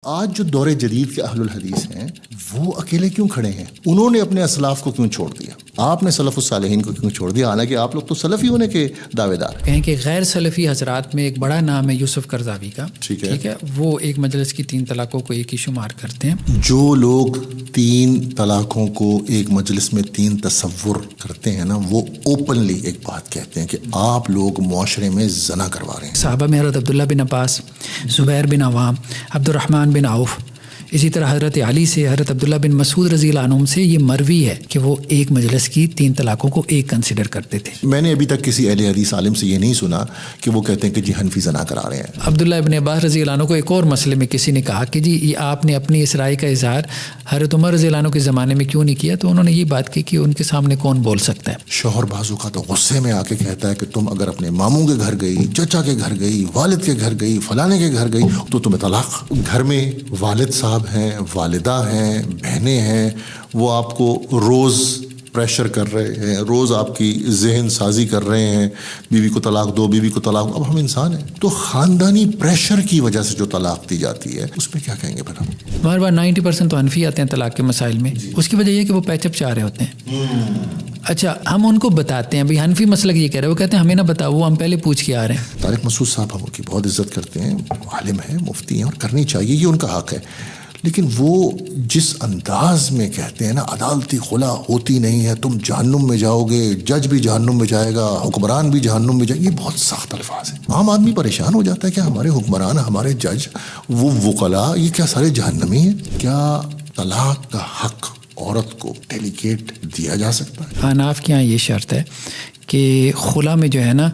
آج جو دور جدید کے اہل الحدیث ہیں وہ اکیلے کیوں کھڑے ہیں؟ انہوں نے اپنے اسلاف کو کیوں چھوڑ دیا؟ آپ نے سلف الصالحین کو کیوں چھوڑ دیا؟ حالانکہ آپ لوگ تو سلفی ہونے کے دعوے دار کہیں کہ غیر سلفی حضرات میں ایک بڑا نام ہے یوسف قرضاوی کا، ٹھیک ہے، وہ ایک مجلس کی 3 طلاقوں کو ایک ہی شمار کرتے ہیں۔ جو لوگ 3 طلاقوں کو ایک مجلس میں 3 تصور کرتے ہیں نا، وہ اوپنلی ایک بات کہتے ہیں کہ آپ لوگ معاشرے میں زنا کروا رہے ہیں۔ صحابہ میں حضرت عبداللہ بن عباس، زبیر بن عوام، عبد الرحمن بن عوف، اسی طرح حضرت علی سے، حضرت عبداللہ بن مسعود رضی اللہ عنہ سے یہ مروی ہے کہ وہ ایک مجلس کی 3 طلاقوں کو ایک کنسیڈر کرتے تھے۔ میں نے ابھی تک کسی اہل حدیث عالم سے یہ نہیں سنا کہ وہ کہتے ہیں کہ جی حنفی زنا کرا رہے ہیں۔ عبداللہ ابن عباس رضی اللہ عنہ کو ایک اور مسئلے میں کسی نے کہا کہ جی یہ آپ نے اپنی اس رائے کا اظہار حضرت عمر رضی اللہ عنہ کے زمانے میں کیوں نہیں کیا؟ تو انہوں نے یہ بات کی کہ ان کے سامنے کون بول سکتا ہے۔ شوہر بازو کا تو غصے میں آ کے کہتا ہے کہ تم اگر اپنے ماموں کے گھر گئی، چچا کے گھر گئی، والد کے گھر گئی، فلانے کے گھر گئی تو تمہیں طلاق۔ گھر میں والد صاحب ہیں، والدہ ہیں، بہنیں ہیں، وہ آپ کو روز پریشر کر رہے ہیں، روز آپ کی ذہن سازی کر رہے ہیں، بیوی کو طلاق دو، بیوی کو طلاق دو۔ اب ہم انسان ہیں تو خاندانی پریشر کی وجہ سے جو طلاق دی جاتی ہے اس پہ کیا کہیں گے؟ پھر ہمارے پاس 90% تو حنفی آتے ہیں طلاق کے مسائل میں، اس کی وجہ یہ کہ وہ پیچ اپ چاہ رہے ہوتے ہیں۔ اچھا، ہم ان کو بتاتے ہیں، بھائی حنفی مسلک یہ کہہ رہے ہیں، وہ کہتے ہیں ہمیں نہ بتاؤ، وہ ہم پہلے پوچھ کے آ رہے ہیں۔ طارق مسعود صاحب ہم ان کی بہت عزت کرتے ہیں، عالم ہیں، مفتی ہیں، اور کرنی چاہیے، یہ ان کا حق ہے، لیکن وہ جس انداز میں کہتے ہیں نا عدالتی خلا ہوتی نہیں ہے، تم جہنم میں جاؤ گے، جج بھی جہنم میں جائے گا، حکمران بھی جہنم میں جائے گا، یہ بہت سخت الفاظ ہیں۔ عام آدمی پریشان ہو جاتا ہے کہ ہمارے حکمران، ہمارے جج، وہ وکلاء، یہ کیا سارے جہنمی ہیں؟ کیا طلاق کا حق عورت کو ڈیلیگیٹ دیا جا سکتا ہے؟ حناف کے یہاں یہ شرط ہے کہ خلا میں جو ہے نا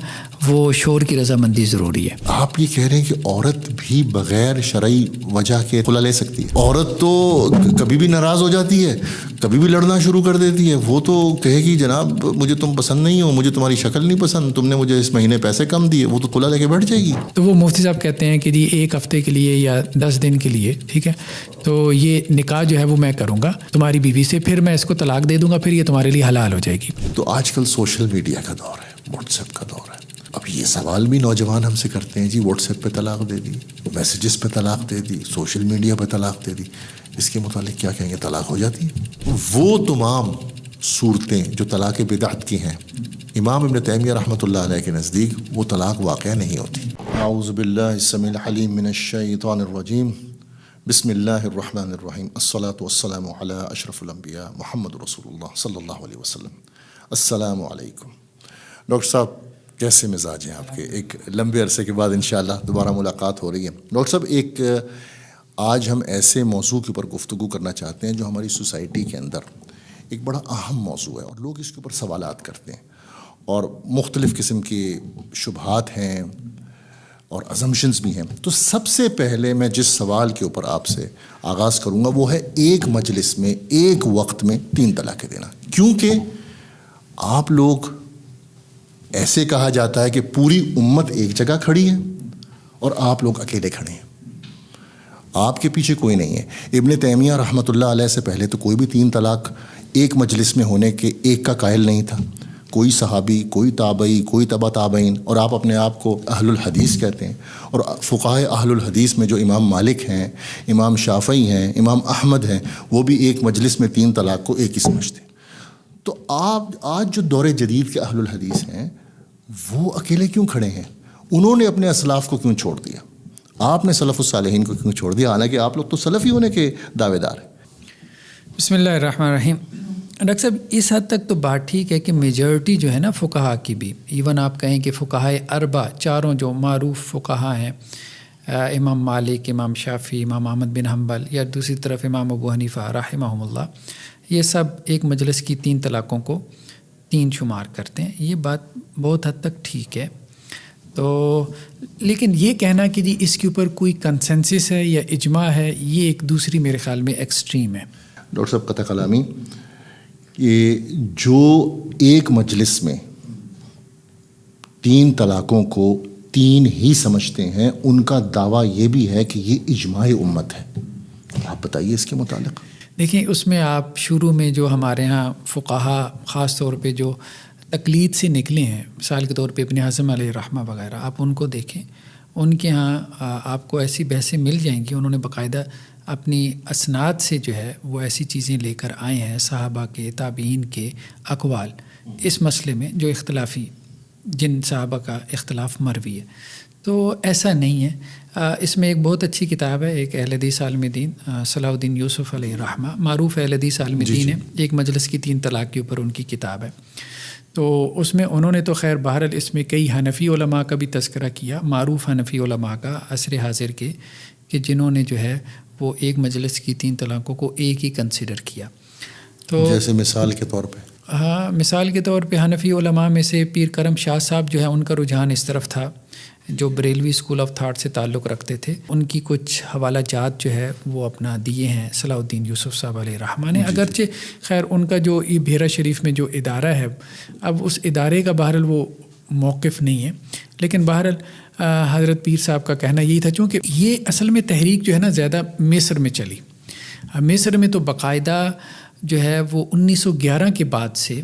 وہ شوہر کی رضامندی ضروری ہے۔ آپ یہ کہہ رہے ہیں کہ عورت بھی بغیر شرعی وجہ کے خلا لے سکتی ہے؟ عورت تو کبھی بھی ناراض ہو جاتی ہے، کبھی بھی لڑنا شروع کر دیتی ہے، وہ تو کہے گی جناب مجھے تم پسند نہیں ہو، مجھے تمہاری شکل نہیں پسند، تم نے مجھے اس مہینے پیسے کم دیے، وہ تو خلا لے کے بیٹھ جائے گی۔ تو وہ مفتی صاحب کہتے ہیں کہ جی 1 ہفتے کے لیے یا 10 دن کے لیے، ٹھیک ہے، تو یہ نکاح جو ہے وہ میں کروں گا تمہاری بیوی سے، پھر میں اس کو طلاق دے دوں گا، پھر یہ تمہارے لیے حلال ہو جائے گی۔ تو آج کل سوشل میڈیا کا دور ہے، واٹس ایپ کا دور ہے، اب یہ سوال بھی نوجوان ہم سے کرتے ہیں، جی واٹس ایپ پہ طلاق دے دی، میسیجز پہ طلاق دے دی، سوشل میڈیا پہ طلاق دے دی، اس کے متعلق کیا کہیں گے؟ طلاق ہو جاتی ہے؟ وہ تمام صورتیں جو طلاق بدعت کی ہیں، امام ابن تیمیہ رحمۃ اللہ علیہ کے نزدیک وہ طلاق واقع نہیں ہوتی۔ اعوذ باللہ السمیع العلیم من الشیطان الرجیم، بسم اللہ الرحمن الرحیم، الصلاۃ والسلام علی اشرف الانبیاء محمد رسول اللہ صلی اللہ علیہ وسلم۔ السلام علیکم ڈاکٹر صاحب، کیسے مزاج ہیں آپ کے؟ ایک لمبے عرصے کے بعد انشاءاللہ دوبارہ ملاقات ہو رہی ہے۔ ڈاکٹر صاحب، آج ہم ایسے موضوع کے اوپر گفتگو کرنا چاہتے ہیں جو ہماری سوسائٹی کے اندر ایک بڑا اہم موضوع ہے، اور لوگ اس کے اوپر سوالات کرتے ہیں، اور مختلف قسم کے شبہات ہیں اور ازمپشنز بھی ہیں۔ تو سب سے پہلے میں جس سوال کے اوپر آپ سے آغاز کروں گا وہ ہے ایک مجلس میں ایک وقت میں 3 طلاقیں دینا، کیونکہ آپ لوگ، ایسے کہا جاتا ہے کہ پوری امت ایک جگہ کھڑی ہے اور آپ لوگ اکیلے کھڑے ہیں، آپ کے پیچھے کوئی نہیں ہے۔ ابن تیمیہ رحمۃ اللہ علیہ سے پہلے تو کوئی بھی 3 طلاق ایک مجلس میں ہونے کے ایک کا قائل نہیں تھا، کوئی صحابی، کوئی تابعی، کوئی تبع تابعین، اور آپ اپنے آپ کو اہل الحدیث کہتے ہیں، اور فقہائے اہل الحدیث میں جو امام مالک ہیں، امام شافعی ہیں، امام احمد ہیں، وہ بھی ایک مجلس میں 3 طلاق کو ایک ہی سمجھتے ہیں۔ تو آپ آج جو دور جدید کے اہل الحدیث ہیں وہ اکیلے کیوں کھڑے ہیں؟ انہوں نے اپنے اسلاف کو کیوں چھوڑ دیا؟ آپ نے سلف الصالحین کو کیوں چھوڑ دیا؟ حالانکہ آپ لوگ تو سلفی ہونے کے دعوے دار ہیں۔ بسم اللہ الرحمن الرحیم۔ ڈاکٹر صاحب، اس حد تک تو بات ٹھیک ہے کہ میجورٹی جو ہے نا فقہا کی بھی، ایون آپ کہیں کہ فقہائے اربع، چاروں جو معروف فقہا ہیں، امام مالک، امام شافعی، امام احمد بن حنبل، یا دوسری طرف امام ابو حنیفہ رحمہم اللہ، یہ سب ایک مجلس کی 3 طلاقوں کو 3 شمار کرتے ہیں۔ یہ بات بہت حد تک ٹھیک ہے، تو لیکن یہ کہنا کہ جی اس کے اوپر کوئی کنسنسس ہے یا اجماع ہے، یہ ایک دوسری میرے خیال میں ایکسٹریم ہے۔ ڈاکٹر صاحب قطع کلامی، یہ جو ایک مجلس میں 3 طلاقوں کو 3 ہی سمجھتے ہیں، ان کا دعویٰ یہ بھی ہے کہ یہ اجماع امت ہے، آپ بتائیے اس کے متعلق۔ دیکھیں، اس میں آپ شروع میں جو ہمارے ہاں فقہا خاص طور پہ جو تقلید سے نکلے ہیں، مثال کے طور پہ ابن حزم علیہ رحمہ وغیرہ، آپ ان کو دیکھیں، ان کے ہاں آپ کو ایسی بحثیں مل جائیں گی. انہوں نے باقاعدہ اپنی اسناد سے جو ہے وہ ایسی چیزیں لے کر آئے ہیں صحابہ کے تابعین کے اقوال اس مسئلے میں جو اختلافی جن صحابہ کا اختلاف مروی ہے. تو ایسا نہیں ہے. اس میں ایک بہت اچھی کتاب ہے ایک اہل حدیث عالم دین صلاح الدین یوسف علیہ رحمہ معروف اہل حدیث عالم دین ہے. ایک مجلس کی 3 طلاق کے اوپر ان کی کتاب ہے. تو اس میں انہوں نے تو خیر بہرحال اس میں کئی حنفی علماء کا بھی تذکرہ کیا معروف حنفی علماء کا عصر حاضر کے کہ جنہوں نے جو ہے وہ ایک مجلس کی 3 طلاقوں کو ایک ہی کنسیڈر کیا. تو جیسے مثال کے طور پہ ہاں مثال کے طور پہ حنفی علماء میں سے پیر کرم شاہ صاحب جو ہے ان کا رجحان اس طرف تھا جو بریلوی اسکول آف تھاٹ سے تعلق رکھتے تھے. ان کی کچھ حوالہ جات جو ہے وہ اپنا دیے ہیں صلاح الدین یوسف صاحب علیہ رحمہ نے. اگرچہ خیر ان کا جو بھیرا شریف میں جو ادارہ ہے اب اس ادارے کا بہرحال وہ موقف نہیں ہے لیکن بہرحال حضرت پیر صاحب کا کہنا یہی تھا چونکہ یہ اصل میں تحریک جو ہے نا زیادہ مصر میں چلی. مصر میں تو باقاعدہ جو ہے وہ 1911 کے بعد سے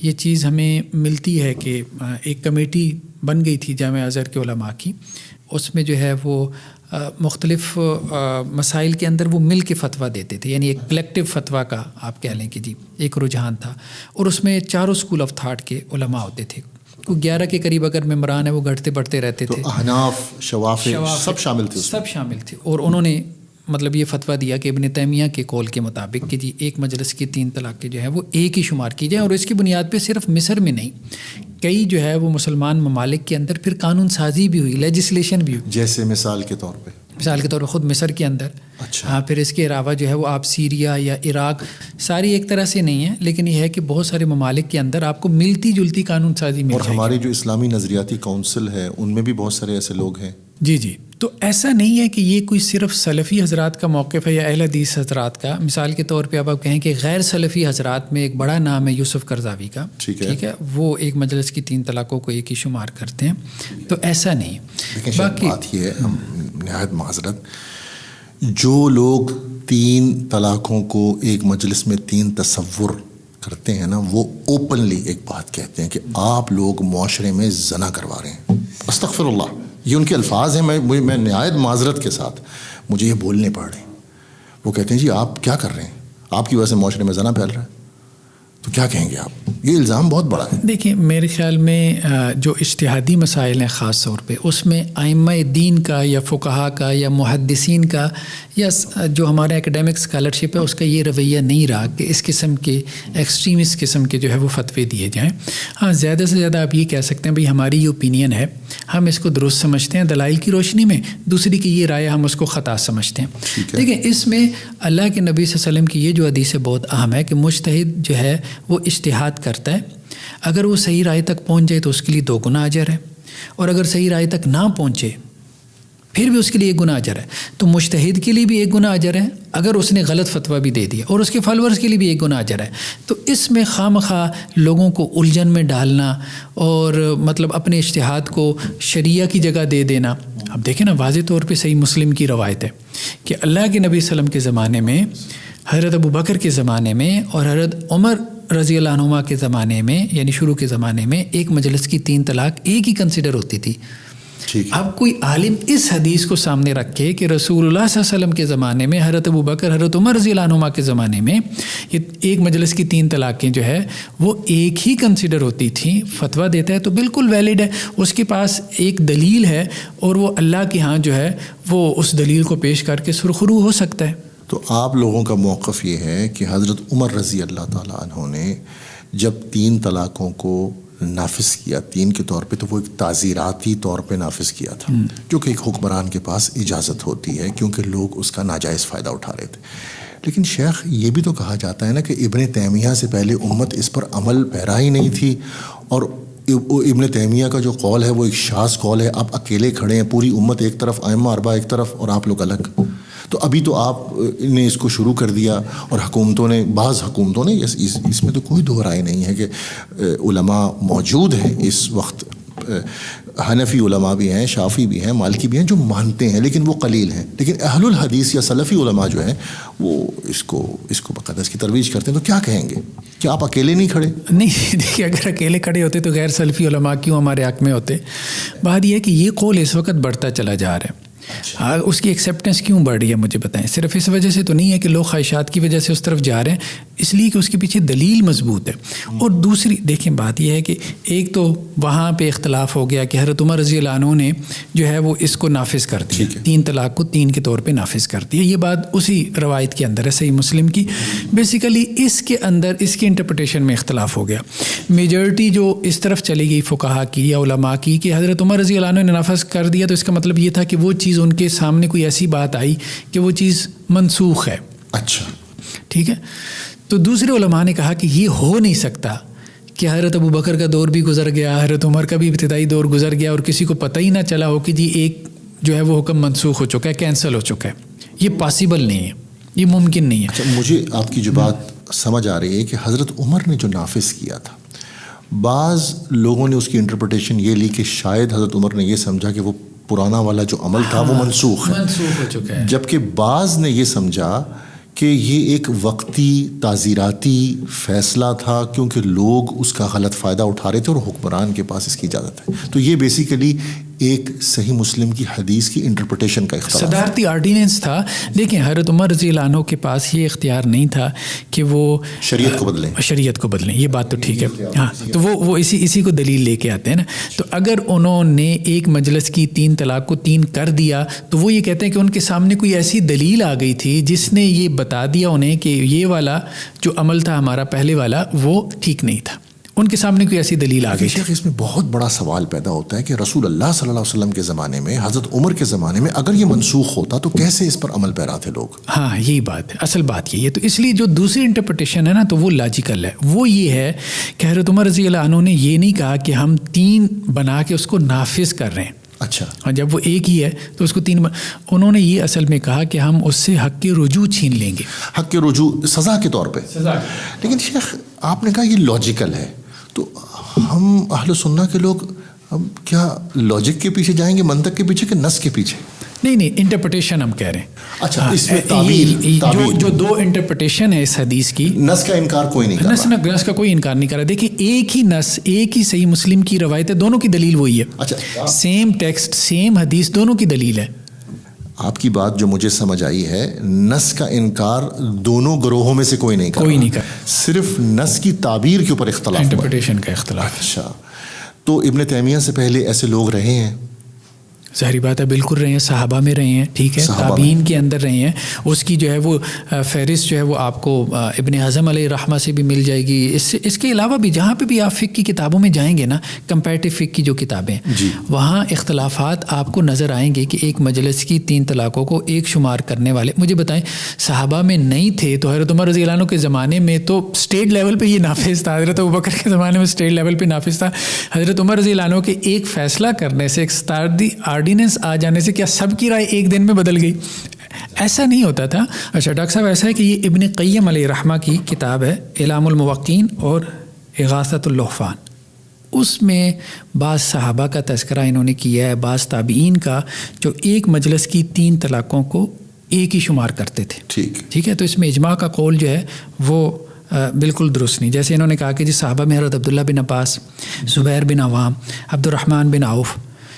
یہ چیز ہمیں ملتی ہے کہ ایک کمیٹی بن گئی تھی جامعہ ازہر کے علماء کی. اس میں جو ہے وہ مختلف مسائل کے اندر وہ مل کے فتویٰ دیتے تھے یعنی ایک کلیکٹیو فتویٰ کا آپ کہہ لیں کہ جی ایک رجحان تھا. اور اس میں 4 اسکول آف تھاٹ کے علماء ہوتے تھے. کو 11 کے قریب اگر ممبران ہیں وہ گھٹتے بڑھتے رہتے تھے. احناف شوافی سب شامل تھے. اور انہوں نے مطلب یہ فتویٰ دیا کہ ابن تیمیہ کے قول کے مطابق کہ جی ایک مجلس کی 3 طلاقیں جو ہے وہ ایک ہی شمار کی جائیں. اور اس کی بنیاد پہ صرف مصر میں نہیں کئی جو ہے وہ مسلمان ممالک کے اندر پھر قانون سازی بھی ہوئی لیجسلیشن بھی ہوئی. جیسے مثال کے طور پہ خود مصر کے اندر. ہاں پھر اس کے علاوہ جو ہے وہ آپ سیریا یا عراق ساری ایک طرح سے نہیں ہے لیکن یہ ہے کہ بہت سارے ممالک کے اندر آپ کو ملتی جلتی قانون سازی مل جائے گی. اور ہماری جو اسلامی نظریاتی کونسل ہے ان میں بھی بہت سارے ایسے لوگ ہیں. جی تو ایسا نہیں ہے کہ یہ کوئی صرف سلفی حضرات کا موقف ہے یا اہل حدیث حضرات کا. مثال کے طور پہ اب آپ کہیں کہ غیر سلفی حضرات میں ایک بڑا نام ہے یوسف قرضاوی کا. ٹھیک ہے وہ ایک مجلس کی 3 طلاقوں کو ایک ہی شمار کرتے ہیں. تو ایسا نہیں. باقی بات یہ ہے نہایت معذرت جو لوگ 3 طلاقوں کو ایک مجلس میں 3 تصور کرتے ہیں نا وہ اوپنلی ایک بات کہتے ہیں کہ آپ لوگ معاشرے میں زنا کروا رہے ہیں. استغفر اللہ یہ ان کے الفاظ ہیں. میں نہایت معذرت کے ساتھ مجھے یہ بولنے پڑ رہے ہیں. وہ کہتے ہیں جی آپ کیا کر رہے ہیں آپ کی وجہ سے معاشرے میں زنا پھیل رہا ہے. تو کیا کہیں گے آپ؟ یہ الزام بہت بڑا ہے. دیکھیں میرے خیال میں جو اجتہادی مسائل ہیں خاص طور پہ اس میں ائمہ دین کا یا فقہا کا یا محدثین کا یا جو ہمارا ایکڈیمک اسکالرشپ ہے اس کا یہ رویہ نہیں رہا کہ اس قسم کے ایکسٹریمسٹ قسم کے جو ہے وہ فتوے دیے جائیں. ہاں زیادہ سے زیادہ آپ یہ کہہ سکتے ہیں بھئی ہماری یہ اوپینین ہے ہم اس کو درست سمجھتے ہیں دلائل کی روشنی میں. دوسری کی یہ رائے ہم اس کو خطا سمجھتے ہیں. دیکھیں اس میں اللہ کے نبی صلی اللہ علیہ وسلم کی یہ جو حدیث ہے بہت اہم ہے کہ مجتہد جو ہے وہ اجتہاد کرتا ہے. اگر وہ صحیح رائے تک پہنچ جائے تو اس کے لیے 2 گنا اجر ہے اور اگر صحیح رائے تک نہ پہنچے پھر بھی اس کے لیے 1 گنا اجر ہے. تو مجتہد کے لیے بھی 1 گنا اجر ہے اگر اس نے غلط فتویٰ بھی دے دیا اور اس کے فالورز کے لیے بھی 1 گنا اجر ہے. تو اس میں خواہ لوگوں کو الجھن میں ڈالنا اور مطلب اپنے اجتہاد کو شریعہ کی جگہ دے دینا. اب دیکھیں نا واضح طور پہ صحیح مسلم کی روایت ہے کہ اللہ کے نبی صلی اللہ علیہ وسلم کے زمانے میں حضرت ابو بکر کے زمانے میں اور حضرت عمر رضی اللہ عنہما کے زمانے میں یعنی شروع کے زمانے میں ایک مجلس کی 3 طلاق ایک ہی کنسیڈر ہوتی تھی. اب کوئی عالم اس حدیث کو سامنے رکھے کہ رسول اللہ صلی اللہ علیہ وسلم کے زمانے میں حضرت ابو بکر حضرت عمر رضی اللہ عنہما کے زمانے میں یہ ایک مجلس کی 3 طلاقیں جو ہے وہ ایک ہی کنسیڈر ہوتی تھیں فتویٰ دیتا ہے تو بالکل ویلڈ ہے. اس کے پاس ایک دلیل ہے اور وہ اللہ کے ہاں جو ہے وہ اس دلیل کو پیش کر کے سرخرو ہو سکتا ہے. تو آپ لوگوں کا موقف یہ ہے کہ حضرت عمر رضی اللہ تعالیٰ عنہ نے جب 3 طلاقوں کو نافذ کیا 3 کے طور پہ تو وہ ایک تعزیراتی طور پہ نافذ کیا تھا جو کہ ایک حکمران کے پاس اجازت ہوتی ہے کیونکہ لوگ اس کا ناجائز فائدہ اٹھا رہے تھے. لیکن شیخ یہ بھی تو کہا جاتا ہے نا کہ ابن تیمیہ سے پہلے امت اس پر عمل پیرا ہی نہیں تھی اور ابن تیمیہ کا جو قول ہے وہ ایک شاذ قول ہے. آپ اکیلے کھڑے ہیں پوری امت ایک طرف ائمہ 4 ایک طرف اور آپ لوگ الگ. تو ابھی تو آپ نے اس کو شروع کر دیا اور حکومتوں نے بعض حکومتوں نے اس میں تو کوئی دو رائے نہیں ہے کہ علماء موجود ہیں اس وقت حنفی علماء بھی ہیں، شافعی بھی ہیں، مالکی بھی ہیں جو مانتے ہیں، لیکن وہ قلیل ہیں. لیکن اہل الحدیث یا سلفی علماء جو ہیں وہ اس کو باقاعدہ اس کی ترویج کرتے ہیں. تو کیا کہیں گے؟ کیا آپ اکیلے نہیں کھڑے؟ نہیں دیکھیے، اگر اکیلے کھڑے ہوتے تو غیر سلفی علماء کیوں ہمارے حق میں ہوتے؟ بات یہ ہے کہ یہ قول اس وقت بڑھتا چلا جا رہا ہے. اس کی ایکسیپٹنس کیوں بڑھ رہی ہے مجھے بتائیں. صرف اس وجہ سے تو نہیں ہے کہ لوگ خواہشات کی وجہ سے اس طرف جا رہے ہیں، اس لیے کہ اس کے پیچھے دلیل مضبوط ہے. اور دوسری دیکھیں بات یہ ہے کہ ایک تو وہاں پہ اختلاف ہو گیا کہ حضرت عمر رضی اللہ عنہ نے جو ہے وہ اس کو نافذ کر دیا، 3 طلاق کو 3 کے طور پہ نافذ کر دیا. یہ بات اسی روایت کے اندر ہے صحیح مسلم کی. بیسیکلی اس کے اندر اس کی انٹرپریٹیشن میں اختلاف ہو گیا. میجورٹی جو اس طرف چلی گئی فقہا کی یا علماء کی کہ حضرت عمر رضی اللہ عنہ نے نافذ کر دیا، تو اس کا مطلب یہ تھا کہ وہ چیز ان کے سامنے کوئی ایسی بات آئی کہ وہ چیز منسوخ ہے. اچھا ٹھیک ہے. تو دوسرے علماء نے کہا کہ یہ ہو نہیں سکتا کہ حضرت ابو بکر کا دور بھی گزر گیا، حضرت عمر کا بھی ابتدائی دور گزر گیا اور کسی کو پتہ ہی نہ چلا ہو کہ جی ایک جو ہے وہ حکم منسوخ ہو چکا ہے، کینسل ہو چکا ہے. یہ پاسبل نہیں ہے، یہ ممکن نہیں ہے. اچھا، مجھے آپ کی جو بات سمجھ آ رہی ہے کہ حضرت عمر نے جو نافذ کیا تھا، بعض لوگوں نے اس کی انٹرپریٹیشن یہ لی کہ شاید حضرت عمر نے یہ سمجھا کہ وہ پرانا والا جو عمل تھا وہ منسوخ ہے، منسوخ ہو چکا ہے. جبکہ بعض نے یہ سمجھا کہ یہ ایک وقتی تعزیراتی فیصلہ تھا کیونکہ لوگ اس کا غلط فائدہ اٹھا رہے تھے اور حکمران کے پاس اس کی اجازت ہے. تو یہ بیسیکلی ایک صحیح مسلم کی حدیث کی انٹرپریٹیشن کا اختلاف، صدارتی آرڈیننس تھا. لیکن حضرت عمر رضی اللہ عنہ کے پاس یہ اختیار نہیں تھا کہ وہ شریعت کو بدلیں. یہ بات تو ٹھیک ہے. ہاں، تو وہ اسی کو دلیل لے کے آتے ہیں نا. تو اگر انہوں نے ایک مجلس کی 3 طلاق کو 3 کر دیا تو وہ یہ کہتے ہیں کہ ان کے سامنے کوئی ایسی دلیل آ گئی تھی جس نے یہ بتا دیا انہیں کہ یہ والا جو عمل تھا ہمارا پہلے والا وہ ٹھیک نہیں تھا. ان کے سامنے کوئی ایسی دلیل آ گئی. شیخ، اس میں بہت بڑا سوال پیدا ہوتا ہے کہ رسول اللہ صلی اللہ علیہ وسلم کے زمانے میں، حضرت عمر کے زمانے میں اگر یہ منسوخ ہوتا تو کیسے اس پر عمل پیرا تھے لوگ؟ ہاں، یہی بات ہے، اصل بات یہی ہے. تو اس لیے جو دوسری انٹرپریٹیشن ہے نا تو وہ لاجیکل ہے. وہ یہ ہے کہ حضرت عمر رضی اللہ عنہ نے یہ نہیں کہا کہ ہم 3 بنا کے اس کو نافذ کر رہے ہیں. اچھا، جب وہ ایک ہی ہے تو اس کو 3 انہوں نے یہ اصل میں کہا کہ ہم اس سے حق کے رجوع چھین لیں گے. حق کے رجوع سزا کے طور پہ. لیکن شیخ آپ نے کہا یہ لاجیکل ہے، تو ہم اہل سنہ کے لوگ اب کیا لاجک کے پیچھے جائیں گے، منطق کے پیچھے کہ نص کے پیچھے؟ نہیں، انٹرپریٹیشن ہم کہہ رہے ہیں. اچھا، اس میں تعبیر جو 2 انٹرپریٹیشن ہے اس حدیث کی، نص کا انکار کوئی نہیں کر رہا. نص کا کوئی انکار نہیں کر رہا. دیکھیں ایک ہی نص، ایک ہی صحیح مسلم کی روایت ہے، دونوں کی دلیل وہی ہے. اچھا، سیم ٹیکسٹ، سیم حدیث، دونوں کی دلیل ہے. آپ کی بات جو مجھے سمجھ آئی ہے، نص کا انکار دونوں گروہوں میں سے کوئی نہیں کر، صرف نص کی تعبیر کے اوپر اختلاف، انٹرپریٹیشن کا اختلاف. اچھا، تو ابن تیمیہ سے پہلے ایسے لوگ رہے ہیں؟ ظاہری بات ہے، بالکل رہے ہیں. صحابہ میں رہے ہیں، ٹھیک ہے، تابعین کے اندر رہے ہیں. اس کی جو ہے وہ فہرست جو ہے وہ آپ کو ابن حزم علیہ رحمہ سے بھی مل جائے گی. اس کے علاوہ بھی جہاں پہ بھی آپ فقہ کی کتابوں میں جائیں گے نا، کمپیریٹیو فقہ کی جو کتابیں جی، وہاں اختلافات آپ کو نظر آئیں گے کہ ایک مجلس کی 3 طلاقوں کو ایک شمار کرنے والے. مجھے بتائیں، صحابہ میں نہیں تھے تو حضرت عمر رضی اللہ عنہ کے زمانے میں تو اسٹیٹ لیول پہ یہ نافذ تھا، حضرت ابوبکر کے زمانے میں اسٹیٹ لیول پہ نافذ تھا. حضرت عمر رضی اللہ عنہ کے ایک فیصلہ کرنے سے، ایک صدارتی آرڈیننس آ جانے سے کیا سب کی رائے ایک دن میں بدل گئی؟ ایسا نہیں ہوتا تھا. اچھا ڈاکٹر صاحب، ایسا ہے کہ یہ ابن قیم علیہ رحمہ کی کتاب ہے اعلام الموقعین اور اغاثۃ اللہفان. اس میں بعض صحابہ کا تذکرہ انہوں نے کیا ہے، بعض تابعین کا، جو ایک مجلس کی 3 طلاقوں کو ایک ہی شمار کرتے تھے. ٹھیک ہے. تو اس میں اجماع کا قول جو ہے وہ بالکل درست نہیں. جیسے انہوں نے کہا کہ جس صحابہ میں حضرت عبداللہ بن عباس، زبیر بن عوام، عبد الرحمن بن عوف،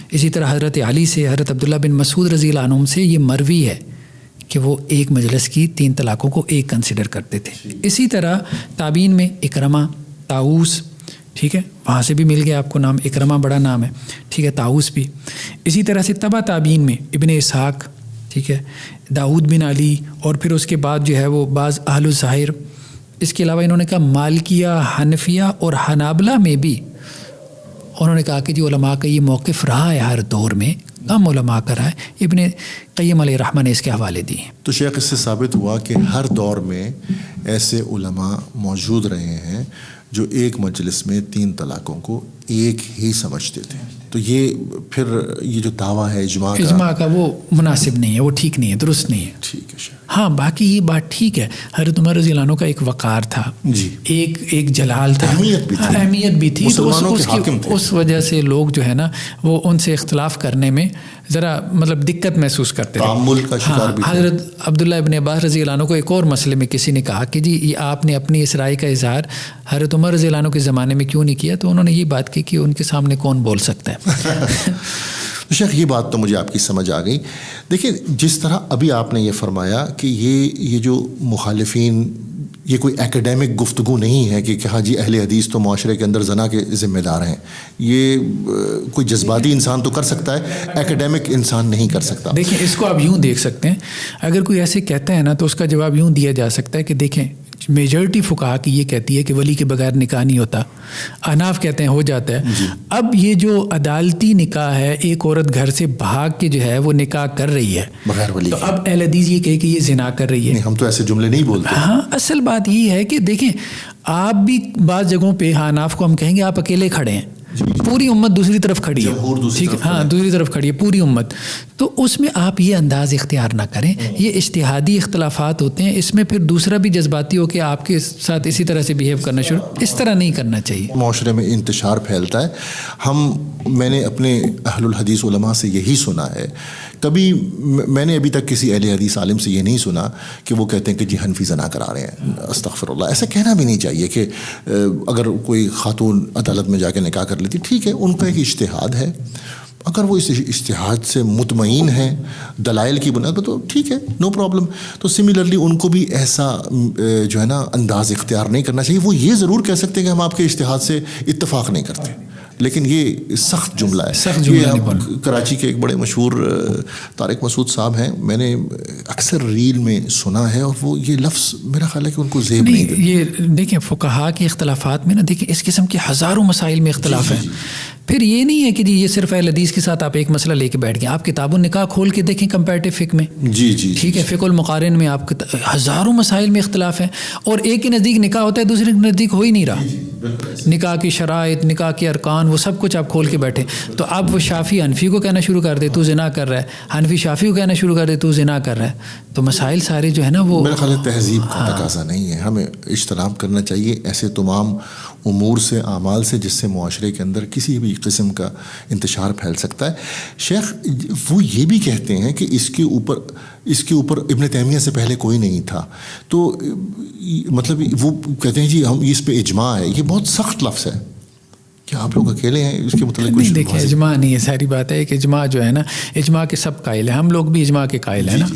اسی طرح حضرت علی سے، حضرت عبداللہ بن مسعود رضی اللہ عنہ سے یہ مروی ہے کہ وہ ایک مجلس کی 3 طلاقوں کو ایک کنسیڈر کرتے تھے. اسی طرح تابعین میں اکرمہ، طاؤس، ٹھیک ہے، وہاں سے بھی مل گیا آپ کو نام، اکرمہ بڑا نام ہے، ٹھیک ہے، طاؤس بھی. اسی طرح سے تبع تابعین میں ابن اسحاق، ٹھیک ہے، داؤد بن علی، اور پھر اس کے بعد جو ہے وہ بعض اہل الظاہر. اس کے علاوہ انہوں نے کہا مالکیہ، حنفیہ اور حنابلہ میں بھی انہوں نے کہا کہ جو علماء کا یہ موقف رہا ہے ہر دور میں، کم علماء کا رہا ہے. ابن قیم علیہ رحمہ نے اس کے حوالے دیے ہیں. تو شیخ، اس سے ثابت ہوا کہ ہر دور میں ایسے علماء موجود رہے ہیں جو ایک مجلس میں 3 طلاقوں کو ایک ہی سمجھتے تھے. تو یہ پھر یہ جو دعویٰ ہے اجماع کا، وہ مناسب نہیں ہے، وہ ٹھیک نہیں ہے، درست نہیں ہے. ٹھیک ہے شیخ. ہاں باقی یہ بات ٹھیک ہے، حضرت عمر رضی اللہ عنہ کا ایک وقار تھا، جی، ایک جلال تھا، اہمیت بھی تھی، تو اس وجہ سے لوگ جو ہے نا وہ ان سے اختلاف کرنے میں ذرا مطلب دقت محسوس کرتے تھے. حضرت عبداللہ ابن عباس رضی اللہ عنہ کو ایک اور مسئلے میں کسی نے کہا کہ جی آپ نے اپنی اس رائے کا اظہار حضرت عمر رضی اللہ عنہ کے زمانے میں کیوں نہیں کیا؟ تو انہوں نے یہ بات کی کہ ان کے سامنے کون بول سکتا ہے. شیخ یہ بات تو مجھے آپ کی سمجھ آ گئی. دیکھیں جس طرح ابھی آپ نے یہ فرمایا کہ یہ جو مخالفین، یہ کوئی ایکیڈیمک گفتگو نہیں ہے کہ ہاں جی اہل حدیث تو معاشرے کے اندر زنا کے ذمہ دار ہیں. یہ کوئی جذباتی انسان تو کر سکتا ہے، ایکیڈیمک انسان نہیں کر سکتا. دیکھیں اس کو آپ یوں دیکھ سکتے ہیں، اگر کوئی ایسے کہتا ہے نا تو اس کا جواب یوں دیا جا سکتا ہے کہ دیکھیں میجورٹی فقہا کی یہ کہتی ہے کہ ولی کے بغیر نکاح نہیں ہوتا، احناف کہتے ہیں ہو جاتا ہے. اب یہ جو عدالتی نکاح ہے، ایک عورت گھر سے بھاگ کے جو ہے وہ نکاح کر رہی ہے بغیر ولی، تو اب اہل حدیث یہ کہے کہ یہ زنا کر رہی ہے. ہم تو ایسے جملے نہیں بولتے. ہاں اصل بات یہ ہے کہ دیکھیں آپ بھی بعض جگہوں پہ احناف کو ہم کہیں گے آپ اکیلے کھڑے ہیں، پوری امت دوسری طرف کھڑی ہے، ٹھیک ہے، ہاں دوسری طرف کھڑی ہے پوری امت. تو اس میں آپ یہ انداز اختیار نہ کریں. یہ اجتہادی اختلافات ہوتے ہیں، اس میں پھر دوسرا بھی جذباتی ہو کہ آپ کے ساتھ اسی طرح سے بیہیو کرنا شروع، اس طرح نہیں کرنا چاہیے. معاشرے میں انتشار پھیلتا ہے. میں نے اپنے اہل الحدیث علماء سے یہی سنا ہے، کبھی میں نے ابھی تک کسی اہل حدیث عالم سے یہ نہیں سنا کہ وہ کہتے ہیں کہ جی حنفی زنا کرا رہے ہیں. استغفر اللہ، ایسا کہنا بھی نہیں چاہیے. کہ اگر کوئی خاتون عدالت میں جا کے نکاح کر لیتی، ٹھیک ہے، ان کا ایک اجتہاد ہے، اگر وہ اس اجتہاد سے مطمئن ہیں دلائل کی بنیاد پر تو ٹھیک ہے، نو پرابلم. تو سملرلی ان کو بھی ایسا جو ہے نا انداز اختیار نہیں کرنا چاہیے. وہ یہ ضرور کہہ سکتے ہیں کہ ہم آپ کے اجتہاد سے اتفاق نہیں کرتے، لیکن یہ سخت جملہ ہے. یہ کراچی کے ایک بڑے مشہور طارق مسعود صاحب ہیں، میں نے اکثر ریل میں سنا ہے، اور وہ یہ لفظ میرا خیال ہے کہ ان کو زیب نہیں دیتے. یہ دیکھیں فقہا کے اختلافات میں نا، دیکھیں اس قسم کے ہزاروں مسائل میں اختلاف ہیں. پھر یہ نہیں ہے کہ جی یہ صرف اہل حدیث کے ساتھ آپ ایک مسئلہ لے کے بیٹھ گئے. آپ کتاب النکاح کھول کے دیکھیں کمپیریٹیو فقہ میں، جی ٹھیک ہے، فقہ المقارن میں آپ ہزاروں مسائل میں اختلاف ہیں، اور ایک کے نزدیک نکاح ہوتا ہے دوسرے کے نزدیک ہو ہی نہیں رہا. نکاح کی شرائط، نکاح کے ارکان، وہ سب کچھ آپ کھول کے بیٹھے. تو اب وہ شافعی حنفی کو کہنا شروع کر دے تو زنا کر رہا ہے، حنفی شافعی کو کہنا شروع کر دے تو زنا کر رہا ہے. تو مسائل سارے جو ہے نا وہ میرا خیال ہے تہذیب کا تقاضا نہیں ہے. ہمیں اجتناب کرنا چاہیے ایسے تمام امور سے، اعمال سے، جس سے معاشرے کے اندر کسی بھی قسم کا انتشار پھیل سکتا ہے. شیخ وہ یہ بھی کہتے ہیں کہ اس کے اوپر ابن تیمیہ سے پہلے کوئی نہیں تھا. تو مطلب وہ کہتے ہیں جی ہم اس پہ اجماع ہے. یہ بہت سخت لفظ ہے. کیا آپ لوگ اکیلے ہیں اس کے متعلق؟ نہیں دیکھیں اجماع نہیں ہے، ساری بات ہے کہ اجماع جو ہے نا، اجماع کے سب قائل ہیں، ہم لوگ بھی اجماع کے قائل ہیں نا.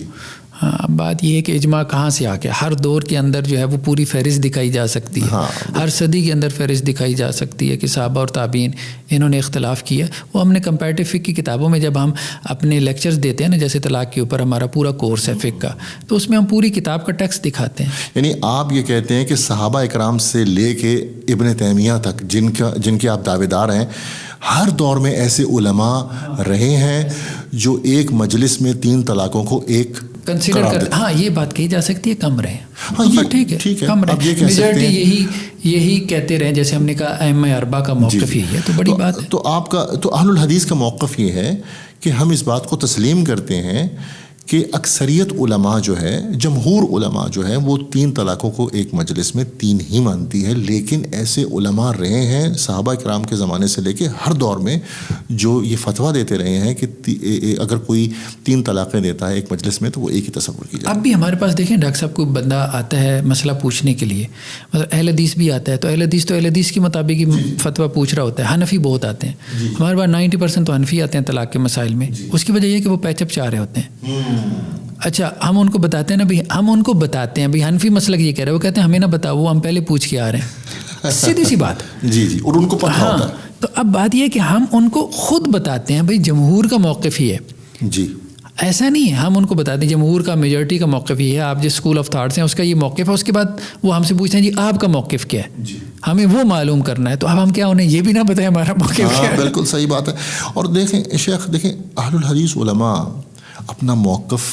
ہاں اب بات یہ ہے کہ اجماع کہاں سے آ کے ہر دور کے اندر جو ہے وہ پوری فہرست دکھائی جا سکتی ہے. ہر صدی کے اندر فہرست دکھائی جا سکتی ہے کہ صحابہ اور تابعین انہوں نے اختلاف کیا. وہ ہم نے کمپیریٹیو فقہ کی کتابوں میں جب ہم اپنے لیکچرز دیتے ہیں نا، جیسے طلاق کے اوپر ہمارا پورا کورس ہے فقہ کا، تو اس میں ہم پوری کتاب کا ٹیکسٹ دکھاتے ہیں. یعنی آپ یہ کہتے ہیں کہ صحابہ اکرام سے لے کے ابن تیمیہ تک جن کے آپ دعوے دار ہیں، ہر دور میں ایسے علماء رہے ہیں جو ایک مجلس میں 3 طلاقوں کو ایک کنسیڈر کر. ہاں یہ بات کہی جا سکتی ہے کم رہے. ہاں ٹھیک ہے کم رہے. میجورٹی یہی کہتے رہے، جیسے ہم نے کہا ائمہ اربعہ کا موقف یہی ہے، تو بڑی بات ہے. تو آپ کا تو اہل الحدیث کا موقف یہ ہے کہ ہم اس بات کو تسلیم کرتے ہیں کہ اکثریت علماء جو ہے، جمہور علماء جو ہے، وہ 3 طلاقوں کو ایک مجلس میں 3 ہی مانتی ہے. لیکن ایسے علماء رہے ہیں صحابہ کرام کے زمانے سے لے کے ہر دور میں جو یہ فتویٰ دیتے رہے ہیں کہ اگر کوئی 3 طلاقیں دیتا ہے ایک مجلس میں تو وہ ایک ہی تصور کی جائے. اب بھی ہمارے پاس دیکھیں ڈاکٹر صاحب، کوئی بندہ آتا ہے مسئلہ پوچھنے کے لیے، مطلب اہل حدیث بھی آتا ہے، تو اہل حدیث کے مطابق ہی فتویٰ پوچھ رہا ہوتا ہے. حنفی بہت آتے ہیں ہمارے پاس، 90% تو حنفی آتے ہیں طلاق کے مسائل میں. اس کی وجہ یہ ہے کہ وہ پیچ اپ چاہ رہے ہوتے ہیں. اچھا ہم ان کو بتاتے ہیں نا بھائی، ہم ان کو بتاتے ہیں بھائی حنفی مسلک یہ کہہ رہے ہیں، وہ کہتے ہیں ہمیں نہ بتاؤ، وہ ہم پہلے پوچھ کے آ رہے ہیں. سیدھی سی بات. جی اور ان کو پتہ ہوتا ہے. تو اب بات یہ ہے کہ ہم ان کو خود بتاتے ہیں بھائی جمہور کا موقف ہی ہے. جی ایسا نہیں ہے، ہم ان کو بتاتے ہیں جمہور کا، میجورٹی کا موقف یہ ہے، آپ جس اسکول آف تھاٹس ہیں اس کا یہ موقف ہے. اس کے بعد وہ ہم سے پوچھتے ہیں جی آپ کا موقف کیا ہے، ہمیں وہ معلوم کرنا ہے. تو اب ہم کیا انہیں یہ بھی نہ بتائیں ہمارا موقف کیا ہے؟ بالکل صحیح بات ہے. اور دیکھیں شیخ، دیکھیں اہل الحدیث علماء اپنا موقف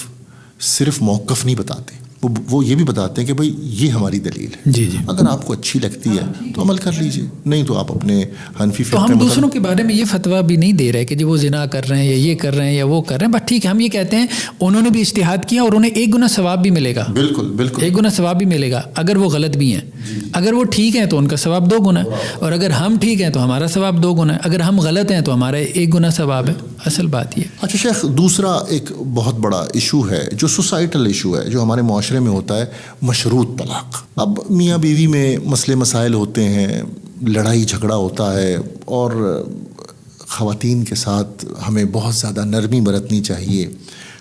صرف موقف نہیں بتاتے، وہ یہ بھی بتاتے ہیں کہ بھائی یہ ہماری دلیل ہے. جی جی. اگر آپ کو اچھی لگتی ہے تو عمل کر لیجئے, نہیں تو آپ اپنے حنفی فقہ. تو ہم دوسروں کے بارے میں یہ فتویٰ بھی نہیں دے رہے کہ جی وہ زنا کر رہے ہیں یا یہ کر رہے ہیں یا وہ کر رہے ہیں, بس ٹھیک ہے ہم یہ کہتے ہیں انہوں نے بھی اجتہاد کیا اور انہیں 1 گنا ثواب بھی ملے گا. بالکل بالکل, 1 گنا ثواب بھی ملے گا اگر وہ غلط بھی ہیں. اگر وہ ٹھیک ہیں تو ان کا ثواب 2 گنا ہے, اور اگر ہم ٹھیک ہیں تو ہمارا ثواب 2 گنا ہے, اگر ہم غلط ہیں تو ہمارا 1 گنا ثواب ہے. اصل بات یہ. اچھا شیخ, دوسرا ایک بہت بڑا ایشو ہے جو سوسائٹل ایشو ہے, جو ہمارے معاشرے میں ہوتا ہے, مشروط طلاق. اب میاں بیوی میں مسئلے مسائل ہوتے ہیں, لڑائی جھگڑا ہوتا ہے, اور خواتین کے ساتھ ہمیں بہت زیادہ نرمی برتنی چاہیے.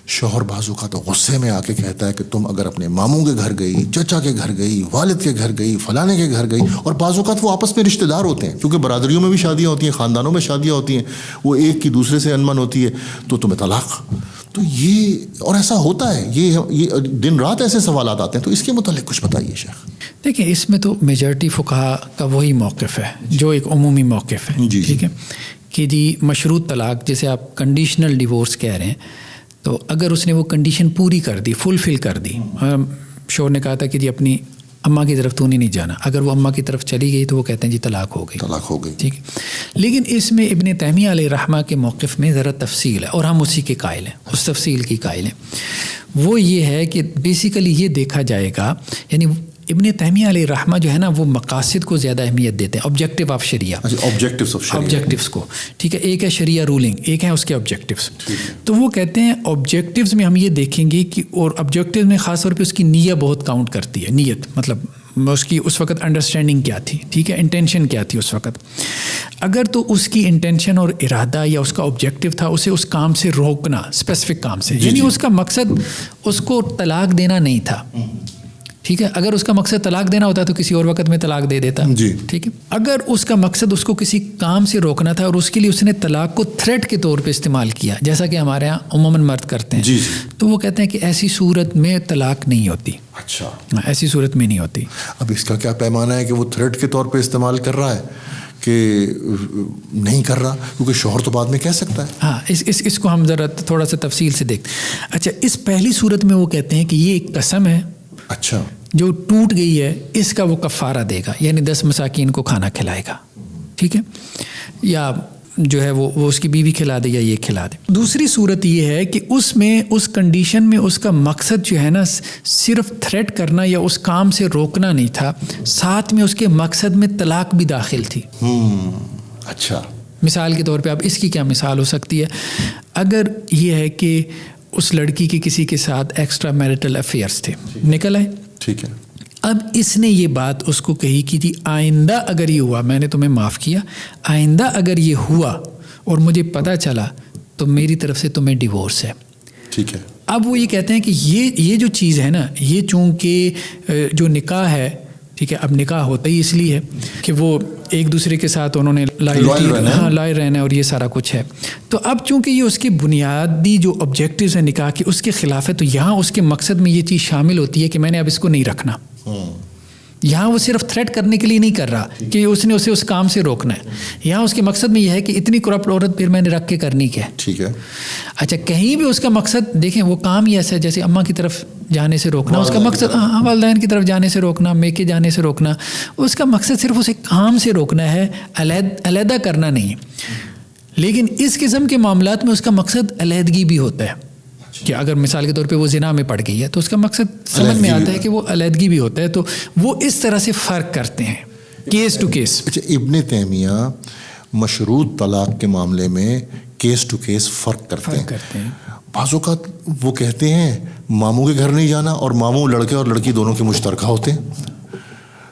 شوہر بازو کا تو غصے میں آ کے کہتا ہے کہ تم اگر اپنے ماموں کے گھر گئی, چچا کے گھر گئی, والد کے گھر گئی, فلانے کے گھر گئی, اور بعض اوقات وہ آپس میں رشتہ دار ہوتے ہیں کیونکہ برادریوں میں بھی شادیاں ہوتی ہیں, خاندانوں میں شادیاں ہوتی ہیں, وہ ایک کی دوسرے سے انمن ہوتی ہے, تو تمہیں طلاق. تو یہ, اور ایسا ہوتا ہے, یہ دن رات ایسے سوالات آتے ہیں, تو اس کے متعلق کچھ بتائیے شیخ. دیکھیں اس میں تو میجورٹی فقہا کا وہی موقف ہے جو ایک عمومی موقف ہے. ٹھیک ہے کہ جی مشروط طلاق جسے آپ کنڈیشنل ڈیورس کہہ رہے ہیں, تو اگر اس نے وہ کنڈیشن پوری کر دی, فلفل کر دی, شوہر نے کہا تھا کہ جی اپنی اماں کی طرف تو نہیں جانا, اگر وہ اماں کی طرف چلی گئی تو وہ کہتے ہیں جی طلاق ہو گئی. ٹھیک ہے, لیکن اس میں ابن تیمیہ علیہ رحمہ کے موقف میں ذرا تفصیل ہے, اور ہم اسی کے قائل ہیں, اس تفصیل کی قائل ہیں. وہ یہ ہے کہ بیسیکلی یہ دیکھا جائے گا, یعنی ابن تیمیہ علیہ رحمہ جو ہے نا وہ مقاصد کو زیادہ اہمیت دیتے ہیں, آبجیکٹیو آف شریعہ, آبجیکٹیوز کو. ٹھیک ہے, ایک ہے شریعہ رولنگ, ایک ہے اس کے آبجیکٹیوز. تو وہ کہتے ہیں آبجیکٹیوز میں ہم یہ دیکھیں گے کہ, اور آبجیکٹیوز میں خاص طور پہ اس کی نیت بہت کاؤنٹ کرتی ہے. نیت مطلب اس کی اس وقت انڈرسٹینڈنگ کیا تھی, ٹھیک ہے, انٹینشن کیا تھی اس وقت. اگر تو اس کی انٹینشن اور ارادہ یا اس کا آبجیکٹیو تھا اسے اس کام سے روکنا, اسپیسیفک کام سے, یعنی اس کا مقصد اس کو طلاق دینا نہیں تھا. ٹھیک ہے, اگر اس کا مقصد طلاق دینا ہوتا تو کسی اور وقت میں طلاق دے دیتا. ٹھیک ہے, اگر اس کا مقصد اس کو کسی کام سے روکنا تھا اور اس کے لیے اس نے طلاق کو تھریٹ کے طور پہ استعمال کیا, جیسا کہ ہمارے ہاں عموماً مرد کرتے ہیں, تو وہ کہتے ہیں کہ ایسی صورت میں طلاق نہیں ہوتی. اچھا, ایسی صورت میں نہیں ہوتی. اب اس کا کیا پیمانہ ہے کہ وہ تھریٹ کے طور پہ استعمال کر رہا ہے کہ نہیں کر رہا, کیونکہ شوہر تو بعد میں کہہ سکتا ہے. ہاں, اس کو ہم ذرا تھوڑا سا تفصیل سے دیکھتے. اچھا, اس پہلی صورت میں وہ کہتے ہیں کہ یہ ایک قسم ہے, اچھا, جو ٹوٹ گئی ہے, اس کا وہ کفارہ دے گا, یعنی 10 مساکین کو کھانا کھلائے گا. ٹھیک ہے, یا جو ہے وہ اس کی بیوی کھلا دے یا یہ کھلا دے. دوسری صورت یہ ہے کہ اس میں اس کنڈیشن میں اس کا مقصد جو ہے نا صرف تھریٹ کرنا یا اس کام سے روکنا نہیں تھا, ساتھ میں اس کے مقصد میں طلاق بھی داخل تھی. اچھا, مثال کے طور پہ اب اس کی کیا مثال ہو سکتی ہے, اگر یہ ہے کہ اس لڑکی کے کسی کے ساتھ ایکسٹرا میرٹل افیئرس تھے, نکل آئے. ٹھیک ہے, اب اس نے یہ بات اس کو کہی کہ جی آئندہ اگر یہ ہوا, میں نے تمہیں معاف کیا, آئندہ اگر یہ ہوا اور مجھے پتہ چلا تو میری طرف سے تمہیں ڈیورس ہے. ٹھیک ہے, اب وہ یہ کہتے ہیں کہ یہ جو چیز ہے نا, یہ چونکہ جو نکاح ہے, ٹھیک ہے, اب نکاح ہوتا ہی اس لیے ہے کہ وہ ایک دوسرے کے ساتھ انہوں نے لائے رہنا ہے اور یہ سارا کچھ ہے. تو اب چونکہ یہ اس کی بنیادی جو آبجیکٹیوز ہیں نکاح کے, اس کے خلاف ہے, تو یہاں اس کے مقصد میں یہ چیز شامل ہوتی ہے کہ میں نے اب اس کو نہیں رکھنا. یہاں وہ صرف تھریٹ کرنے کے لیے نہیں کر رہا کہ اس نے اسے اس کام سے روکنا ہے, یہاں اس کے مقصد میں یہ ہے کہ اتنی کرپٹ عورت پھر میں نے رکھ کے کرنی کیا. ٹھیک ہے, اچھا, کہیں بھی اس کا مقصد دیکھیں, وہ کام ہی ایسا ہے جیسے اماں کی طرف جانے سے روکنا, اس کا مقصد والدین کی طرف جانے سے روکنا, میکے جانے سے روکنا, اس کا مقصد صرف اسے کام سے روکنا ہے, علیحدہ کرنا نہیں. لیکن اس قسم کے معاملات میں اس کا مقصد علیحدگی بھی ہوتا ہے کہ اگر مثال کے طور پہ وہ زنا میں پڑ گئی ہے تو اس کا مقصد سمجھ میں آتا ہے کہ وہ علیحدگی بھی ہوتا ہے. تو وہ اس طرح سے فرق کرتے ہیں کیس ٹو کیس. اچھا, ابن تیمیہ مشروط طلاق کے معاملے میں کیس ٹو کیس فرق کرتے ہیں. بعض اوقات وہ کہتے ہیں ماموں کے گھر نہیں جانا, اور ماموں لڑکے اور لڑکی دونوں کے مشترکہ ہوتے ہیں.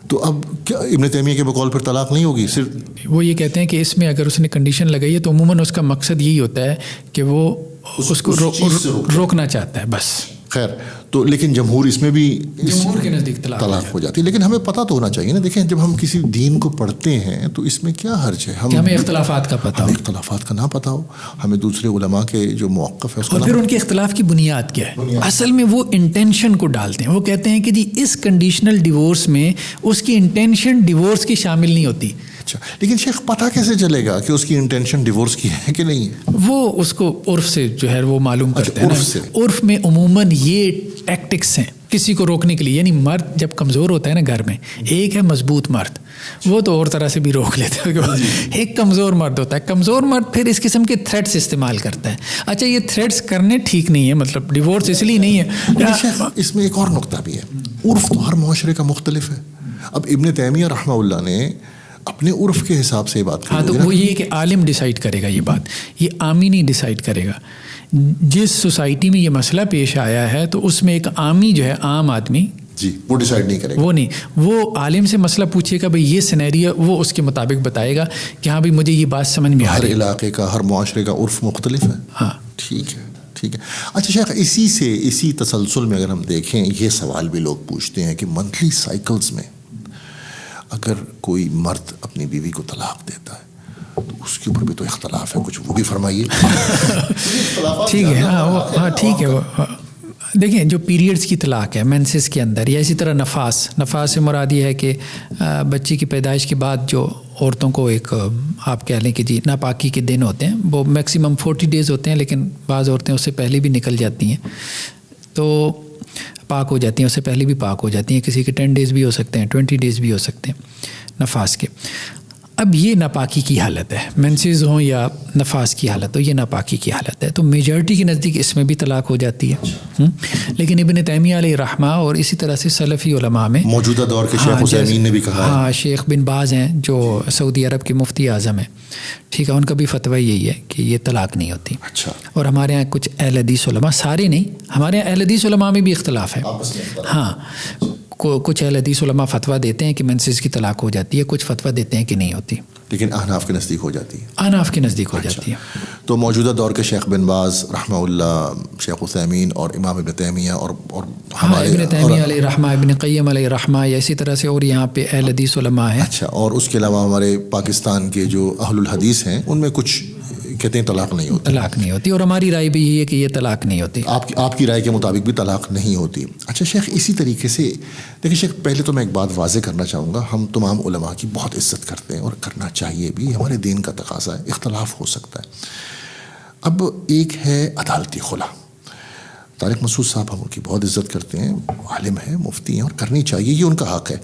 تو اب کیا ابن تیمیہ کے بقول پر طلاق نہیں ہوگی؟ صرف وہ یہ کہتے ہیں کہ اس میں اگر اس نے کنڈیشن لگائی ہے تو عموماً اس کا مقصد یہی ہوتا ہے کہ وہ اس کو روکنا چاہتا ہے بس. خیر, تو لیکن جمہور اس میں بھی جمہور کے نزدیک طلاق ہو جاتی ہے. لیکن ہمیں پتہ تو ہونا چاہیے نا, دیکھیں جب ہم کسی دین کو پڑھتے ہیں تو اس میں کیا حرج ہے, ہمیں اختلافات کا پتہ ہو, اختلافات کا نہ پتہ ہو, ہمیں دوسرے علماء کے جو موقف ہے اس کا, اور پھر ان کے اختلاف کی بنیاد کیا ہے. اصل میں وہ انٹینشن کو ڈالتے ہیں, وہ کہتے ہیں کہ جی اس کنڈیشنل ڈیورس میں اس کی انٹینشن ڈیورس کی شامل نہیں ہوتی. اچھا, لیکن شیخ پتہ کیسے چلے گا کہ اس کی انٹینشن ڈیورس کی ہے کہ نہیں ہے؟ وہ اس کو عرف سے جو ہے وہ معلوم کرتے ہیں. عرف میں عموماً یہ ٹیکٹکس ہیں کسی کو روکنے کے لیے. یعنی مرد جب کمزور ہوتا ہے نا گھر میں, ایک ہے مضبوط مرد, وہ تو اور طرح سے بھی روک لیتا ہے. ایک کمزور مرد ہوتا ہے, کمزور مرد پھر اس قسم کے تھریٹس استعمال کرتا ہے. اچھا یہ تھریٹس کرنے ٹھیک نہیں ہے, مطلب ڈیورس اس لیے نہیں ہے. اس میں ایک اور نقطہ بھی ہے, عرف تو ہر معاشرے کا مختلف ہے. اب ابن تیمیہ رحمہ اللہ نے اپنے عرف کے حساب سے بات کی. ہاں تو وہ یہ کہ عالم ڈیسائیڈ کرے گا یہ بات, یہ عامی نہیں ڈیسائیڈ کرے گا. جس سوسائٹی میں یہ مسئلہ پیش آیا ہے تو اس میں ایک عامی جو ہے, عام آدمی جی وہ ڈیسائیڈ نہیں کرے گا, وہ نہیں, وہ عالم سے مسئلہ پوچھے گا بھئی یہ سینیریو, وہ اس کے مطابق بتائے گا کہ ہاں بھئی مجھے یہ بات سمجھ میں آ رہی ہے. ہر علاقے کا, ہر معاشرے کا عرف مختلف ہے. ہاں ٹھیک ہے, ٹھیک ہے. اچھا شیخ, اسی تسلسل میں اگر ہم دیکھیں, یہ سوال بھی لوگ پوچھتے ہیں کہ منتھلی سائیکلز میں اگر کوئی مرد اپنی بیوی کو طلاق دیتا ہے تو اس کے اوپر بھی تو اختلاف ہے کچھ, وہ بھی فرمائیے. ٹھیک ہے, ہاں ٹھیک ہے. دیکھیں جو پیریڈز کی طلاق ہے مینسز کے اندر, یا اسی طرح نفاس سے مراد یہ ہے کہ بچی کی پیدائش کے بعد جو عورتوں کو ایک آپ کہہ لیں کہ جی ناپاکی کے دن ہوتے ہیں, وہ میکسیمم 40 days ہوتے ہیں, لیکن بعض عورتیں اس سے پہلے بھی نکل جاتی ہیں تو پاک ہو جاتی ہیں, اس سے پہلے بھی پاک ہو جاتی ہیں. کسی کے 10 days بھی ہو سکتے ہیں, 20 days بھی ہو سکتے ہیں نفاس کے. اب یہ ناپاکی کی حالت ہے, مینسز ہوں یا نفاس کی حالت ہو, یہ ناپاکی کی حالت ہے. تو میجورٹی کے نزدیک اس میں بھی طلاق ہو جاتی ہے. لیکن ابن تیمیہ علیہ رحمہ اور اسی طرح سے سلفی علماء میں موجودہ دور کے شیخ عثیمین نے بھی کہا, ہاں شیخ بن باز ہیں جو سعودی عرب کے مفتی اعظم ہیں, ٹھیک ہے, ان کا بھی فتویٰ یہی ہے کہ یہ طلاق نہیں ہوتی. اچھا. اور ہمارے یہاں کچھ اہل حدیث علماء, سارے نہیں, ہمارے یہاں اہل حدیث علماء میں بھی اختلاف ہے. ہاں کچھ اہل حدیث علماء فتویٰ دیتے ہیں کہ منسز کی طلاق ہو جاتی ہے, کچھ فتویٰ دیتے ہیں کہ نہیں ہوتی, لیکن احناف کے نزدیک ہو جاتی ہے. احناف کے نزدیک ہو جاتی ہے. تو موجودہ دور کے شیخ بن باز رحمہ اللہ, شیخ عثیمین اور امام ابن تیمیہ اور ہمارے ابن تیمیہ علیہ رحمہ, ابن قیم علیہ رحمہ, یا اسی طرح سے اور یہاں پہ اہل حدیث علماء ہیں. اچھا. اور اس کے علاوہ ہمارے پاکستان کے جو اہل الحدیث ہیں ان میں کچھ کہتے ہیں طلاق نہیں ہوتی. طلاق نہیں ہوتی, اور ہماری رائے بھی یہ ہے کہ یہ طلاق نہیں ہوتی. آپ کی رائے کے مطابق بھی طلاق نہیں ہوتی. اچھا شیخ, اسی طریقے سے دیکھیں شیخ, پہلے تو میں ایک بات واضح کرنا چاہوں گا, ہم تمام علماء کی بہت عزت کرتے ہیں اور کرنا چاہیے بھی, ہمارے دین کا تقاضا ہے, اختلاف ہو سکتا ہے. اب ایک ہے عدالتی خلا. طارق مسعود صاحب ہم ان کی بہت عزت کرتے ہیں, عالم ہیں, مفتی ہیں, اور کرنی چاہیے, یہ ان کا حق ہے.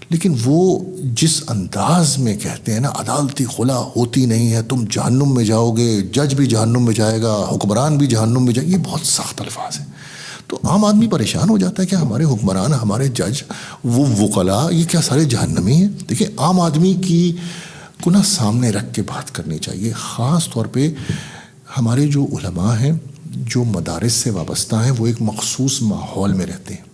لیکن وہ جس انداز میں کہتے ہیں نا عدالتی خلا ہوتی نہیں ہے, تم جہنم میں جاؤ گے, جج بھی جہنم میں جائے گا, حکمران بھی جہنم میں جائے گا, یہ بہت سخت الفاظ ہیں. تو عام آدمی پریشان ہو جاتا ہے کہ ہمارے حکمران, ہمارے جج, وہ وکلاء, یہ کیا سارے جہنمی ہیں؟ دیکھیں عام آدمی کی کو نا سامنے رکھ کے بات کرنی چاہیے. خاص طور پہ ہمارے جو علماء ہیں, جو مدارس سے وابستہ ہیں, وہ ایک مخصوص ماحول میں رہتے ہیں.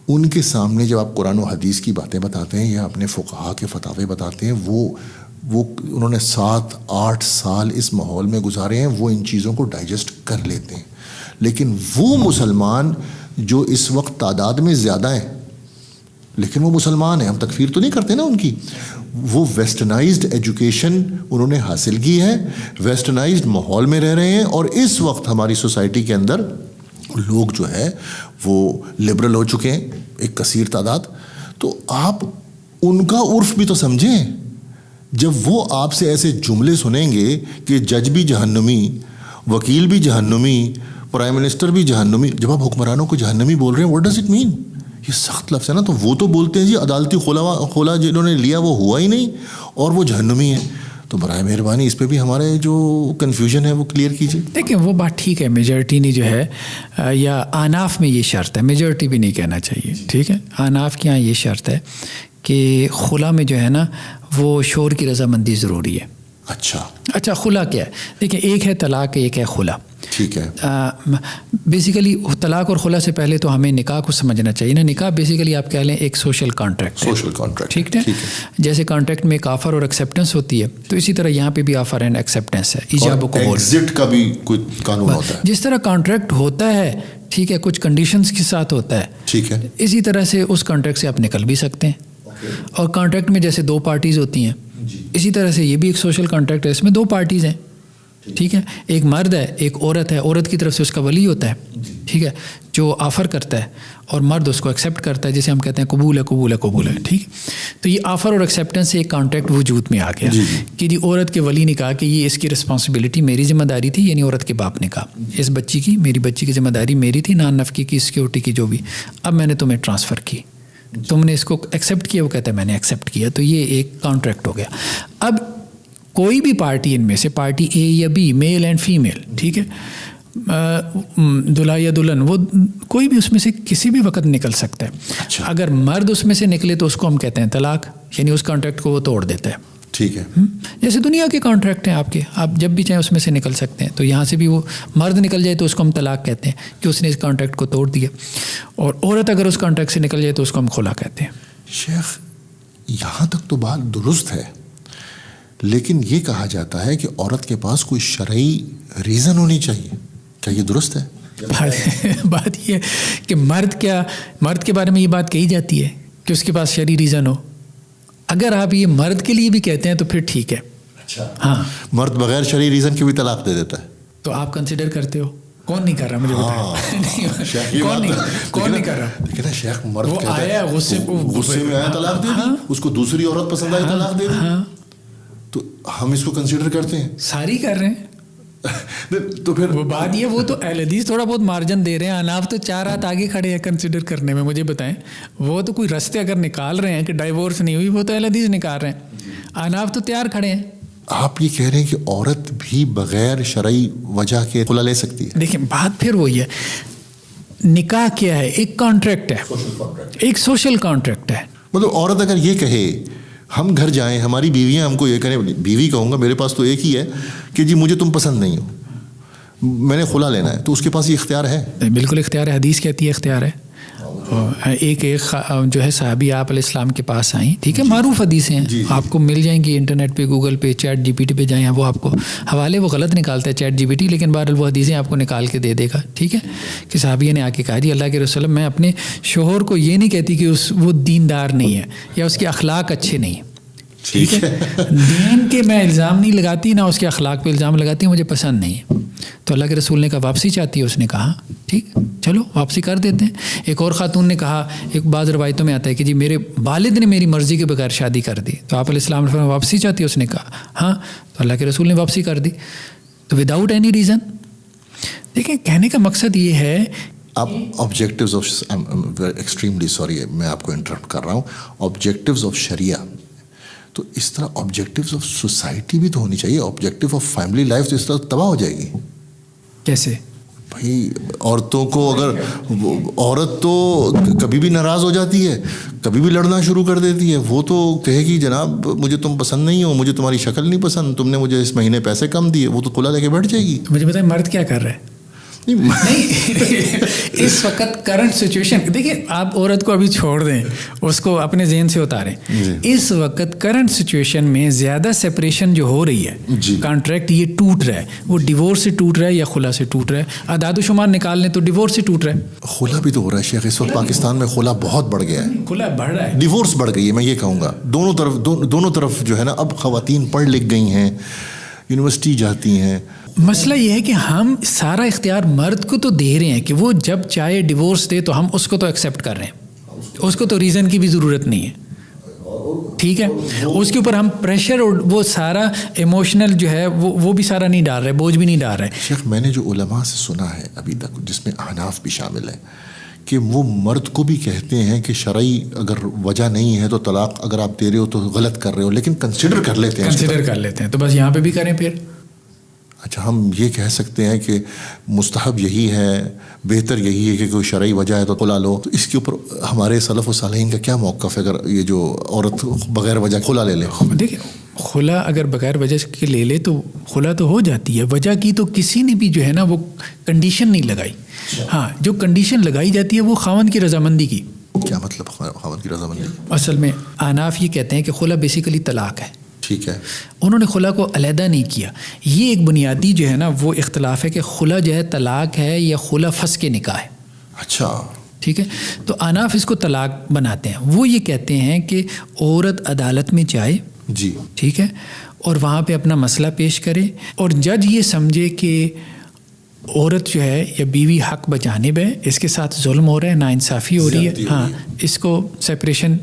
ان کے سامنے جب آپ قرآن و حدیث کی باتیں بتاتے ہیں یا اپنے فقہا کے فتاوے بتاتے ہیں, وہ انہوں نے 7-8 سال اس ماحول میں گزارے ہیں, وہ ان چیزوں کو ڈائجسٹ کر لیتے ہیں. لیکن وہ مسلمان جو اس وقت تعداد میں زیادہ ہیں, لیکن وہ مسلمان ہیں, ہم تکفیر تو نہیں کرتے نا ان کی, وہ ویسٹرنائزڈ ایجوکیشن انہوں نے حاصل کی ہے, ویسٹرنائزڈ ماحول میں رہ رہے ہیں, اور اس وقت ہماری سوسائٹی کے اندر لوگ جو ہے وہ لبرل ہو چکے ہیں, ایک کثیر تعداد. تو آپ ان کا عرف بھی تو سمجھیں. جب وہ آپ سے ایسے جملے سنیں گے کہ جج بھی جہنمی, وکیل بھی جہنمی, پرائم منسٹر بھی جہنمی, جب آپ حکمرانوں کو جہنمی بول رہے ہیں, واٹ ڈز اٹ مین؟ یہ سخت لفظ ہے نا. تو وہ تو بولتے ہیں جی عدالتی خلا جنہوں نے لیا وہ ہوا ہی نہیں اور وہ جہنمی ہے. تو برائے مہربانی اس پہ بھی ہمارے جو کنفیوژن ہے وہ کلیئر کیجیے. دیکھیں وہ بات ٹھیک ہے, میجورٹی نے جو ہے, یا احناف میں یہ شرط ہے, میجورٹی بھی نہیں کہنا چاہیے, ٹھیک ہے, احناف کے یہاں یہ شرط ہے کہ خلا میں جو ہے نا وہ شور کی رضامندی ضروری ہے. اچھا خلا کیا ہے؟ دیکھیں ایک ہے طلاق, ایک ہے خلا. ٹھیک ہے. بیسیکلی طلاق اور خلا سے پہلے تو ہمیں نکاح کو سمجھنا چاہیے نا. نکاح بیسیکلی آپ کہہ لیں ایک سوشل کانٹریکٹ, ٹھیک ہے. جیسے کانٹریکٹ میں ایک آفر اور ایکسیپٹنس ہوتی ہے, تو اسی طرح یہاں پہ بھی آفر اینڈ ایکسیپٹنس ہے, ایجاب و قبول. ایگزٹ کا بھی کوئی قانون ہوتا ہے. جس طرح کانٹریکٹ ہوتا ہے, ٹھیک ہے, کچھ کنڈیشنز کے ساتھ ہوتا ہے, ٹھیک ہے, اسی طرح سے اس کانٹریکٹ سے آپ نکل بھی سکتے ہیں. اور کانٹریکٹ میں جیسے 2 پارٹیز ہوتی ہیں, اسی طرح سے یہ بھی ایک سوشل کانٹریکٹ ہے, اس میں 2 پارٹیز ہیں, ٹھیک ہے. ایک مرد ہے ایک عورت ہے, عورت کی طرف سے اس کا ولی ہوتا ہے, ٹھیک ہے, جو آفر کرتا ہے اور مرد اس کو ایکسیپٹ کرتا ہے, جسے ہم کہتے ہیں قبول ہے قبول ہے قبول ہے, ٹھیک. تو یہ آفر اور ایکسیپٹنس سے ایک کانٹریکٹ وجود میں آ گیا کہ جی عورت کے ولی نے کہا کہ یہ اس کی رسپانسبلٹی میری ذمہ داری تھی, یعنی عورت کے باپ نے کہا اس بچی کی میری بچی کی ذمہ داری میری تھی, نان نفقے کی سیکورٹی کی جو بھی, اب میں نے تمہیں ٹرانسفر کی, تم نے اس کو ایکسیپٹ کیا, وہ کہتا ہے میں نے ایکسیپٹ کیا. تو یہ ایک کانٹریکٹ ہو گیا. اب کوئی بھی پارٹی ان میں سے, پارٹی اے یا بی, میل اینڈ فیمیل, ٹھیک ہے, دلہا یا دلہن, وہ کوئی بھی اس میں سے کسی بھی وقت نکل سکتا ہے. اگر مرد اس میں سے نکلے تو اس کو ہم کہتے ہیں طلاق, یعنی اس کانٹریکٹ کو وہ توڑ دیتا ہے. ٹھیک ہے. جیسے دنیا کے کانٹریکٹ ہیں آپ کے, آپ جب بھی چاہیں اس میں سے نکل سکتے ہیں. تو یہاں سے بھی وہ مرد نکل جائے تو اس کو ہم طلاق کہتے ہیں کہ اس نے اس کانٹریکٹ کو توڑ دیا, اور عورت اگر اس کانٹریکٹ سے نکل جائے تو اس کو ہم خلا کہتے ہیں. شیخ یہاں تک تو بات درست ہے, لیکن یہ کہا جاتا ہے کہ عورت کے پاس کوئی شرعی ریزن ہونی چاہیے, کیا یہ درست ہے؟ بات یہ ہے کہ مرد کے بارے میں یہ بات کہی جاتی ہے کہ اس کے پاس شرعی ریزن ہو. اگر آپ یہ مرد کے لیے بھی کہتے ہیں تو پھر ٹھیک ہے. اچھا ہاں, مرد بغیر شرعی ریزن کے بھی طلاق دے دیتا ہے, تو آپ کنسیڈر کرتے ہو؟ کون نہیں کر رہا مجھے بتائیں, کون نہیں کر رہا؟ لیکن شیخ مرد کہتا ہے غصے میں آیا طلاق دے دی, اس کو دوسری عورت پسند آئی طلاق دے دی, تو ہم اس کو کنسیڈر کرتے ہیں, ساری کر رہے ہیں. تو پھر وہ بات یہ, وہ تو اہل حدیث تھوڑا بہت مارجن دے رہے ہیں, اناف تو 4 ہاتھ آگے کھڑے ہیں کنسیڈر کرنے میں. مجھے بتائیں, وہ تو کوئی رستے اگر نکال رہے ہیں کہ ڈائیورس نہیں ہوئی, وہ تو اہل حدیث نکال رہے ہیں, اناف تو تیار کھڑے ہیں. آپ یہ کہہ رہے ہیں کہ عورت بھی بغیر شرعی وجہ کے خلا لے سکتی ہے؟ دیکھیں بات پھر وہی ہے, نکاح کیا ہے؟ ایک کانٹریکٹ ہے, ایک سوشل کانٹریکٹ ہے. مطلب عورت اگر یہ کہے ہم گھر جائیں, ہماری بیویاں ہم کو یہ کریں, بیوی کہوں گا میرے پاس تو ایک ہی ہے کہ جی مجھے تم پسند نہیں ہو, میں نے خلا لینا ہے, تو اس کے پاس یہ اختیار ہے؟ بالکل اختیار ہے, حدیث کہتی ہے اختیار ہے. ایک جو ہے صحابی آپ علیہ السلام کے پاس آئیں, ٹھیک ہے, معروف حدیثیں ہیں, آپ کو مل جائیں گی انٹرنیٹ پہ, گوگل پہ, چیٹ جی پی ٹی پہ جائیں, وہ آپ کو حوالے وہ غلط نکالتا ہے چیٹ جی پی ٹی, لیکن بہرحال وہ حدیثیں آپ کو نکال کے دے دے گا, ٹھیک ہے. کہ صحابیہ نے آ کے کہا جی اللہ کے رسول میں اپنے شوہر کو یہ نہیں کہتی کہ وہ دیندار نہیں ہے یا اس کے اخلاق اچھے نہیں ہیں, ٹھیک ہے, دین کے میں الزام نہیں لگاتی, نہ اس کے اخلاق پہ الزام لگاتی, مجھے پسند نہیں ہے. تو اللہ کے رسول نے کہا واپسی چاہتی ہے؟ اس نے کہا ٹھیک چلو واپسی کر دیتے ہیں. ایک اور خاتون نے کہا, ایک بعض روایتوں میں آتا ہے کہ جی میرے والد نے میری مرضی کے بغیر شادی کر دی, تو آپ علیہ السلام نے واپسی چاہتی ہے؟ اس نے کہا ہاں, تو اللہ کے رسول نے واپسی کر دی. تو وداؤٹ اینی ریزن. دیکھیں کہنے کا مقصد یہ ہے, اب آبجیکٹیوز آف, ایکسٹریملی سوری میں آپ کو انٹرپٹ کر رہا ہوں, آبجیکٹیوز آف شریعہ, تو اس طرح آبجیکٹیوز آف سوسائٹی بھی تو ہونی چاہیے. آبجیکٹیو آف فیملی لائف تو اس طرح تباہ ہو جائے گی. کیسے بھائی عورتوں کو, اگر عورت تو کبھی بھی ناراض ہو جاتی ہے, کبھی بھی لڑنا شروع کر دیتی ہے, وہ تو کہے گی جناب مجھے تم پسند نہیں ہو, مجھے تمہاری شکل نہیں پسند, تم نے مجھے اس مہینے پیسے کم دیے, وہ تو کھلا لے کے بیٹھ جائے گی. مجھے بتائیں مرد کیا کر رہے ہیں؟ نہیں اس وقت کرنٹ سچویشن دیکھیں, آپ عورت کو ابھی چھوڑ دیں, اس کو اپنے ذہن سے اتاریں. اس وقت کرنٹ سچویشن میں زیادہ سپریشن جو ہو رہی ہے, کانٹریکٹ یہ ٹوٹ رہا ہے, وہ ڈیورس سے ٹوٹ رہا ہے یا خلا سے ٹوٹ رہا ہے. اعداد و شمار نکال لیں تو ڈیورس سے ٹوٹ رہا ہے. خلا بھی تو ہو رہا ہے شیخ, اس وقت پاکستان میں خلا بہت بڑھ گیا ہے, خلا بڑھ رہا ہے, ڈیورس بڑھ گئی ہے. میں یہ کہوں گا دونوں طرف جو ہے نا, اب خواتین پڑھ لکھ گئی ہیں, یونیورسٹی جاتی ہیں. مسئلہ یہ ہے کہ ہم سارا اختیار مرد کو تو دے رہے ہیں کہ وہ جب چاہے ڈیورس دے, تو ہم اس کو تو ایکسیپٹ کر رہے ہیں, اس کو تو ریزن کی بھی ضرورت نہیں ہے, ٹھیک ہے. اس کے اوپر ہم پریشر اور وہ سارا ایموشنل جو ہے وہ بھی سارا نہیں ڈال رہے, بوجھ بھی نہیں ڈال رہے. شیخ میں نے جو علماء سے سنا ہے ابھی تک, جس میں احناف بھی شامل ہے, کہ وہ مرد کو بھی کہتے ہیں کہ شرعی اگر وجہ نہیں ہے تو طلاق اگر آپ دے رہے ہو تو غلط کر رہے ہو, لیکن کنسیڈر کر لیتے ہیں. تو بس یہاں پہ بھی کریں پھر. اچھا ہم یہ کہہ سکتے ہیں کہ مستحب یہی ہے, بہتر یہی ہے کہ کوئی شرعی وجہ ہے تو خلا لو. تو اس کے اوپر ہمارے سلف و صالحین کا کیا موقف ہے, اگر یہ جو عورت بغیر وجہ خلا لے لے؟ دیکھیں خلا اگر بغیر وجہ کے لے لے تو خلا تو ہو جاتی ہے. وجہ کی تو کسی نے بھی جو ہے نا وہ کنڈیشن نہیں لگائی. ہاں جو کنڈیشن لگائی جاتی ہے وہ خاوند کی رضامندی کی. کیا مطلب خاوند کی رضامندی؟ اصل میں احناف یہ کہتے ہیں کہ خلا بیسیکلی طلاق ہے. ٹھیک ہے, انہوں نے خلا کو علیحدہ نہیں کیا. یہ ایک بنیادی جو ہے نا وہ اختلاف ہے کہ خلا جو ہے طلاق ہے یا خلا فسخ نکاح ہے. اچھا ٹھیک ہے. تو احناف اس کو طلاق بناتے ہیں. وہ یہ کہتے ہیں کہ عورت عدالت میں جائے, جی ٹھیک ہے, اور وہاں پہ اپنا مسئلہ پیش کرے, اور جج یہ سمجھے کہ عورت جو ہے یا بیوی حق بجانب ہے, اس کے ساتھ ظلم ہو رہا ہے, ناانصافی ہو رہی ہے, ہاں اس کو سپریشن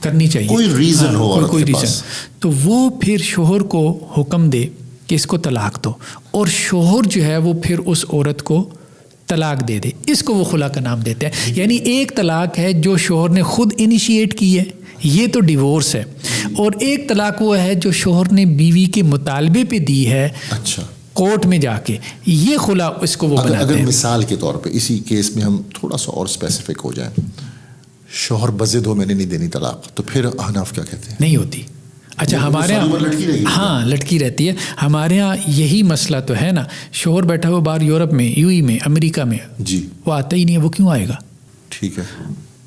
کرنی چاہیے, کوئی ریزن ہو, کوئی ریزن, تو وہ پھر شوہر کو حکم دے کہ اس کو طلاق دو, اور شوہر جو ہے وہ پھر اس عورت کو طلاق دے دے. اس کو وہ خلا کا نام دیتے ہیں. یعنی ایک طلاق ہے جو شوہر نے خود انیشیٹ کی ہے, یہ تو ڈیورس ہے, اور ایک طلاق وہ ہے جو شوہر نے بیوی کے مطالبے پہ دی ہے, اچھا, کورٹ میں جا کے, یہ خلا اس کو وہ بناتے ہیں. اگر مثال کے طور پہ اسی کیس میں ہم تھوڑا سا اور اسپیسیفک ہو جائیں, شوہر بضد ہو میں نے نہیں دینی طلاق, تو پھر احناف کیا کہتے ہیں؟ نہیں ہوتی. اچھا, ہمارے یہاں ہاں لٹکی رہتی ہے. ہمارے یہاں یہی مسئلہ تو ہے نا, شوہر بیٹھا ہوا باہر یورپ میں, یو ای میں, امریکہ میں, جی وہ آتا ہی نہیں ہے, وہ کیوں آئے گا؟ ٹھیک ہے,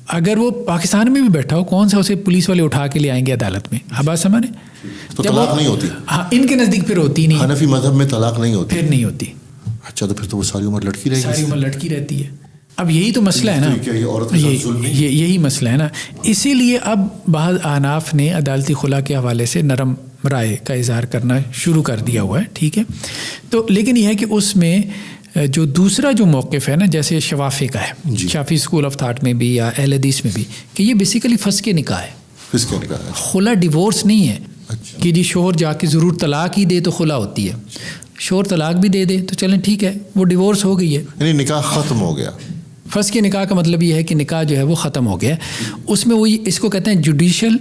اگر وہ پاکستان میں بھی بیٹھا ہو, کون سا اسے پولیس والے اٹھا کے لے آئیں گے عدالت میں؟ اب بات سمجھے, تو طلاق نہیں ہوتی. ہاں, ان کے نزدیک پھر ہوتی نہیں. حنفی مذہب میں طلاق نہیں ہوتی, پھر نہیں ہوتی. اچھا, تو پھر تو وہ ساری عمر لٹکی رہے گی, ساری عمر لٹکی رہتی ہے. اب یہی تو مسئلہ ہے نا, یہی مسئلہ ہے نا. اسی لیے اب بعض احناف نے عدالتی خلا کے حوالے سے نرم رائے کا اظہار کرنا شروع کر دیا ہوا ہے, ٹھیک ہے. تو لیکن یہ ہے کہ اس میں جو دوسرا جو موقف ہے نا, جیسے شوافی کا ہے, شافی اسکول آف تھاٹ میں بھی یا اہل حدیث میں بھی, کہ یہ بیسیکلی فسخ نکاح ہے, خلا ڈیورس نہیں ہے. کہ جی شوہر جا کے ضرور طلاق ہی دے تو خلا ہوتی ہے, شوہر طلاق بھی دے دے تو چلیں ٹھیک ہے, وہ ڈیورس ہو گئی ہے, یعنی نکاح ختم ہو گیا. فسخ نکاح کا مطلب یہ ہے کہ نکاح جو ہے وہ ختم ہو گیا. اس میں وہ اس کو کہتے ہیں جوڈیشل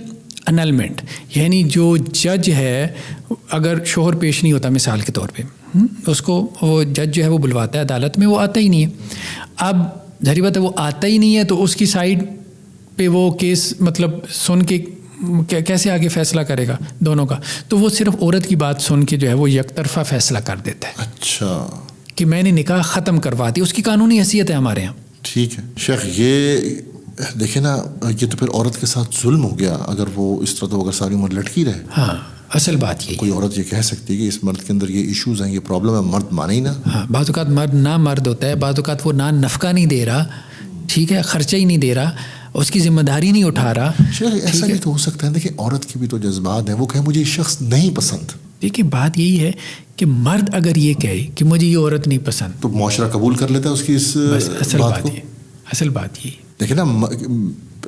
انلمنٹ, یعنی جو جج ہے اگر شوہر پیش نہیں ہوتا مثال کے طور پہ, اس کو وہ جج جو ہے وہ بلواتا ہے عدالت میں, وہ آتا ہی نہیں ہے. اب ظاہر بات ہے وہ آتا ہی نہیں ہے, تو اس کی سائڈ پہ وہ کیس مطلب سن کے کیسے آگے فیصلہ کرے گا دونوں کا, تو وہ صرف عورت کی بات سن کے جو ہے وہ یک طرفہ فیصلہ کر دیتا ہے. اچھا, کہ میں نے نکاح ختم کروا دی, اس کی قانونی حیثیت ہے ہمارے یہاں. ٹھیک ہے شیخ, یہ دیکھیں نا, یہ تو پھر عورت کے ساتھ ظلم ہو گیا اگر وہ اس طرح, تو اگر ساری عمر لٹکی رہے. ہاں, اصل بات یہ, کوئی عورت یہ کہہ سکتی ہے کہ اس مرد کے اندر یہ ایشوز ہیں, یہ پرابلم ہے, مرد مانے ہی نا. ہاں, بعض اوقات مرد نہ مرد ہوتا ہے, بعض اوقات وہ نہ نفقہ نہیں دے رہا, ٹھیک ہے, خرچہ ہی نہیں دے رہا, اس کی ذمہ داری نہیں اٹھا رہا. ایسا بھی تو ہو سکتا ہے, دیکھیں عورت کی بھی تو جذبات ہیں, وہ کہے مجھے یہ شخص نہیں پسند. دیکھیں بات یہی ہے کہ مرد اگر یہ کہے کہ مجھے یہ عورت نہیں پسند, تو معاشرہ قبول کر لیتا ہے اس کی اس بات کو. اصل بات یہ دیکھیں نا,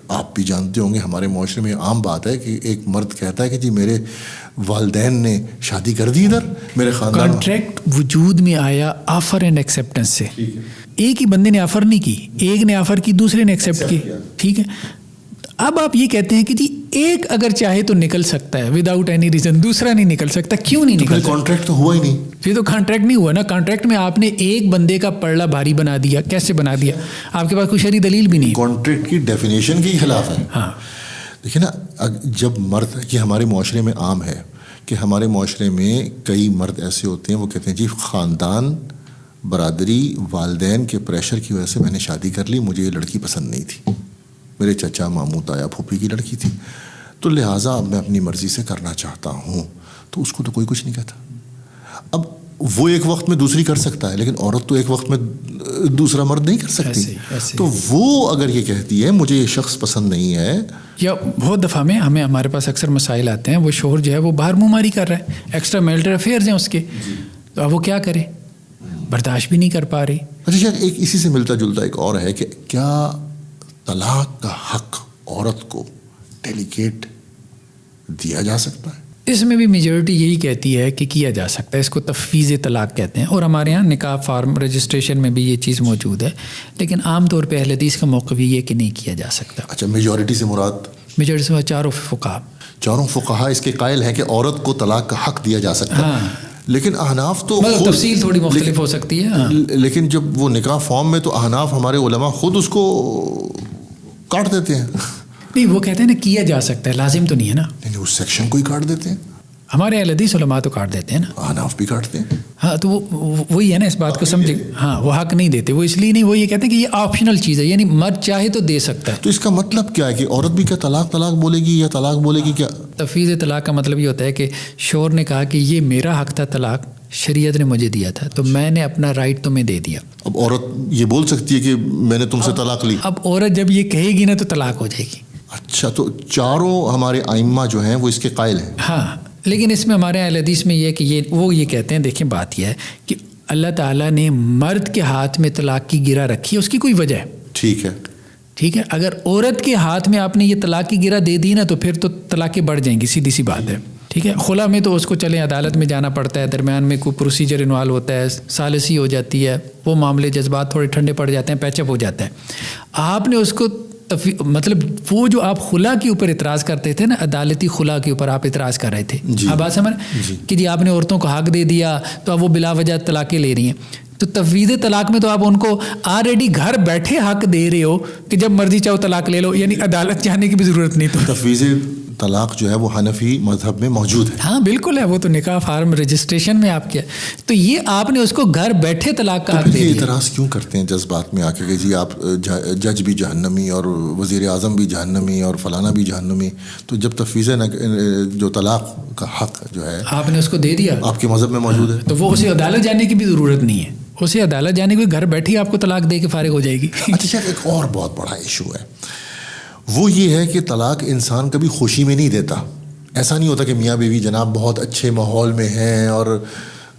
آپ بھی جانتے ہوں گے ہمارے معاشرے میں عام بات ہے کہ ایک مرد کہتا ہے کہ جی میرے والدین نے شادی کر دی, ادھر میرے خاندان, کانٹریکٹ وجود میں آیا آفر اینڈ ایکسیپٹنس سے. ایک ہی بندے نے آفر نہیں کی, ایک نے آفر کی, دوسرے نے ایکسیپٹ کی, ٹھیک ہے. اب آپ یہ کہتے ہیں کہ جی ایک اگر چاہے تو نکل سکتا ہے وداؤٹ اینی ریزن, دوسرا نہیں نکل سکتا, کیوں نہیں نکل سکتا؟ کانٹریکٹ تو ہوا ہی نہیں. پھر تو کانٹریکٹ نہیں ہوا نا. کانٹریکٹ میں آپ نے ایک بندے کا پڑلا بھاری بنا دیا, کیسے بنا دیا؟ آپ کے پاس کوئی شرعی دلیل بھی نہیں. کانٹریکٹ کی ڈیفینیشن کے خلاف ہے. ہاں, دیکھیں نا, جب مرد, یہ ہمارے معاشرے میں عام ہے کہ ہمارے معاشرے میں کئی مرد ایسے ہوتے ہیں, وہ کہتے ہیں جی خاندان, برادری, والدین کے پریشر کی وجہ سے میں نے شادی کر لی, مجھے یہ لڑکی پسند نہیں تھی, میرے چچا ماموں تایا پھوپھی کی لڑکی تھی, تو لہٰذا اب میں اپنی مرضی سے کرنا چاہتا ہوں. تو اس کو تو کوئی کچھ نہیں کہتا. اب وہ ایک وقت میں دوسری کر سکتا ہے, لیکن عورت تو ایک وقت میں دوسرا مرد نہیں کر سکتی. تو وہ اگر یہ کہتی ہے مجھے یہ شخص پسند نہیں ہے, یا بہت دفعہ میں ہمارے پاس اکثر مسائل آتے ہیں, وہ شوہر جو ہے وہ باہر منہ ماری کر رہا ہے, ایکسٹرا میرٹل افیئرز ہیں اس کے, تو اب وہ کیا کرے, برداشت بھی نہیں کر پا رہی. اچھا, ایک اسی سے ملتا جلتا ایک اور ہے کہ کیا طلاق کا حق عورت کو ڈیلیگیٹ دیا جا سکتا ہے؟ اس میں بھی میجورٹی یہی کہتی ہے کہ کیا جا سکتا ہے, اس کو تفویض طلاق کہتے ہیں, اور ہمارے ہاں نکاح فارم رجسٹریشن میں بھی یہ چیز موجود ہے, لیکن عام طور پہ اہل حدیث کا موقف یہ ہے کہ نہیں کیا جا سکتا. اچھا, میجورٹی سے مراد؟ میجورٹی سے چاروں فقہا اس کے قائل ہیں کہ عورت کو طلاق کا حق دیا جا سکتا ہے. ہاں, لیکن احناف تو تفصیل تھوڑی مختلف ہو سکتی ہے. لیکن جب وہ نکاح فارم میں, تو احناف ہمارے علماء خود اس کو کاٹ دیتے ہیں. نہیں, وہ کہتے ہیں نا کیا جا سکتا ہے, لازم تو نہیں ہے نا. نہیں, اس سیکشن کو ہی کاٹ دیتے ہیں. ہمارے اہل حدیث علماء تو کاٹ دیتے ہیں نا, احناف بھی کاٹتے ہیں. ہاں, تو وہی ہے نا, اس بات کو سمجھے. ہاں, وہ حق نہیں دیتے, وہ اس لیے نہیں, وہ یہ کہتے ہیں کہ یہ آپشنل چیز ہے, یعنی مرد چاہے تو دے سکتا ہے. تو اس کا مطلب کیا ہے کہ عورت بھی کیا طلاق بولے گی, یا طلاق بولے گی کیا؟ تفویض طلاق کا مطلب یہ ہوتا ہے کہ شوہر نے کہا کہ یہ میرا حق تھا, طلاق شریعت نے مجھے دیا تھا, تو میں نے اپنا رائٹ تمہیں دے دیا. اب عورت یہ بول سکتی ہے کہ میں نے تم سے طلاق لی. اب عورت جب یہ کہے گی نا تو طلاق ہو جائے گی, اچھا، تو چاروں ہمارے ائمہ جو ہیں وہ اس کے قائل ہیں. ہاں، لیکن اس میں ہمارے اہل حدیث میں یہ ہے کہ وہ یہ کہتے ہیں، دیکھیں بات یہ ہے کہ اللہ تعالیٰ نے مرد کے ہاتھ میں طلاق کی گرہ رکھی ہے، اس کی کوئی وجہ ہے. ٹھیک ہے. اگر عورت کے ہاتھ میں آپ نے یہ طلاق کی گرہ دے دی نا تو پھر تو طلاقیں بڑھ جائیں گی، سیدھی سی بات ہے. ٹھیک ہے، خلا میں تو اس کو چلیں عدالت میں جانا پڑتا ہے، درمیان میں کوئی پروسیجر انوالو ہوتا ہے، ثالثی ہو جاتی ہے، وہ معاملے جذبات تھوڑے ٹھنڈے پڑ جاتے ہیں، پیچ اپ ہو جاتا ہے. آپ نے اس کو مطلب وہ جو آپ خلا کے اوپر اعتراض کرتے تھے نا، عدالتی خلا کے اوپر آپ اعتراض کر رہے تھے. اب بات سمجھ کہ جی آپ نے عورتوں کو حق دے دیا تو اب وہ بلا وجہ طلاقیں لے رہی ہیں. تو تفویض طلاق میں تو آپ ان کو آلریڈی گھر بیٹھے حق دے رہے ہو کہ جب مرضی چاہو طلاق لے لو، یعنی عدالت جانے کی بھی ضرورت نہیں. تو تفویض طلاق جو ہے وہ حنفی مذہب میں موجود ہے. ہاں بالکل ہے، وہ تو نکاح فارم رجسٹریشن میں آپ کیا. تو یہ آپ نے اس کو گھر بیٹھے طلاق کا حق دے دیا. اعتراض کیوں کرتے ہیں جذبات میں آ کے کہ جی آپ جج بھی جہنمی اور وزیر اعظم بھی جہنمی اور فلانا بھی جہنمی، تو جب تفویض جو طلاق کا حق جو ہے آپ نے اس کو دے دیا، آپ کے مذہب میں موجود ہے، تو وہ اسے عدالت جانے کی بھی ضرورت نہیں ہے. اسے عدالت جانے کی گھر بیٹھی آپ کو طلاق دے کے فارغ ہو جائے گی. اچھا، ایک اور بہت بڑا ایشو ہے، وہ یہ ہے کہ طلاق انسان کبھی خوشی میں نہیں دیتا. ایسا نہیں ہوتا کہ میاں بیوی جناب بہت اچھے ماحول میں ہیں اور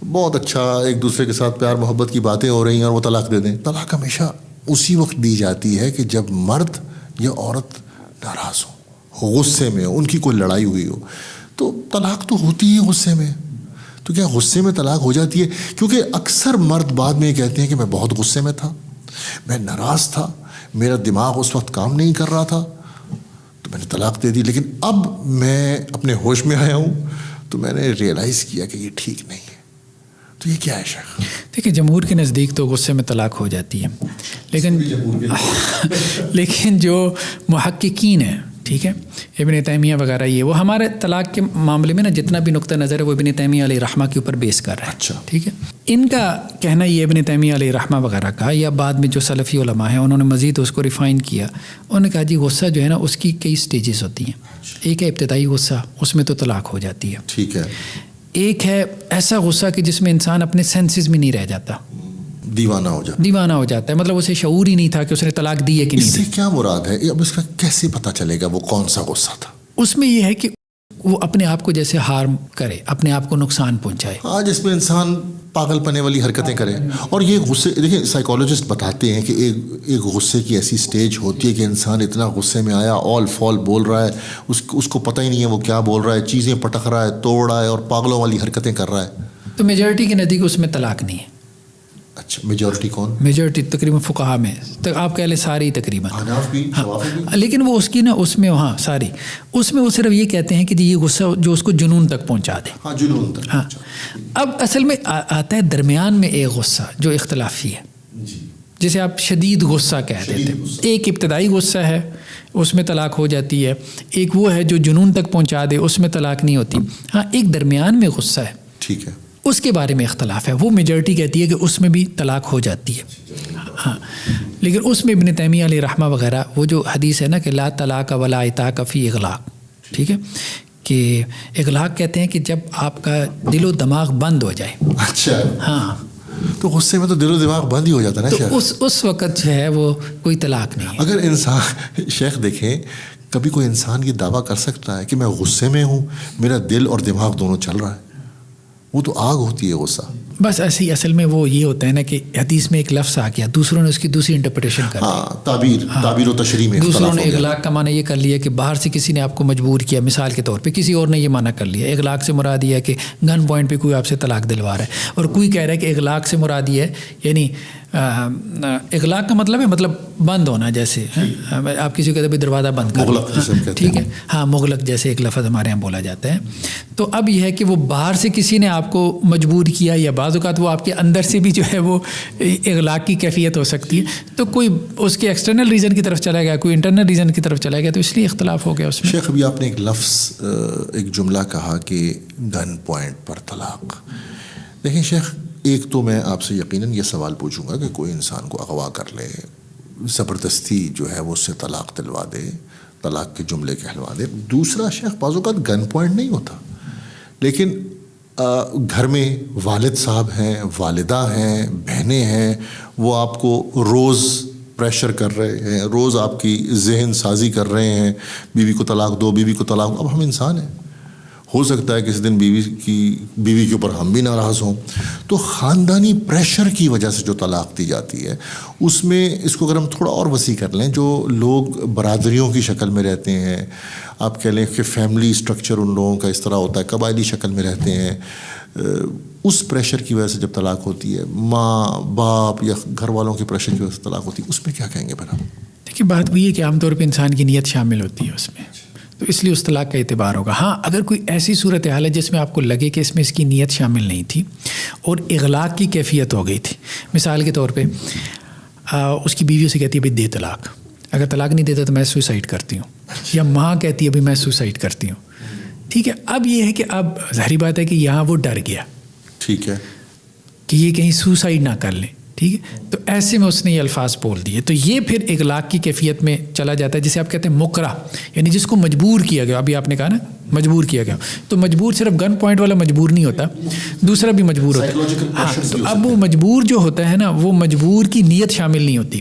بہت اچھا ایک دوسرے کے ساتھ پیار محبت کی باتیں ہو رہی ہیں اور وہ طلاق دے دیں. طلاق ہمیشہ اسی وقت دی جاتی ہے کہ جب مرد یا عورت ناراض ہو، غصے میں ہو، ان کی کوئی لڑائی ہوئی ہو. تو طلاق تو ہوتی ہے غصے میں. تو کیا غصے میں طلاق ہو جاتی ہے؟ کیونکہ اکثر مرد بعد میں یہ کہتے ہیں کہ میں بہت غصے میں تھا، میں ناراض تھا، میرا دماغ اس وقت کام نہیں کر رہا تھا تو میں نے طلاق دے دی، لیکن اب میں اپنے ہوش میں آیا ہوں تو میں نے ریئلائز کیا کہ یہ ٹھیک نہیں ہے. تو یہ کیا ہے شیخ؟ دیکھیں جمہور کے نزدیک تو غصے میں طلاق ہو جاتی ہے، لیکن جو محققین ہیں، ٹھیک ہے، ابن تیمیہ وغیرہ، یہ وہ ہمارے طلاق کے معاملے میں نا جتنا بھی نقطہ نظر ہے وہ ابن تیمیہ علیہ رحمہ کے اوپر بیس کر رہا ہے. اچھا، ٹھیک ہے. ان کا کہنا یہ ابن تیمیہ علیہ رحمہ وغیرہ کا، یا بعد میں جو سلفی علماء ہیں انہوں نے مزید اس کو ریفائن کیا. انہوں نے کہا جی غصہ جو ہے نا اس کی کئی سٹیجز ہوتی ہیں. ایک ہے ابتدائی غصہ، اس میں تو طلاق ہو جاتی ہے. ٹھیک ہے. ایک ہے ایسا غصہ کہ جس میں انسان اپنے سینسز میں نہیں رہ جاتا، دیوانہ ہو جاتا ہے، مطلب اسے شعور ہی نہیں تھا کہ اس نے طلاق دی ہے کہ نہیں. اس سے کیا مراد ہے؟ اب اس کا کیسے پتہ چلے گا وہ کون سا غصہ تھا؟ اس میں یہ ہے کہ وہ اپنے آپ کو جیسے ہارم کرے، اپنے آپ کو نقصان پہنچائے. ہاں، جس میں انسان پاگل پنے والی حرکتیں کرے. اور یہ غصے، دیکھیں سائیکالوجسٹ بتاتے ہیں کہ ایک غصے کی ایسی سٹیج ہوتی ہے کہ انسان اتنا غصے میں آیا، آل فال بول رہا ہے، اس کو پتہ ہی نہیں ہے وہ کیا بول رہا ہے، چیزیں پٹک رہا ہے، توڑ رہا ہے اور پاگلوں والی حرکتیں کر رہا ہے. تو میجورٹی کے نزدیک اس میں طلاق نہیں ہے. اچھا، میجورٹی کون؟ میجورٹی تقریباً فقہا میں آپ کہہ لیں ساری تقریباً، لیکن وہ اس کی نا اس میں وہاں ساری اس میں وہ صرف یہ کہتے ہیں کہ جی یہ غصہ جو اس کو جنون تک پہنچا دے. ہاں، جنون تک. ہاں، اب اصل میں آتا ہے درمیان میں ایک غصہ جو اختلافی ہے، جسے آپ شدید غصہ کہہ دیتے ہیں. ایک ابتدائی غصہ ہے، اس میں طلاق ہو جاتی ہے. ایک وہ ہے جو جنون تک پہنچا دے، اس میں طلاق نہیں ہوتی. ہاں، ایک درمیان میں غصہ ہے، ٹھیک ہے، اس کے بارے میں اختلاف ہے. وہ میجورٹی کہتی ہے کہ اس میں بھی طلاق ہو جاتی ہے. ہاں، لیکن اس میں ابن تیمیہ علیہ رحمہ وغیرہ وہ جو حدیث ہے نا کہ لا طلاق ولا عتاق فی اغلاق، ٹھیک ہے، کہ اغلاق کہتے ہیں کہ جب آپ کا دل و دماغ بند ہو جائے. اچھا، ہاں، تو غصے میں تو دل و دماغ بند ہی ہو جاتا ہے نا. تو اس وقت جو ہے وہ کوئی طلاق نہیں ہے. اگر انسان، شیخ دیکھیں، کبھی کوئی انسان یہ دعویٰ کر سکتا ہے کہ میں غصے میں ہوں، میرا دل اور دماغ دونوں چل رہا ہے، وہ تو آگ ہوتی ہے غصہ. بس ایسے ہی اصل میں وہ یہ ہوتا ہے نا کہ حدیث میں ایک لفظ آ گیا، دوسروں نے اس کی دوسری انٹرپریٹیشن کر لی. تعبیر و تشریح میں دوسروں نے اغلاق کا معنی یہ کر لیا کہ باہر سے کسی نے آپ کو مجبور کیا، مثال کے طور پہ کسی اور نے یہ معنی کر لیا. اغلاق سے مراد یہ ہے کہ گن پوائنٹ پہ کوئی آپ سے طلاق دلوا رہا ہے، اور کوئی کہہ رہا ہے کہ اغلاق سے مراد یہ ہے یعنی اغلاق کا مطلب ہے مطلب بند ہونا، جیسے آپ کسی کو کہتے ہیں دروازہ بند کر، ٹھیک ہے. ہاں، مغلق جیسے ایک لفظ ہمارے یہاں بولا جاتا ہے. تو اب یہ ہے کہ وہ باہر سے کسی نے آپ کو مجبور کیا، یا بعض اوقات وہ آپ کے اندر سے بھی جو ہے وہ اغلاق کی کیفیت ہو سکتی ہے. تو کوئی اس کے ایکسٹرنل ریزن کی طرف چلا گیا، کوئی انٹرنل ریزن کی طرف چلا گیا، تو اس لیے اختلاف ہو گیا اس میں. شیخ ابھی آپ نے ایک لفظ، ایک جملہ کہا کہ گن پوائنٹ پر طلاق. دیکھیں شیخ، ایک تو میں آپ سے یقیناً یہ سوال پوچھوں گا کہ کوئی انسان کو اغوا کر لے، زبردستی جو ہے وہ اس سے طلاق دلوا دے، طلاق کے جملے کہلوا دے. دوسرا شیخ، بعض اوقات گن پوائنٹ نہیں ہوتا، لیکن گھر میں والد صاحب ہیں، والدہ ہیں، بہنیں ہیں، وہ آپ کو روز پریشر کر رہے ہیں, روز آپ کی ذہن سازی کر رہے ہیں, بیوی کو طلاق دو, بیوی کو طلاق دو. اب ہم انسان ہیں, ہو سکتا ہے کسی دن بیوی کے اوپر ہم بھی ناراض ہوں. تو خاندانی پریشر کی وجہ سے جو طلاق دی جاتی ہے, اس میں اس کو اگر ہم تھوڑا اور وسیع کر لیں, جو لوگ برادریوں کی شکل میں رہتے ہیں, آپ کہہ لیں کہ فیملی اسٹرکچر ان لوگوں کا اس طرح ہوتا ہے, قبائلی شکل میں رہتے ہیں, اس پریشر کی وجہ سے جب طلاق ہوتی ہے, ماں باپ یا گھر والوں کے پریشر کی وجہ سے طلاق ہوتی ہے, اس میں کیا کہیں گے پھر ہم؟ دیکھیے بات وہی ہے کہ عام طور پہ انسان کی نیت شامل ہوتی ہے اس میں, تو اس لیے اس طلاق کا اعتبار ہوگا. ہاں اگر کوئی ایسی صورتحال ہے جس میں آپ کو لگے کہ اس میں اس کی نیت شامل نہیں تھی اور اغلاق کی کیفیت ہو گئی تھی, مثال کے طور پہ اس کی بیوی سے کہتی ہے بھائی دے طلاق, اگر طلاق نہیں دیتا تو میں سوسائڈ کرتی ہوں, یا ماں کہتی ہے بھائی میں سوسائڈ کرتی ہوں. ٹھیک ہے, اب یہ ہے کہ اب ظاہری بات ہے کہ یہاں وہ ڈر گیا, ٹھیک ہے, کہ یہ کہیں سوسائڈ نہ کر لیں. ٹھیک ہے, تو ایسے میں اس نے یہ الفاظ بول دیے, تو یہ پھر اغلاق کی کیفیت میں چلا جاتا ہے, جسے آپ کہتے ہیں مکرہ, یعنی جس کو مجبور کیا گیا. ابھی آپ نے کہا نا مجبور کیا گیا, تو مجبور صرف گن پوائنٹ والا مجبور نہیں ہوتا, دوسرا بھی مجبور ہوتا ہے. ہاں, تو اب وہ مجبور جو ہوتا ہے نا, وہ مجبور کی نیت شامل نہیں ہوتی.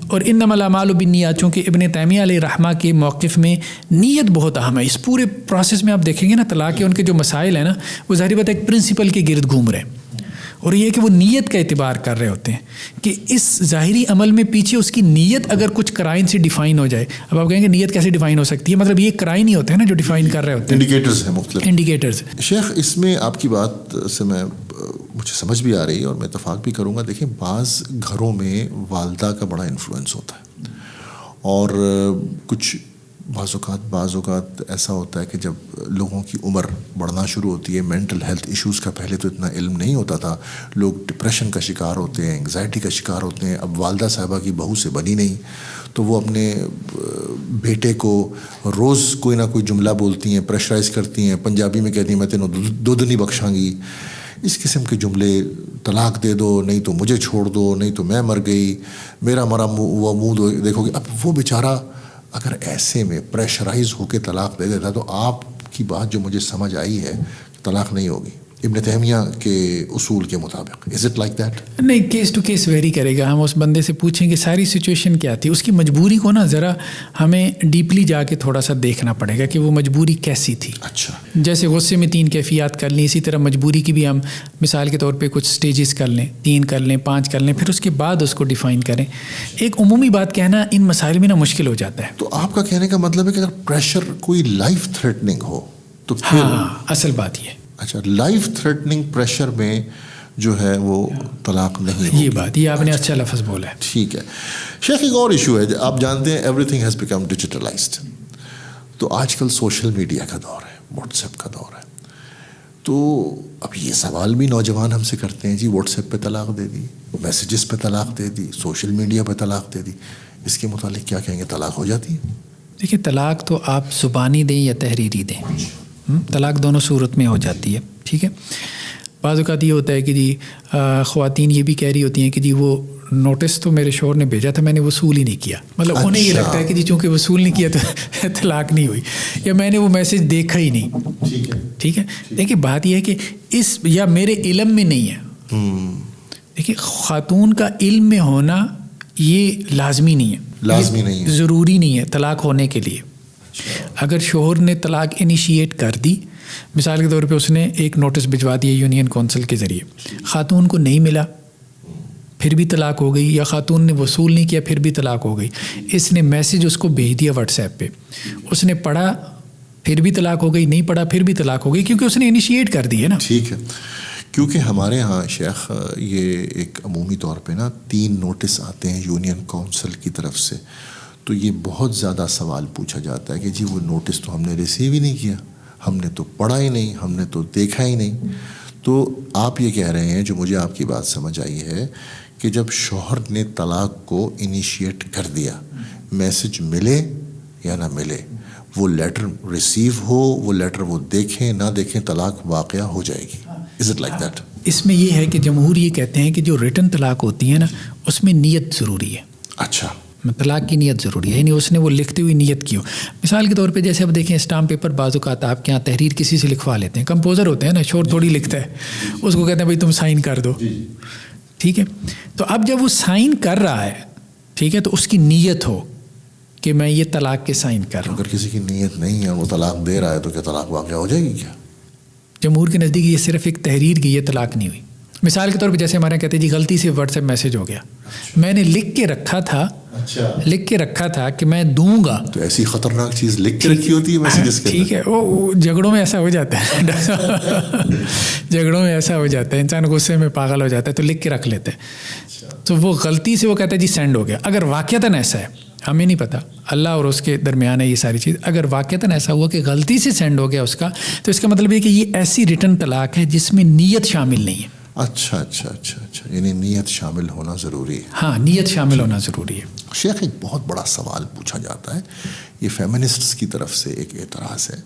اور انما الاعمال بالنیات, چونکہ ابن تیمیہ علیہ رحمہ کے موقف میں نیت بہت اہم ہے. اس پورے پروسیس میں آپ دیکھیں گے نا, طلاق کے ان کے جو مسائل ہیں نا, وہ ظاہری بات ہے ایک پرنسپل کے گرد گھوم رہے ہیں, اور یہ کہ وہ نیت کا اعتبار کر رہے ہوتے ہیں کہ اس ظاہری عمل میں پیچھے اس کی نیت اگر کچھ کرائن سے ڈیفائن ہو جائے. اب آپ کہیں گے نیت کیسے ڈیفائن ہو سکتی ہے, مطلب یہ کرائن ہی ہوتے ہیں نا جو ڈیفائن کر رہے ہوتے ہیں, انڈیکیٹرز ہیں, مختلف انڈیکیٹرز. شیخ اس میں آپ کی بات سے مجھے سمجھ بھی آ رہی ہے اور میں اتفاق بھی کروں گا. دیکھیں بعض گھروں میں والدہ کا بڑا انفلوئنس ہوتا ہے, اور کچھ بعض اوقات ایسا ہوتا ہے کہ جب لوگوں کی عمر بڑھنا شروع ہوتی ہے, مینٹل ہیلتھ ایشوز کا پہلے تو اتنا علم نہیں ہوتا تھا, لوگ ڈپریشن کا شکار ہوتے ہیں, انگزائٹی کا شکار ہوتے ہیں. اب والدہ صاحبہ کی بہو سے بنی نہیں, تو وہ اپنے بیٹے کو روز کوئی نہ کوئی جملہ بولتی ہیں, پریشرائز کرتی ہیں, پنجابی میں کہتی ہیں میں تینوں دودھ نہیں بخشاں گی, اس قسم کے جملے, طلاق دے دو نہیں تو مجھے چھوڑ دو, نہیں تو میں مر گئی, میرا مرا وہ منہ دیکھو گے. اب وہ بیچارہ اگر ایسے میں پریشرائز ہو کے طلاق دے دیتا, تو آپ کی بات جو مجھے سمجھ آئی ہے طلاق نہیں ہوگی ابن تیمیہ کے اصول کے مطابق. از اٹ لائک دیٹ؟ نہیں, کیس ٹو کیس ویری کرے گا. ہم اس بندے سے پوچھیں کہ ساری سچویشن کیا تھی, اس کی مجبوری کو نا ذرا ہمیں ڈیپلی جا کے تھوڑا سا دیکھنا پڑے گا کہ وہ مجبوری کیسی تھی. اچھا, جیسے غصے میں 3 کیفیات کر لیں, اسی طرح مجبوری کی بھی ہم مثال کے طور پہ کچھ سٹیجز کر لیں, 3 کر لیں, 5 کر لیں, پھر اس کے بعد اس کو ڈیفائن کریں. ایک عمومی بات کہنا ان مسائل میں نا مشکل ہو جاتا ہے. تو آپ کا کہنے کا مطلب ہے کہ اگر پریشر کوئی لائف تھریٹننگ ہو تو پھر ہاں, اصل بات یہ. اچھا, لائف تھریٹننگ پریشر میں جو ہے وہ طلاق نہیں ہوگی. یہ بات, یہ آپ نے اچھا لفظ بولا ہے. ٹھیک ہے. شیخ ایک اور ایشو ہے, آپ جانتے ہیں every thing has become digitalised, تو آج کل سوشل میڈیا کا دور ہے, واٹس ایپ کا دور ہے. تو اب یہ سوال بھی نوجوان ہم سے کرتے ہیں, جی واٹس ایپ پہ طلاق دے دی, میسیجز پہ طلاق دے دی, سوشل میڈیا پہ طلاق دے دی, اس کے متعلق کیا کہیں گے, طلاق ہو جاتی ہے؟ دیکھیے طلاق تو آپ زبانی دیں یا تحریری دیں, طلاق دونوں صورت میں ہو جاتی ہے. ٹھیک ہے, بعض اوقات یہ ہوتا ہے کہ جی خواتین یہ بھی کہہ رہی ہوتی ہیں کہ جی وہ نوٹس تو میرے شوہر نے بھیجا تھا, میں نے وصول ہی نہیں کیا. مطلب انہیں یہ لگتا ہے کہ جی چونکہ وصول نہیں کیا تو طلاق نہیں ہوئی, یا میں نے وہ میسج دیکھا ہی نہیں. ٹھیک ہے, دیکھیے بات یہ ہے کہ اس یا میرے علم میں نہیں ہے. دیکھیے خاتون کا علم میں ہونا یہ لازمی نہیں ہے, ضروری نہیں ہے طلاق ہونے کے لیے. اگر شوہر نے طلاق انیشیٹ کر دی, مثال کے طور پہ اس نے ایک نوٹس بھجوا دیا یونین کونسل کے ذریعے, خاتون کو نہیں ملا پھر بھی طلاق ہو گئی, یا خاتون نے وصول نہیں کیا پھر بھی طلاق ہو گئی. اس نے میسج اس کو بھیج دیا واٹس ایپ پہ, اس نے پڑھا پھر بھی طلاق ہو گئی, نہیں پڑھا پھر بھی طلاق ہو گئی, کیونکہ اس نے انیشیٹ کر دی ہے نا. ٹھیک ہے, کیونکہ ہمارے ہاں شیخ یہ ایک عمومی طور پہ نا 3 نوٹس آتے ہیں یونین کونسل کی طرف سے, تو یہ بہت زیادہ سوال پوچھا جاتا ہے کہ جی وہ نوٹس تو ہم نے ریسیو ہی نہیں کیا, ہم نے تو پڑھا ہی نہیں, ہم نے تو دیکھا ہی نہیں. تو آپ یہ کہہ رہے ہیں, جو مجھے آپ کی بات سمجھ آئی ہے, کہ جب شوہر نے طلاق کو انیشیٹ کر دیا, میسج ملے یا نہ ملے, وہ لیٹر ریسیو ہو, وہ لیٹر وہ دیکھیں نہ دیکھیں, طلاق واقعہ ہو جائے گی. Is it like that? اس میں یہ ہے کہ جمہور یہ کہتے ہیں کہ جو ریٹن طلاق ہوتی ہے نا, اس میں نیت ضروری ہے. اچھا, طلاق کی نیت ضروری ہے, یعنی اس نے وہ لکھتے ہوئی نیت کی ہو. مثال کے طور پہ جیسے اب دیکھیں اسٹامپ پیپر بعض اوقات آپ کے یہاں تحریر کسی سے لکھوا لیتے ہیں, کمپوزر ہوتے ہیں نا, شور تھوڑی لکھتا ہے, اس کو کہتے ہیں بھائی تم سائن کر دو. ٹھیک ہے, تو اب جب وہ سائن کر رہا ہے, ٹھیک ہے، تو اس کی نیت ہو کہ میں یہ طلاق کے سائن کر رہا ہوں. اگر کسی کی نیت نہیں ہے وہ طلاق دے رہا ہے تو کیا طلاق واقع ہو جائے گی کیا؟ جمہور کے نزدیک یہ صرف ایک تحریر کی، یہ طلاق نہیں ہوئی. مثال کے طور پہ جیسے ہمارے کہتے ہیں جی غلطی سے واٹس ایپ میسج ہو گیا، میں نے لکھ کے رکھا تھا کہ میں دوں گا. تو ایسی خطرناک چیز لکھ کے رکھی ہوتی ہے میسیجز کے؟ ٹھیک ہے، وہ جھگڑوں میں ایسا ہو جاتا ہے جھگڑوں میں ایسا ہو جاتا ہے، انسان غصے میں پاگل ہو جاتا ہے تو لکھ کے رکھ لیتے ہیں. تو وہ غلطی سے وہ کہتا ہے جی سینڈ ہو گیا. اگر واقعتاً ایسا ہے، ہمیں نہیں پتہ، اللہ اور اس کے درمیان ہے یہ ساری چیز، اگر واقعتاً ایسا ہوا کہ غلطی سے سینڈ ہو گیا اس کا، تو اس کا مطلب یہ کہ یہ ایسی ریٹن طلاق ہے جس میں نیت شامل نہیں ہے. اچھا، یعنی نیت شامل ہونا ضروری ہے. ہاں، نیت شامل ہونا ضروری ہے. شیخ ایک بہت بڑا سوال پوچھا جاتا ہے، یہ فیمنسٹس کی طرف سے ایک اعتراض ہے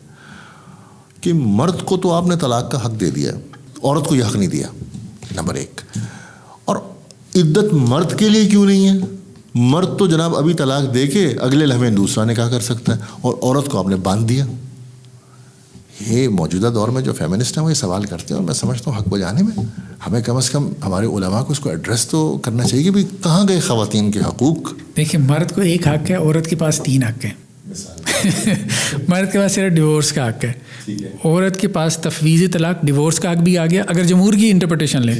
کہ مرد کو تو آپ نے طلاق کا حق دے دیا، عورت کو یہ حق نہیں دیا، نمبر ایک. اور عدت مرد کے لیے کیوں نہیں ہے؟ مرد تو جناب ابھی طلاق دے کے اگلے لمحے دوسرا نکاح کر سکتا ہے، اور عورت کو آپ نے باندھ دیا. یہ موجودہ دور میں جو فیمنسٹ ہیں وہ یہ سوال کرتے ہیں، اور میں سمجھتا ہوں حق بجانے میں ہمیں کم از کم ہمارے علماء کو اس کو ایڈریس تو کرنا چاہیے کہ بھائی کہاں گئے خواتین کے حقوق. دیکھیں، مرد کو ایک حق ہے، عورت کے پاس 3 حق ہیں. مرد کے پاس صرف ڈیورس کا حق ہے، عورت کے پاس تفویض طلاق، ڈیورس کا حق بھی آ گیا اگر جمہور کی انٹرپریٹیشن لیں.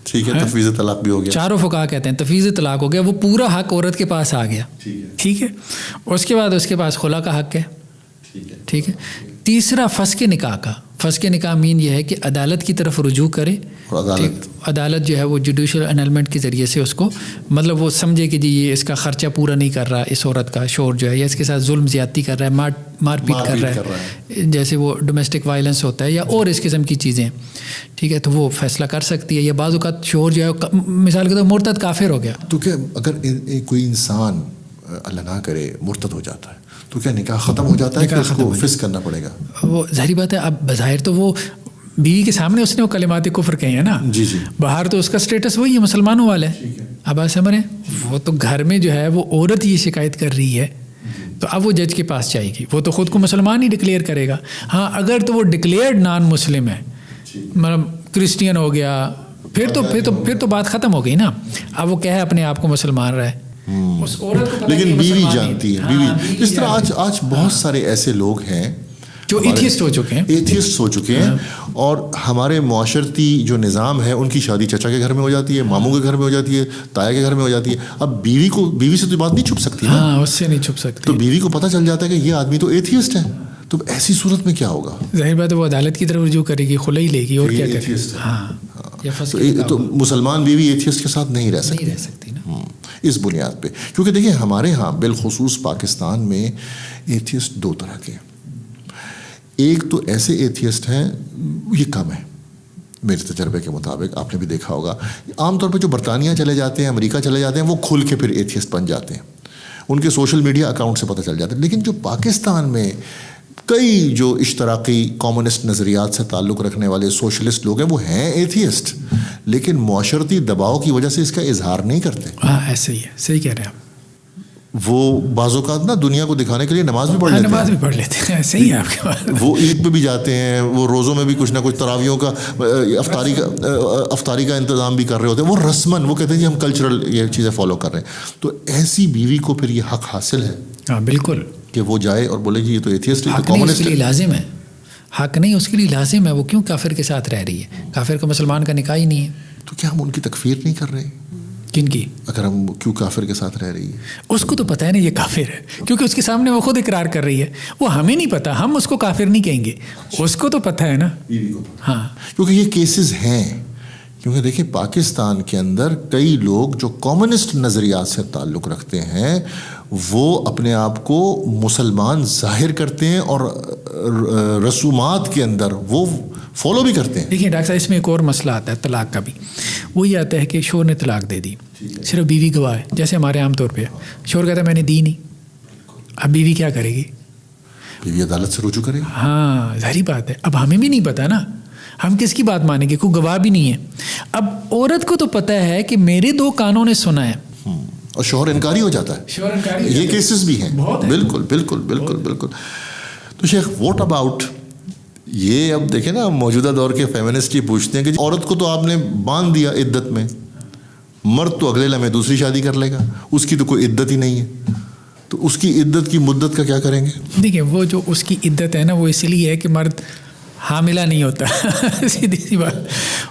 ٹھیک ہے، تفویض طلاق بھی ہو گیا. چاروں فقہا کہتے ہیں تفویض طلاق ہو گیا، وہ پورا حق عورت کے پاس آ گیا. ٹھیک ہے، اس کے بعد اس کے پاس خلا کا حق ہے. ٹھیک ہے. تیسرا فسخ نکاح کا. فسخ نکاح مین یہ ہے کہ عدالت کی طرف رجوع کرے، عدالت جو ہے وہ جوڈیشل انلمنٹ کے ذریعے سے اس کو مطلب وہ سمجھے کہ جی یہ اس کا خرچہ پورا نہیں کر رہا، اس عورت کا شوہر جو ہے، یا اس کے ساتھ ظلم زیادتی کر رہا ہے، مار پیٹ کر رہا ہے، جیسے وہ ڈومیسٹک وائلنس ہوتا ہے یا اور اس قسم کی چیزیں. ٹھیک ہے، تو وہ فیصلہ کر سکتی ہے. یا بعض اوقات شوہر جو ہے مثال کے طور مرتد کافر ہو گیا، تو کیا اگر کوئی انسان اللہ نہ کرے مرتد ہو جاتا ہے تو کیا نکاح ختم ہو جاتا ہے کہ اس کو فسخ کرنا پڑے گا؟ وہ ظاہری بات ہے. اب بظاہر تو وہ بیوی کے سامنے اس نے وہ کلمات کفر کہے ہیں نا، جی باہر تو اس کا سٹیٹس وہی ہے، مسلمانوں والے. اب آپ سمجھ رہے ہیں، وہ تو گھر میں جو ہے وہ عورت یہ شکایت کر رہی ہے، تو اب وہ جج کے پاس جائے گی. وہ تو خود کو مسلمان ہی ڈکلیئر کرے گا. ہاں، اگر تو وہ ڈکلیئرڈ نان مسلم ہے، مطلب کرسچین ہو گیا، پھر تو بات ختم ہو گئی نا. اب وہ کہے اپنے آپ کو مسلمان رہے، لیکن بیوی جانتی ہے. بیوی اس طرح آج بہت سارے ایسے لوگ ہیں جو ایتھیسٹ ہو چکے ہیں، اور ہمارے معاشرتی جو نظام ہے ان کی شادی چچا کے گھر میں ہو جاتی ہے، ماموں کے گھر میں ہو جاتی ہے، تایا کے گھر میں ہو جاتی ہے. اب بیوی سے تو بات نہیں چھپ سکتی نا. ہاں، اس سے نہیں چھپ سکتی. تو بیوی کو پتہ چل جاتا ہے کہ یہ آدمی تو ایتھیسٹ ہے، تو ایسی صورت میں کیا ہوگا؟ ظاہر بات ہے وہ عدالت کی طرف رجوع کرے گی، خلا ہی لے گی، اور کیا کرے گی. ہاں، تو مسلمان بیوی ایتھیسٹ کے ساتھ نہیں رہ سکتی نا اس بنیاد پہ. کیونکہ دیکھیں ہمارے ہاں بالخصوص پاکستان میں ایتھیسٹ 2 طرح کے. ایک تو ایسے ایتھیسٹ ہیں، یہ کم ہے میرے تجربے کے مطابق، آپ نے بھی دیکھا ہوگا. عام طور پہ جو برطانیہ چلے جاتے ہیں، امریکہ چلے جاتے ہیں، وہ کھل کے پھر ایتھیسٹ بن جاتے ہیں، ان کے سوشل میڈیا اکاؤنٹ سے پتہ چل جاتا ہے. لیکن جو پاکستان میں کئی جو اشتراکی کامونسٹ نظریات سے تعلق رکھنے والے سوشلسٹ لوگ ہیں، وہ ہیں ایتھیسٹ، لیکن معاشرتی دباؤ کی وجہ سے اس کا اظہار نہیں کرتے. ہاں، ایسے ہی ہے، صحیح کہہ رہے ہیں آپ. وہ بعض اوقات نا دنیا کو دکھانے کے لیے نماز بھی پڑھ لیتے ہیں. صحیح ہے آپ کے بات. وہ عید پہ بھی جاتے ہیں، وہ روزوں میں بھی کچھ نہ کچھ تراویحوں کا افطاری کا انتظام بھی کر رہے ہوتے ہیں. وہ رسمن وہ کہتے ہیں جی ہم کلچرل یہ چیزیں فالو کر رہے ہیں. تو ایسی بیوی کو پھر یہ حق حاصل ہے. ہاں بالکل، کہ وہ جائے اور بولے جی یہ تو ایتھیسٹ ہے، کامونسٹ ہے. لازم ہے، حق نہیں اس کے لیے لازم ہے. وہ کیوں کافر کے ساتھ رہ رہی ہے؟ کافر کا مسلمان کا نکاح ہی نہیں ہے. تو کیا ہم ان کی تکفیر نہیں کر رہے؟ کن کی؟ اگر ہم کیوں کافر کے ساتھ رہ رہی ہے؟ اس کو تو پتہ ہے نا یہ کافر ہے، کیونکہ اس کے سامنے وہ خود اقرار کر رہی ہے. وہ ہمیں نہیں پتہ، ہم اس کو کافر نہیں کہیں گے، اس کو تو پتہ ہے نا. ہاں، کیونکہ یہ کیسز ہیں. کیونکہ دیکھیں پاکستان کے اندر کئی لوگ جو کمیونسٹ نظریات سے تعلق رکھتے ہیں وہ اپنے آپ کو مسلمان ظاہر کرتے ہیں اور رسومات کے اندر وہ فالو بھی کرتے ہیں. دیکھیں ڈاکٹر صاحب، اس میں ایک اور مسئلہ آتا ہے طلاق کا بھی. وہ یہ آتا ہے کہ شوہر نے طلاق دے دی، صرف بیوی گواہ ہے. جیسے ہمارے عام طور پہ شوہر کہتا ہے میں نے دی نہیں، اب بیوی کیا کرے گی؟ بیوی عدالت سے رجوع کرے گی. ہاں ظاہری بات ہے. اب ہمیں بھی نہیں پتا نا، ہم کس کی بات مانیں گے؟ کوئی گواہ بھی نہیں ہے. اب عورت کو تو پتہ ہے کہ میرے 2 کانوں نے سنا ہے، اور شوہر انکاری ہو جاتا ہے. یہ کیسز بھی ہیں. بالکل بالکل بالکل بالکل. تو شیخ واٹ اباؤٹ یہ؟ اب دیکھیں نا موجودہ دور کے فیمنسٹ یہ پوچھتے ہیں کہ عورت کو تو آپ نے باندھ دیا عدت میں، مرد تو اگلے لمحے دوسری شادی کر لے گا, اس کی تو کوئی عدت ہی نہیں ہے, تو اس کی عدت کی مدت کا کیا کریں گے؟ دیکھیں وہ جو اس کی عدت ہے نا وہ اس لیے ہے کہ مرد حاملہ نہیں ہوتا سیدھی سی بات,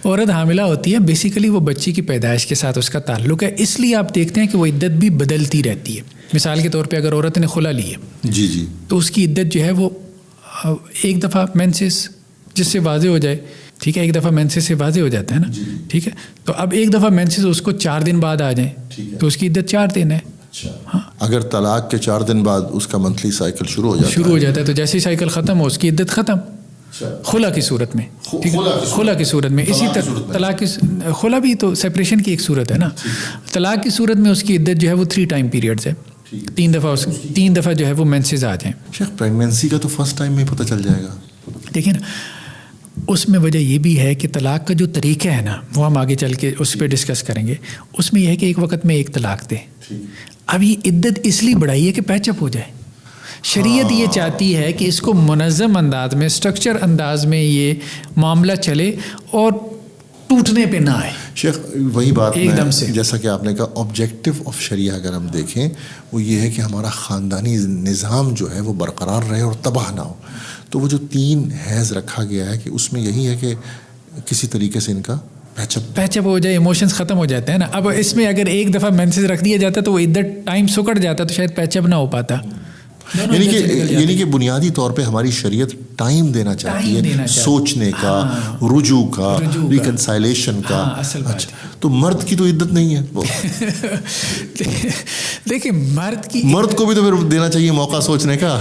عورت حاملہ ہوتی ہے, بیسیکلی وہ بچی کی پیدائش کے ساتھ اس کا تعلق ہے, اس لیے آپ دیکھتے ہیں کہ وہ عدت بھی بدلتی رہتی ہے. مثال کے طور پہ اگر عورت نے خلا لی ہے جی جی تو اس کی عدت جو ہے وہ ایک دفعہ مینسس جس سے واضح ہو جائے, ٹھیک ہے, ایک دفعہ مینسس سے واضح ہو جاتا ہے نا, ٹھیک ہے, تو اب ایک دفعہ مینسس اس کو 4 دن بعد آ جائیں تو اس کی عدت 4 دن ہے. ہاں, اگر طلاق کے 4 دن بعد اس کا منتھلی سائیکل شروع ہو جاتا ہے تو جیسے ہی سائیکل ختم ہو اس کی عدت ختم, خلا کی صورت میں, خلا کی صورت میں. اسی طرح طلاق کی خلا بھی تو سیپریشن کی ایک صورت ہے نا, طلاق کی صورت میں اس کی عدت جو ہے وہ 3 ٹائم پیریڈز ہے, 3 دفعہ جو ہے وہ مینسز آ جائیں. شیخ پریگنینسی کا تو فرسٹ ٹائم میں پتہ چل جائے گا. دیکھیں نا اس میں وجہ یہ بھی ہے کہ طلاق کا جو طریقہ ہے نا وہ ہم آگے چل کے اس پہ ڈسکس کریں گے. اس میں یہ ہے کہ ایک وقت میں ایک طلاق دے. اب یہ عدت اس لیے بڑھائی ہے کہ پیچ اپ ہو جائے. شریعت یہ چاہتی ہے کہ اس کو منظم انداز میں, اسٹرکچر انداز میں یہ معاملہ چلے اور ٹوٹنے پہ نہ آئے. شیخ وہی بات ایک دم سے, جیسا کہ آپ نے کہا آبجیکٹو آف شریعہ اگر ہم دیکھیں وہ یہ ہے کہ ہمارا خاندانی نظام جو ہے وہ برقرار رہے اور تباہ نہ ہو. تو وہ جو 3 حیض رکھا گیا ہے کہ اس میں یہی ہے کہ کسی طریقے سے ان کا پیچ اپ ہو جائے, ایموشنز ختم ہو جاتے ہیں نا. اب اس میں اگر ایک دفعہ مینسز رکھ دیا جاتا تو وہ عدت ٹائم سکڑ جاتا تو شاید پیچ اپ نہ ہو پاتا. یعنی کہ بنیادی طور پہ ہماری شریعت ٹائم دینا چاہتی ہے سوچنے کا, رجوع کا, ریکنسائلیشن کا. تو مرد کی تو عدت نہیں ہے. دیکھیں مرد کو بھی تو پھر دینا چاہیے موقع سوچنے کا.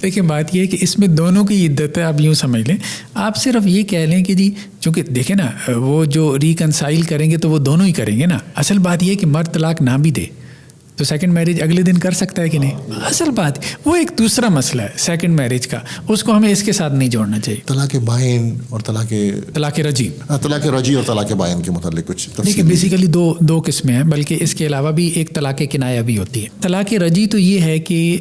دیکھیں بات یہ ہے کہ اس میں دونوں کی عدت ہے. آپ یوں سمجھ لیں, آپ صرف یہ کہہ لیں کہ جی چونکہ دیکھیں نا وہ جو ریکنسائل کریں گے تو وہ دونوں ہی کریں گے نا. اصل بات یہ ہے کہ مرد طلاق نہ بھی دے تو سیکنڈ میرج اگلے دن کر سکتا ہے کہ نہیں. اصل بات وہ ایک دوسرا مسئلہ ہے سیکنڈ میرج کا, اس کو ہمیں اس کے ساتھ نہیں جوڑنا چاہیے. طلاق بائن اور طلاق رجی اور طلاق بائن کے متعلق کچھ دیکھیں بیسیکلی دو قسمیں ہیں, بلکہ اس کے علاوہ بھی ایک طلاق کنایہ بھی ہوتی ہے. طلاق رجی تو یہ ہے کہ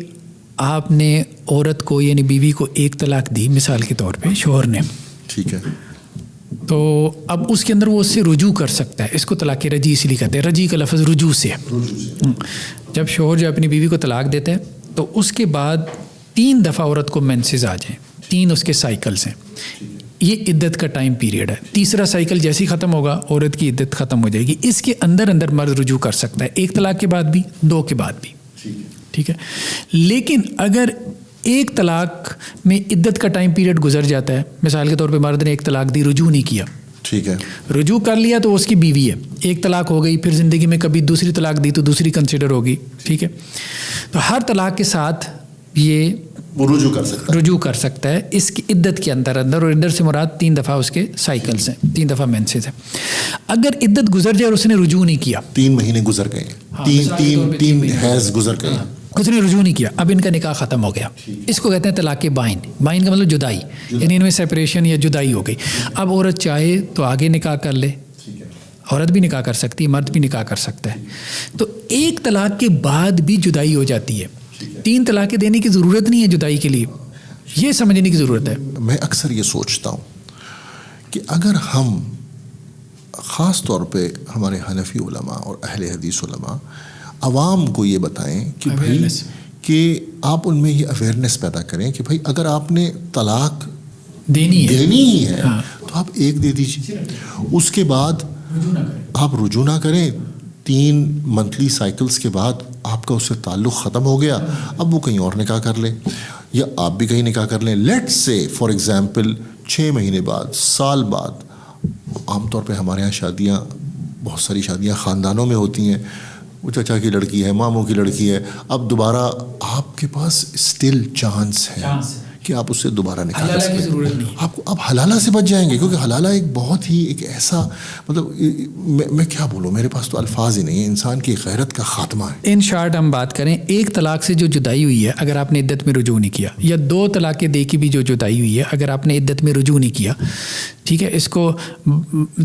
آپ نے عورت کو یعنی بیوی کو ایک طلاق دی مثال کے طور پہ شوہر نے, ٹھیک ہے, تو اب اس کے اندر وہ اس سے رجوع کر سکتا ہے. اس کو طلاق رجی اس لیے کہتے ہیں, رجی کا لفظ رجوع سے ہے. جب شوہر جو اپنی بیوی کو طلاق دیتا ہے تو اس کے بعد 3 دفعہ عورت کو مینسز آ جائیں, 3 اس کے سائیکلز ہیں. یہ عدت کا ٹائم پیریڈ ہے. تیسرا سائیکل جیسے ہی ختم ہوگا عورت کی عدت ختم ہو جائے گی. اس کے اندر مرد رجوع کر سکتا ہے, 1 طلاق کے بعد بھی 2 کے بعد بھی, ٹھیک ہے. لیکن اگر ایک طلاق میں عدت کا ٹائم پیریڈ گزر جاتا ہے, مثال کے طور پہ مرد نے 1 طلاق دی, رجوع نہیں کیا, ٹھیک ہے, رجوع کر لیا تو اس کی بیوی ہے, 1 طلاق ہو گئی, پھر زندگی میں کبھی دوسری طلاق دی تو دوسری کنسیڈر ہوگی, ٹھیک ہے. تو ہر طلاق کے ساتھ یہ رجوع کر سکتا ہے اس کی عدت کے اندر, اور عدت سے مراد 3 دفعہ اس کے سائیکلز ہیں, 3 دفعہ مینسز ہیں. اگر عدت گزر جائے اور اس نے رجوع نہیں کیا, 3 مہینے گزر گئے, 3 حیض گزر گئے, اس نے رجوع نہیں کیا, اب ان کا نکاح ختم ہو گیا. اس کو کہتے ہیں طلاق بائن. بائن کا مطلب جدائی, یعنی ان میں سیپریشن یا جدائی ہو گئی. اب عورت چاہے تو آگے نکاح کر لے, عورت بھی نکاح کر سکتی ہے, مرد بھی نکاح کر سکتا ہے. تو 1 طلاق کے بعد بھی جدائی ہو جاتی ہے. 3 طلاقیں دینے کی ضرورت نہیں ہے جدائی کے لیے, یہ سمجھنے کی ضرورت ہے. میں اکثر یہ سوچتا ہوں کہ اگر ہم خاص طور پہ ہمارے حنفی علماء اور اہل حدیث علماء عوام کو یہ بتائیں کہ بھائی کہ آپ ان میں یہ اویئرنیس پیدا کریں کہ بھائی اگر آپ نے طلاق دینی ہی ہے تو آپ 1 دے دیجیے, اس کے بعد آپ رجوع نہ کریں. 3 منتھلی سائیکلز کے بعد آپ کا اس سے تعلق ختم ہو گیا, اب وہ کہیں اور نکاح کر لیں یا آپ بھی کہیں نکاح کر لیں. لیٹس سے فار ایگزامپل 6 مہینے بعد, سال بعد, عام طور پہ ہمارے یہاں شادیاں, بہت ساری شادیاں خاندانوں میں ہوتی ہیں, وہ چچا کی لڑکی ہے, ماموں کی لڑکی ہے, اب دوبارہ آپ کے پاس اسٹل چانس ہے کہ آپ اس سے دوبارہ نکاح کر سکیں. آپ حلالہ سے بچ جائیں گے, کیونکہ حلالہ ایک بہت ہی ایک ایسا مطلب میں کیا بولوں, میرے پاس تو الفاظ ہی نہیں ہیں, انسان کی غیرت کا خاتمہ ہے. ان شارٹ ہم بات کریں 1 طلاق سے جو جدائی ہوئی ہے اگر آپ نے عدت میں رجوع نہیں کیا, یا 2 طلاقیں دے کے بھی جو جدائی ہوئی ہے اگر آپ نے عدت میں رجوع نہیں کیا, ٹھیک ہے، اس کو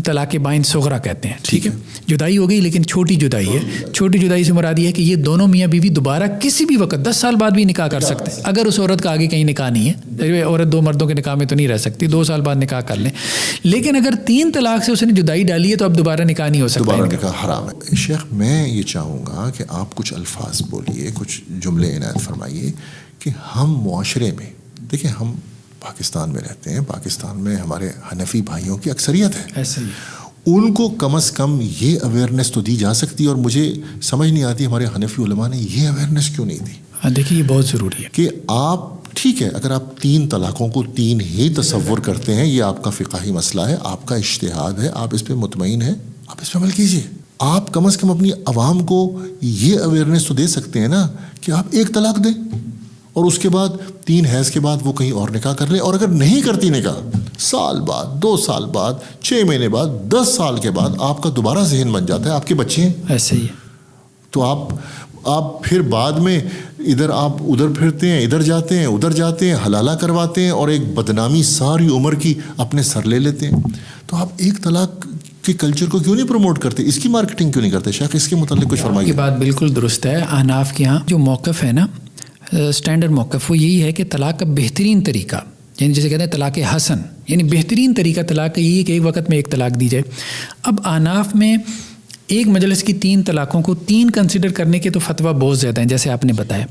طلاق بائن صغرا کہتے ہیں. ٹھیک ہے، جدائی ہو گئی لیکن چھوٹی جدائی ہے. چھوٹی جدائی سے مراد یہ ہے کہ یہ دونوں میاں بیوی دوبارہ کسی بھی وقت 10 سال بعد بھی نکاح کر سکتے ہیں اگر اس عورت کا آگے کہیں نکاح نہیں ہے. عورت 2 مردوں کے نکاح میں تو نہیں رہ سکتی، 2 سال بعد نکاح کر لیں. لیکن اگر 3 طلاق سے اس نے جدائی ڈالی ہے تو اب دوبارہ نکاح نہیں ہو سکتا. دوبارہ نکاح حرام ہے. شیخ میں یہ چاہوں گا کہ آپ کچھ الفاظ بولیے، کچھ جملے عنایت فرمائیے کہ ہم معاشرے میں، دیکھیں ہم پاکستان میں رہتے ہیں، پاکستان میں ہمارے حنفی بھائیوں کی اکثریت ہے. ایسے ہی ان کو کم از کم یہ اویئرنیس تو دی جا سکتی ہے، اور مجھے سمجھ نہیں آتی ہمارے حنفی علماء نے یہ اویئرنیس کیوں نہیں دی. دیکھیے یہ بہت ضروری ہے کہ آپ ٹھیک ہے اگر آپ 3 طلاقوں کو 3 ہی تصور کرتے ہیں، یہ آپ کا فقہی مسئلہ ہے، آپ کا اجتہاد ہے، آپ اس پہ مطمئن ہیں، آپ اس پہ عمل کیجیے. آپ کم از کم اپنی عوام کو یہ اویئرنیس تو دے سکتے ہیں نا کہ آپ 1 طلاق دیں اور اس کے بعد 3 حیض کے بعد وہ کہیں اور نکاح کر لیں. اور اگر نہیں کرتی نکاح، سال بعد 2 سال بعد 6 مہینے بعد 10 سال کے بعد آپ کا دوبارہ ذہن بن جاتا ہے، آپ کے بچے ہیں. ایسے ہی تو آپ پھر بعد میں ادھر آپ ادھر پھرتے ہیں، ادھر جاتے ہیں، ادھر جاتے ہیں، حلالہ کرواتے ہیں اور ایک بدنامی ساری عمر کی اپنے سر لے لیتے ہیں. تو آپ 1 طلاق کے کلچر کو کیوں نہیں پروموٹ کرتے؟ اس کی مارکیٹنگ کیوں نہیں کرتے؟ شیخ اس کے متعلق کچھ فرمائیے. یہ بات بالکل درست ہے. احناف کے ہاں جو موقف ہے نا، اسٹینڈرڈ موقف، وہ یہی ہے کہ طلاق کا بہترین طریقہ، یعنی جسے کہتے ہیں طلاق حسن، یعنی بہترین طریقہ طلاق کا یہی ہے کہ ایک وقت میں 1 طلاق دی جائے. اب احناف میں ایک مجلس کی 3 طلاقوں کو 3 کنسیڈر کرنے کے تو فتویٰ بہت زیادہ ہیں جیسے آپ نے بتایا.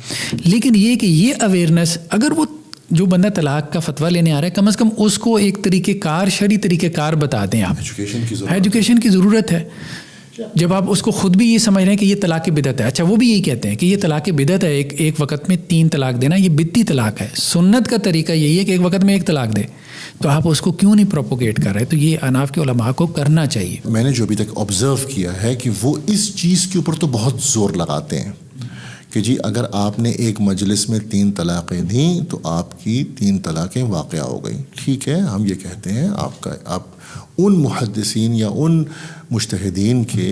لیکن یہ کہ یہ اویئرنیس، اگر وہ جو بندہ طلاق کا فتویٰ لینے آ رہا ہے کم از کم اس کو ایک طریقہ کار، شرعی طریقہ کار بتا دیں. آپ ایجوکیشن کی ضرورت ہے. جب آپ اس کو خود بھی یہ سمجھ رہے ہیں کہ یہ طلاق بدعت ہے، اچھا وہ بھی یہی کہتے ہیں کہ یہ طلاق بدعت ہے، ایک وقت میں 3 طلاق دینا یہ بدعتی طلاق ہے. سنت کا طریقہ یہی ہے کہ ایک وقت میں 1 طلاق دے. تو آپ اس کو کیوں نہیں پروپوگیٹ کر رہے؟ تو یہ احناف کے علماء کو کرنا چاہیے. میں نے جو ابھی تک آبزرو کیا ہے کہ وہ اس چیز کے اوپر تو بہت زور لگاتے ہیں کہ جی اگر آپ نے ایک مجلس میں 3 طلاقیں دیں تو آپ کی 3 طلاقیں واقع ہو گئیں. ٹھیک ہے، ہم یہ کہتے ہیں آپ ان محدثین یا ان مجتہدین کے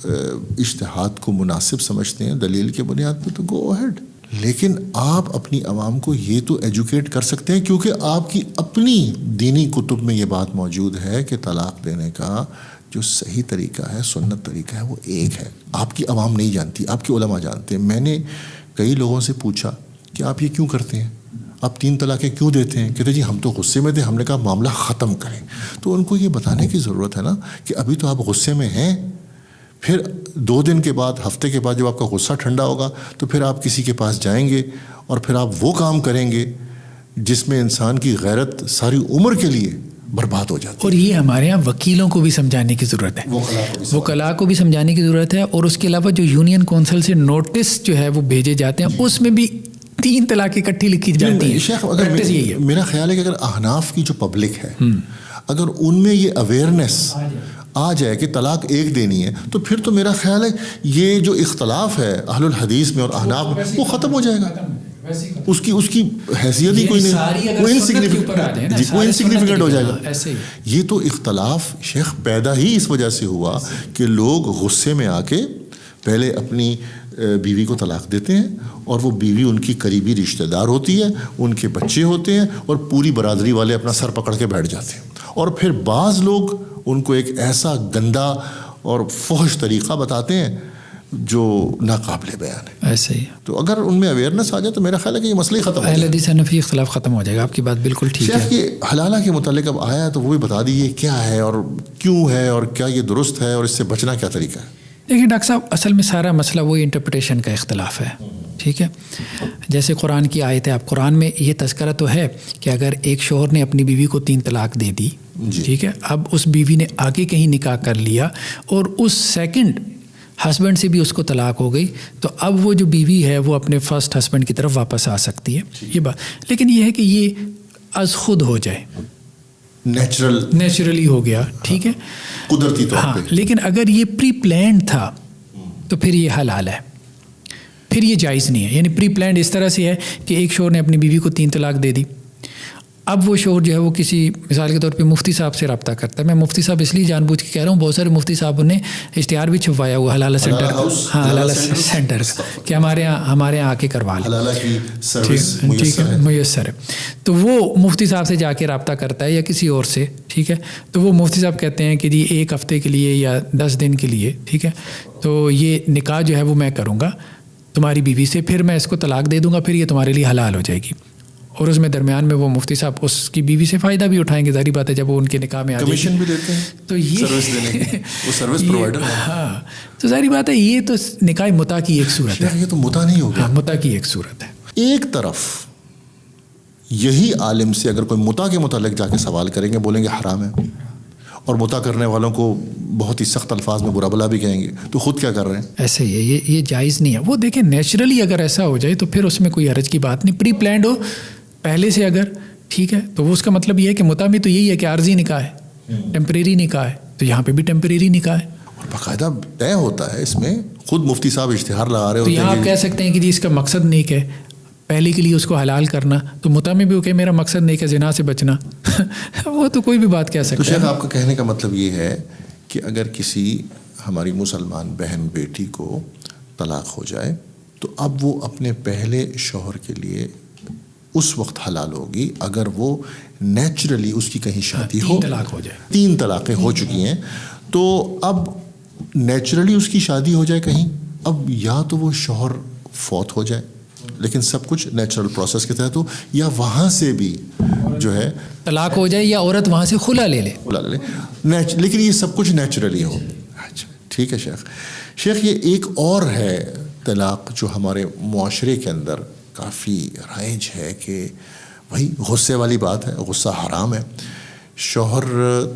اجتہاد کو مناسب سمجھتے ہیں دلیل کے بنیاد پہ تو گو اہیڈ. لیکن آپ اپنی عوام کو یہ تو ایجوکیٹ کر سکتے ہیں کیونکہ آپ کی اپنی دینی کتب میں یہ بات موجود ہے کہ طلاق دینے کا جو صحیح طریقہ ہے، سنت طریقہ ہے، وہ ایک ہے. آپ کی عوام نہیں جانتی، آپ کے علماء جانتے ہیں. میں نے کئی لوگوں سے پوچھا کہ آپ یہ کیوں کرتے ہیں، آپ 3 طلاقیں کیوں دیتے ہیں؟ کہتے جی ہم تو غصے میں تھے، ہم نے کہا معاملہ ختم کریں. تو ان کو یہ بتانے کی ضرورت ہے نا کہ ابھی تو آپ غصے میں ہیں، پھر 2 دن کے بعد، ہفتے کے بعد جب آپ کا غصہ ٹھنڈا ہوگا تو پھر آپ کسی کے پاس جائیں گے اور پھر آپ وہ کام کریں گے جس میں انسان کی غیرت ساری عمر کے لیے برباد ہو جاتی ہے. اور یہ ہمارے یہاں وکیلوں کو بھی سمجھانے کی ضرورت ہے، وکلاء کو بھی سمجھانے کی ضرورت ہے. اور اس کے علاوہ جو یونین کونسل سے نوٹس جو ہے وہ بھیجے جاتے ہیں اس میں بھی 3 طلاق اکٹھی لکھی جاتی ہیں. شیخ اگر میرا خیال ہے کہ اگر احناف کی جو پبلک ہے اگر ان میں یہ اویئرنیس آ جائے کہ طلاق 1 دینی ہے تو پھر تو میرا خیال ہے یہ جو اختلاف ہے اہل الحدیث میں اور احناف میں وہ ختم ہو جائے گا. اس کی حیثیت ہی کوئی نہیں، کوئی انسگنیفیکنٹ ہو جائے گا. یہ تو اختلاف شیخ پیدا ہی اس وجہ سے ہوا کہ لوگ غصے میں آ کے پہلے اپنی بیوی کو طلاق دیتے ہیں اور وہ بیوی ان کی قریبی رشتہ دار ہوتی ہے، ان کے بچے ہوتے ہیں اور پوری برادری والے اپنا سر پکڑ کے بیٹھ جاتے ہیں. اور پھر بعض لوگ ان کو ایک ایسا گندا اور فحش طریقہ بتاتے ہیں جو ناقابل بیان ہے. ایسے ہی تو اگر ان میں اویئرنیس آ جائے تو میرا خیال ہے کہ یہ مسئلہ ختم ہو جائے گا. اہل حدیث حنفی اختلاف ختم ہو جائے گا. آپ کی بات بالکل ٹھیک ہے. شیخ یہ حلالہ کے متعلق اب آیا تو وہ بھی بتا دیجیے کیا ہے اور کیوں ہے اور کیا یہ درست ہے اور اس سے بچنا کیا طریقہ ہے. دیکھیے ڈاکٹر صاحب، اصل میں سارا مسئلہ وہی انٹرپریٹیشن کا اختلاف ہے. ٹھیک ہے، جیسے قرآن کی آیت ہے، اب قرآن میں یہ تذکرہ تو ہے کہ اگر ایک شوہر نے اپنی بیوی کو 3 طلاق دے دی، ٹھیک ہے، اب اس بیوی نے آگے کہیں نکاح کر لیا اور اس سیکنڈ ہسبینڈ سے بھی اس کو طلاق ہو گئی تو اب وہ جو بیوی ہے وہ اپنے فرسٹ ہسبینڈ کی طرف واپس آ سکتی ہے. یہ بات لیکن یہ ہے کہ یہ از خود ہو جائے، نیچرلی ہو گیا، ٹھیک ہے، قدرتی طور پہ. لیکن اگر یہ پری پلانڈ تھا تو پھر یہ حلال ہے، پھر یہ جائز نہیں ہے. یعنی پری پلانڈ اس طرح سے ہے کہ ایک شوہر نے اپنی بیوی کو 3 طلاق دے دی، اب وہ شوہر جو ہے وہ کسی مثال کے طور پہ مفتی صاحب سے رابطہ کرتا ہے. میں مفتی صاحب اس لیے جان بوجھ کے کہہ رہا ہوں, بہت سارے مفتی صاحب نے اشتہار بھی چھپوایا ہوا حلالہ سینٹر کا, ہاں حلالہ سینٹر کہ ہمارے یہاں آ کے کروا لیں, ٹھیک ہے, میسر ہے. تو وہ مفتی صاحب سے جا کے رابطہ کرتا ہے یا کسی اور سے, ٹھیک ہے. تو وہ مفتی صاحب کہتے ہیں کہ جی 1 ہفتے کے لیے یا 10 دن کے لیے, ٹھیک ہے, تو یہ نکاح جو ہے وہ میں کروں گا تمہاری بیوی سے, پھر میں اس کو طلاق دے دوں گا, پھر یہ تمہارے لیے حلال ہو جائے گی. اور اس میں درمیان میں وہ مفتی صاحب اس کی بیوی سے فائدہ بھی اٹھائیں گے, ظاہری بات ہے جب وہ ان کے نکاح میں آ جائے, کمیشن بھی دیتے ہیں, تو یہ سروس دینے کی, وہ سروس پرووائڈر ہے. ہاں, تو ظاہری بات ہے یہ تو نکاح متع کی ایک صورت ہے. یہ تو متع نہیں ہوگا, متع کی ایک صورت ہے. ایک طرف یہی عالم سے اگر کوئی متع کے متعلق جا کے سوال کریں گے, بولیں گے حرام ہے, اور متع کرنے والوں کو بہت ہی سخت الفاظ میں برا بلا بھی کہیں گے, تو خود کیا کر رہے ہیں؟ ایسے ہی ہے, یہ جائز نہیں ہے. وہ دیکھیں نیچرلی اگر ایسا ہو جائے تو پھر اس میں کوئی حرج کی بات نہیں. پری پلانڈ ہو پہلے سے اگر, ٹھیک ہے, تو وہ اس کا مطلب یہ ہے کہ متع میں تو یہی ہے کہ عارضی نکاح ہے, ٹیمپریری نکاح ہے, تو یہاں پہ بھی ٹیمپریری نکاح ہے اور باقاعدہ طے ہوتا ہے. اس میں خود مفتی صاحب اشتہار لگا رہے ہوتے ہیں. تو یہاں آپ کہہ سکتے ہیں کہ جی اس کا مقصد نیک ہے, پہلے کے لیے اس کو حلال کرنا, تو متع میں بھی کہ میرا مقصد نیک ہے زنا سے بچنا, وہ تو کوئی بھی بات کہہ سکتا ہے. تو شیخ آپ کا کہنے کا مطلب یہ ہے کہ اگر کسی ہماری مسلمان بہن بیٹی کو طلاق ہو جائے تو اب وہ اپنے پہلے شوہر کے لیے اس وقت حلال ہوگی اگر وہ نیچرلی اس کی کہیں شادی ہو, 3 طلاق ہو جائے, 3 طلاقیں ہو چکی ہیں, تو اب نیچرلی اس کی شادی ہو جائے کہیں, اب یا تو وہ شوہر فوت ہو جائے لیکن سب کچھ نیچرل پروسیس کے تحت ہو, یا وہاں سے بھی جو ہے طلاق ہو جائے, یا عورت وہاں سے خلا لے لے, لیکن یہ سب کچھ نیچرلی ہو. اچھا ٹھیک ہے شیخ. شیخ یہ ایک اور ہے طلاق جو ہمارے معاشرے کے اندر کافی رائج ہے, کہ وہی غصے والی بات ہے, غصہ حرام ہے. شوہر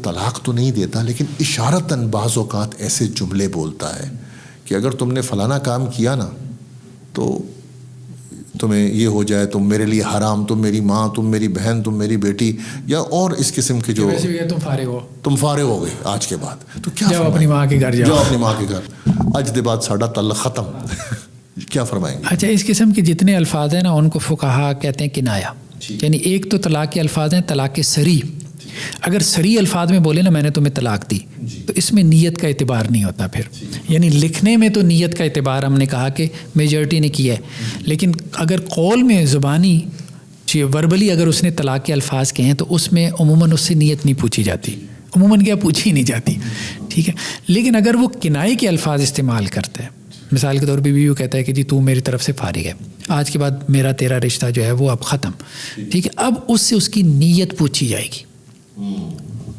طلاق تو نہیں دیتا لیکن اشارتاً بعض اوقات ایسے جملے بولتا ہے کہ اگر تم نے فلانا کام کیا نا تو تمہیں یہ ہو جائے, تم میرے لیے حرام, تم میری ماں, تم میری بہن, تم میری بیٹی, یا اور اس قسم کے جو تم فارغ ہو گئے آج کے بعد. تو کیا جاؤ اپنی ماں کے گھر, جاؤ اپنی ماں کے گھر, اج دے بعد ساڈا تعلق ختم. کیا فرمائیں گے؟ اچھا, اس قسم کے جتنے الفاظ ہیں نا ان کو فقہا کہتے ہیں کنایا. یعنی ایک تو طلاق کے الفاظ ہیں طلاق صریح. اگر صریح الفاظ میں بولے نا میں نے تمہیں طلاق دی, تو اس میں نیت کا اعتبار نہیں ہوتا پھر. یعنی لکھنے میں تو نیت کا اعتبار ہم نے کہا کہ میجورٹی نے کیا ہے, لیکن اگر قول میں زبانی وربلی اگر اس نے طلاق کے الفاظ کہے ہیں تو اس میں عموماً اس سے نیت نہیں پوچھی جاتی, عموماً کیا پوچھی نہیں جاتی, ٹھیک ہے. لیکن اگر وہ کنائے کے الفاظ استعمال کرتا ہے, مثال کے طور پہ بھی وہ کہتا ہے کہ جی تو میری طرف سے فارغ ہے, آج کے بعد میرا تیرا رشتہ جو ہے وہ اب ختم, ٹھیک ہے, اب اس سے اس کی نیت پوچھی جائے گی,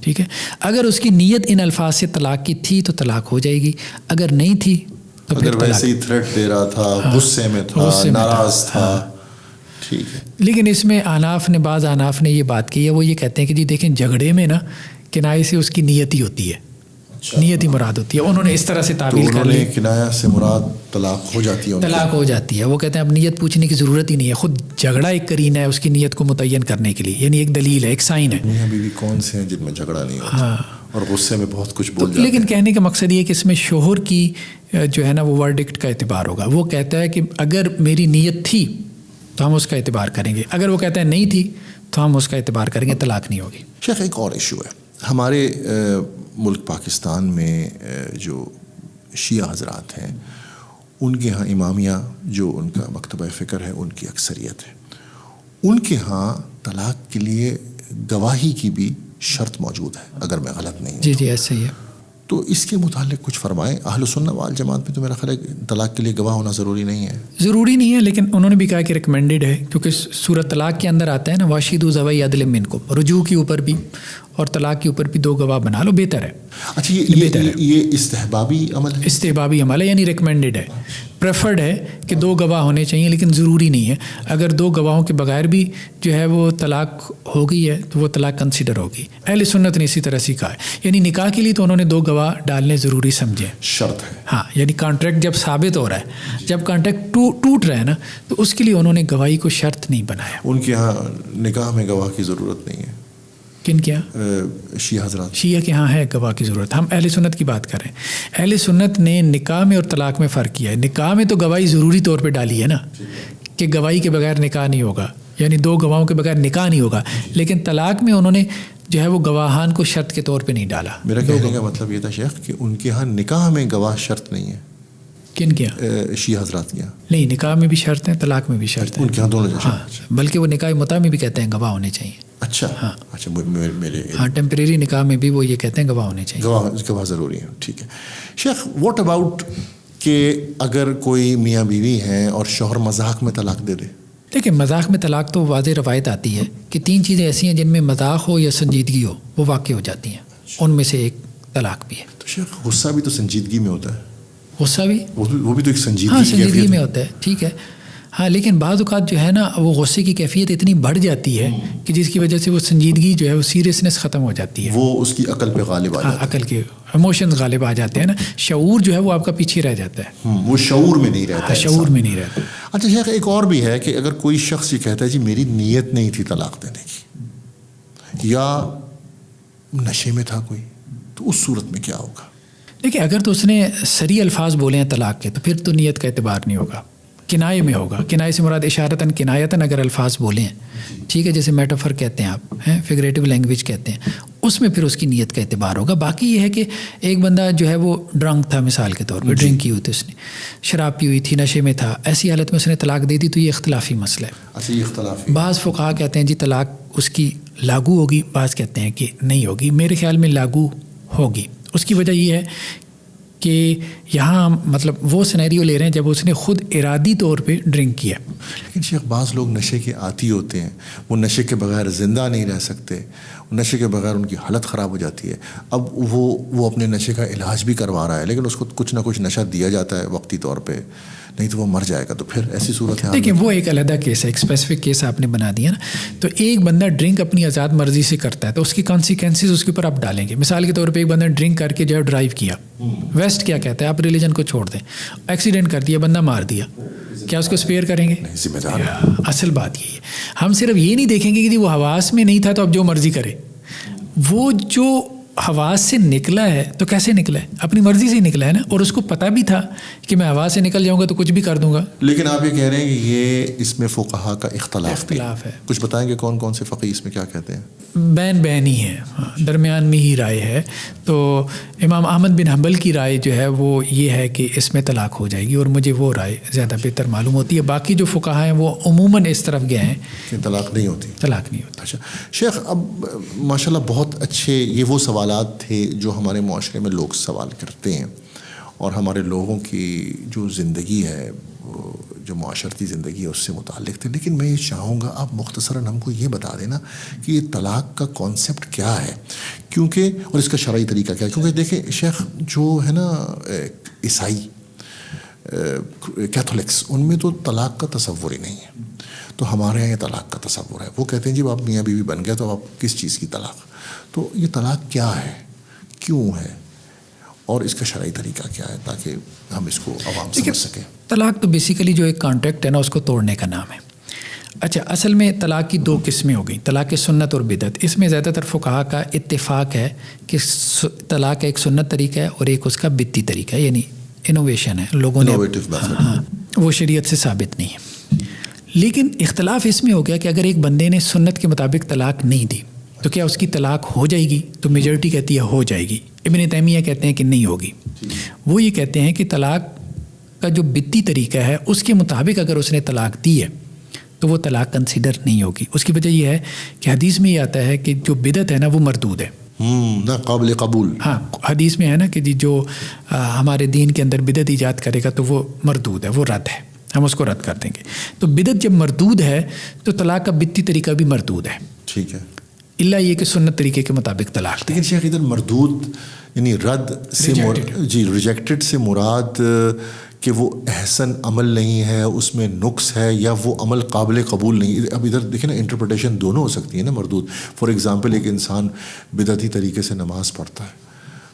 ٹھیک ہے. اگر اس کی نیت ان الفاظ سے طلاق کی تھی تو طلاق ہو جائے گی, اگر نہیں تھی تو اگر ویسے ہی تھریٹ دے رہا تھا, غصے میں تھا, ناراض تھا, ٹھیک ہے. لیکن اس میں بعض احناف نے یہ بات کی ہے, وہ یہ کہتے ہیں کہ جی دیکھیں جھگڑے میں نا کنائے سے اس کی نیت ہی ہوتی ہے, نیت ہی مراد ہوتی ہے. انہوں نے اس طرح سے تعبیر کر لی, کنایا سے مراد طلاق ہو جاتی ہے, طلاق ہو جاتی ہے. وہ کہتے ہیں اب نیت پوچھنے کی ضرورت ہی نہیں ہے, خود جھگڑا ایک کرینہ ہے اس کی نیت کو متعین کرنے کے لیے, یعنی ایک دلیل ہے, ایک سائن ہے. میاں بیوی کون سے ہیں جن میں جھگڑا نہیں ہوتا اور غصے میں بہت کچھ بول جاتے ہیں. لیکن کہنے کا مقصد یہ کہ اس میں شوہر کی جو ہے نا وہ ورڈکٹ کا اعتبار ہوگا. وہ کہتا ہے کہ اگر میری نیت تھی تو ہم اس کا اعتبار کریں گے, اگر وہ کہتا ہے نہیں تھی تو ہم اس کا اعتبار کریں گے, طلاق نہیں ہوگی. شیخ ایک اور ایشو ہے ہمارے ملک پاکستان میں, جو شیعہ حضرات ہیں ان کے ہاں امامیہ جو ان کا مکتبہ فکر ہے ان کی اکثریت ہے, ان کے ہاں طلاق کے لیے گواہی کی بھی شرط موجود ہے اگر میں غلط نہیں ہوں. جی ایسا ہی ہے. تو اس کے متعلق کچھ فرمائیں. اہل سنت والجماعت میں تو میرا خیال ہے طلاق کے لیے گواہ ہونا ضروری نہیں ہے. ضروری نہیں ہے, لیکن انہوں نے بھی کہا کہ ریکمینڈڈ ہے, کیونکہ سورۃ طلاق کے اندر آتا ہے نا واشہدوا ذوی عدل منکم, رجوع کے اوپر بھی اور طلاق کے اوپر بھی 2 گواہ بنا لو, بہتر ہے. اچھا یہ استحبابی عمل ہے؟ استحبابی عمل ہے, یعنی ریکمینڈڈ ہے, پریفرڈ ہے کہ 2 گواہ ہونے چاہیے, لیکن ضروری نہیں ہے. اگر 2 گواہوں کے بغیر بھی جو ہے وہ طلاق ہو گئی ہے تو وہ طلاق کنسیڈر ہوگی. اہل سنت نے اسی طرح سیکھا ہے, یعنی نکاح کے لیے تو انہوں نے 2 گواہ ڈالنے ضروری سمجھے, شرط ہے. ہاں, یعنی کانٹریکٹ جب ثابت ہو رہا ہے, جب کانٹریکٹ ٹوٹ رہا ہے نا, تو اس کے لیے انہوں نے گواہی کو شرط نہیں بنایا. ان کے ہاں نکاح میں گواہ کی ضرورت نہیں ہے. کن کیا؟ شیعہ حضرات. شیعہ کے ہاں ہے گواہ کی ضرورت. ہم اہل سنت کی بات کر رہے ہیں. اہل سنت نے نکاح میں اور طلاق میں فرق کیا ہے. نکاح میں تو گواہی ضروری طور پہ ڈالی ہے نا, کہ گواہی کے بغیر نکاح نہیں ہوگا, یعنی 2 گواہوں کے بغیر نکاح نہیں ہوگا. لیکن طلاق میں انہوں نے جو ہے وہ گواہان کو شرط کے طور پہ نہیں ڈالا. میرا کہنے کا مطلب یہ تھا شیخ کہ ان کے ہاں نکاح میں گواہ شرط نہیں ہے. کن کے یہاں؟ شیعہ حضرات کے یہاں نہیں، نکاح میں بھی شرط ہے، طلاق میں بھی شرط ہے. ان کے ہاں دونوں. ہاں، بلکہ وہ نکاح متع میں بھی کہتے ہیں گواہ ہونے چاہیے. اچھا ہاں اچھا میرے ہاں ٹیمپریری نکاح میں بھی وہ یہ کہتے ہیں گواہ ہونے چاہیے. گواہ ضروری ہے. ٹھیک ہے شیخ. واٹ اباؤٹ کہ اگر کوئی میاں بیوی ہیں اور شوہر مذاق میں طلاق دے دے؟ دیکھیں مذاق میں طلاق تو واضح روایت آتی ہے کہ 3 چیزیں ایسی ہیں جن میں مذاق ہو یا سنجیدگی ہو وہ واقع ہو جاتی ہیں. ان میں سے ایک طلاق بھی ہے. تو شیخ غصہ بھی تو سنجیدگی میں ہوتا ہے. غصہ بھی وہ بھی تو ایک سنجیدگی. ہاں سنجیدگی میں ہوتا ہے. ٹھیک ہے. ہاں لیکن بعض اوقات جو ہے نا وہ غصے کی کیفیت اتنی بڑھ جاتی ہے کہ جس کی وجہ سے وہ سنجیدگی جو ہے وہ سیریسنس ختم ہو جاتی ہے. وہ اس کی عقل پہ غالب آ جاتا ہے. ہاں عقل کے ایموشنز غالب آ جاتے ہیں نا. شعور جو ہے وہ آپ کا پیچھے رہ جاتا ہے. وہ شعور میں نہیں رہتا. شعور میں نہیں رہتا. اچھا شیخ ایک اور بھی ہے کہ اگر کوئی شخص یہ کہتا ہے جی میری نیت نہیں تھی طلاق دینے کی، یا نشے میں تھا کوئی، تو اس صورت میں کیا ہوگا؟ دیکھیں اگر تو اس نے صریح الفاظ بولے ہیں طلاق کے تو پھر تو نیت کا اعتبار نہیں ہوگا. کنائے میں ہوگا. کنائے سے مراد اشارتاً کنایتاً اگر الفاظ بولے ہیں، ٹھیک ہے، جیسے میٹافر کہتے ہیں آپ ہیں، فگریٹو لینگویج کہتے ہیں، اس میں پھر اس کی نیت کا اعتبار ہوگا. باقی یہ ہے کہ ایک بندہ جو ہے وہ ڈرنک تھا، مثال کے طور پہ ڈرنک کی ہوئی تھی، اس نے شراب پی ہوئی تھی، نشے میں تھا، ایسی حالت میں اس نے طلاق دے دی تو یہ اختلافی مسئلہ ہے. اچھا یہ اختلافی. بعض فقہا کہتے ہیں جی طلاق اس کی لاگو ہوگی، بعض کہتے ہیں کہ نہیں ہوگی. میرے خیال میں لاگو ہوگی. اس کی وجہ یہ ہے کہ یہاں مطلب وہ سینیریو لے رہے ہیں جب اس نے خود ارادی طور پہ ڈرنک کیا. لیکن شیخ بعض لوگ نشے کے عادی ہوتے ہیں، وہ نشے کے بغیر زندہ نہیں رہ سکتے، نشے کے بغیر ان کی حالت خراب ہو جاتی ہے. اب وہ اپنے نشے کا علاج بھی کروا رہا ہے لیکن اس کو کچھ نہ کچھ نشہ دیا جاتا ہے وقتی طور پہ، نہیں تو وہ مر جائے گا. تو پھر ایسی صورت ہے. دیکھیں وہ ایک علیحدہ کیس ہے، ایک اسپیسیفک کیس آپ نے بنا دیا نا. تو ایک بندہ ڈرنک اپنی آزاد مرضی سے کرتا ہے تو اس کی کانسیکوینسز اس کے اوپر آپ ڈالیں گے. مثال کے طور پہ ایک بندہ ڈرنک کر کے جو ہے ڈرائیو کیا، ویسٹ کیا کہتا ہے آپ ریلیجن کو چھوڑ دیں، ایکسیڈنٹ کر دیا، بندہ مار دیا، کیا اس کو اسپیئر کریں گے؟ ذمہ دار. اصل بات یہی ہے. ہم صرف یہ نہیں دیکھیں گے کہ وہ حواس میں نہیں تھا تو اب جو مرضی کرے. وہ جو حواس سے نکلا ہے تو کیسے نکلا ہے؟ اپنی مرضی سے نکلا ہے نا. اور اس کو پتہ بھی تھا کہ میں حواس سے نکل جاؤں گا تو کچھ بھی کر دوں گا. لیکن آپ یہ کہہ رہے ہیں کہ یہ اس میں فقہا کا اختلاف ہے. کچھ بتائیں گے کون کون سے فقیہ اس میں کیا کہتے ہیں؟ بین ہی ہے، درمیان میں ہی رائے ہے. تو امام احمد بن حنبل کی رائے جو ہے وہ یہ ہے کہ اس میں طلاق ہو جائے گی، اور مجھے وہ رائے زیادہ بہتر معلوم ہوتی ہے. باقی جو فقہا ہیں وہ عموماً اس طرف گئے ہیں کہ طلاق نہیں ہوتی. طلاق نہیں ہوتی. اچھا شیخ اب ماشاءاللہ بہت اچھے یہ وہ سوالات تھے جو ہمارے معاشرے میں لوگ سوال کرتے ہیں، اور ہمارے لوگوں کی جو زندگی ہے، جو معاشرتی زندگی ہے اس سے متعلق تھے. لیکن میں یہ چاہوں گا آپ مختصراً ہم کو یہ بتا دینا کہ یہ طلاق کا کانسیپٹ کیا ہے، کیونکہ اور اس کا شرعی طریقہ کیا ہے. کیونکہ دیکھیں شیخ جو ہے نا عیسائی کیتھولکس، ان میں تو طلاق کا تصور ہی نہیں ہے. تو ہمارے یہاں یہ طلاق کا تصور ہے. وہ کہتے ہیں جی آپ میاں بیوی بن گئے تو آپ کس چیز کی طلاق. تو یہ طلاق کیا ہے، کیوں ہے، اور اس کا شرعی طریقہ کیا ہے تاکہ ہم اس کو عوام سمجھ سکیں. طلاق تو بیسیکلی جو ایک کانٹریکٹ ہے نا اس کو توڑنے کا نام ہے. اچھا اصل میں طلاق کی 2 قسمیں ہو گئیں، طلاق سنت اور بدعت. اس میں زیادہ تر فقہا کا اتفاق ہے کہ طلاق ایک سنت طریقہ ہے اور ایک اس کا بدعتی طریقہ ہے، یعنی انوویشن ہے، لوگوں نے وہ شریعت سے ثابت نہیں ہے. لیکن اختلاف اس میں ہو گیا کہ اگر ایک بندے نے سنت کے مطابق طلاق نہیں دی تو کیا اس کی طلاق ہو جائے گی؟ تو میجورٹی کہتی ہے ہو جائے گی. ابن تیمیہ کہتے ہیں کہ نہیں ہوگی. وہ یہ کہتے ہیں کہ طلاق کا جو بدعتی طریقہ ہے اس کے مطابق اگر اس نے طلاق دی ہے تو وہ طلاق کنسیڈر نہیں ہوگی. اس کی وجہ یہ ہے کہ حدیث میں یہ آتا ہے کہ جو بدعت ہے نا وہ مردود ہے، نہ قابل قبول. ہاں حدیث میں ہے نا کہ جو ہمارے دین کے اندر بدعت ایجاد کرے گا تو وہ مردود ہے، وہ رد ہے، ہم اس کو رد کر دیں گے. تو بدعت جب مردود ہے تو طلاق کا بدعتی طریقہ بھی مردود ہے. ٹھیک ہے، اللہ یہ کہ سنت طریقے کے مطابق طلاق. لیکن شیخ ادھر مردود یعنی رد سے جی ریجیکٹڈ سے مراد کہ وہ احسن عمل نہیں ہے، اس میں نقص ہے، یا وہ عمل قابل قبول نہیں. اب ادھر دیکھیں نا انٹرپریٹیشن دونوں ہو سکتی ہے نا مردود. فار ایگزامپل ایک انسان بدعتی طریقے سے نماز پڑھتا ہے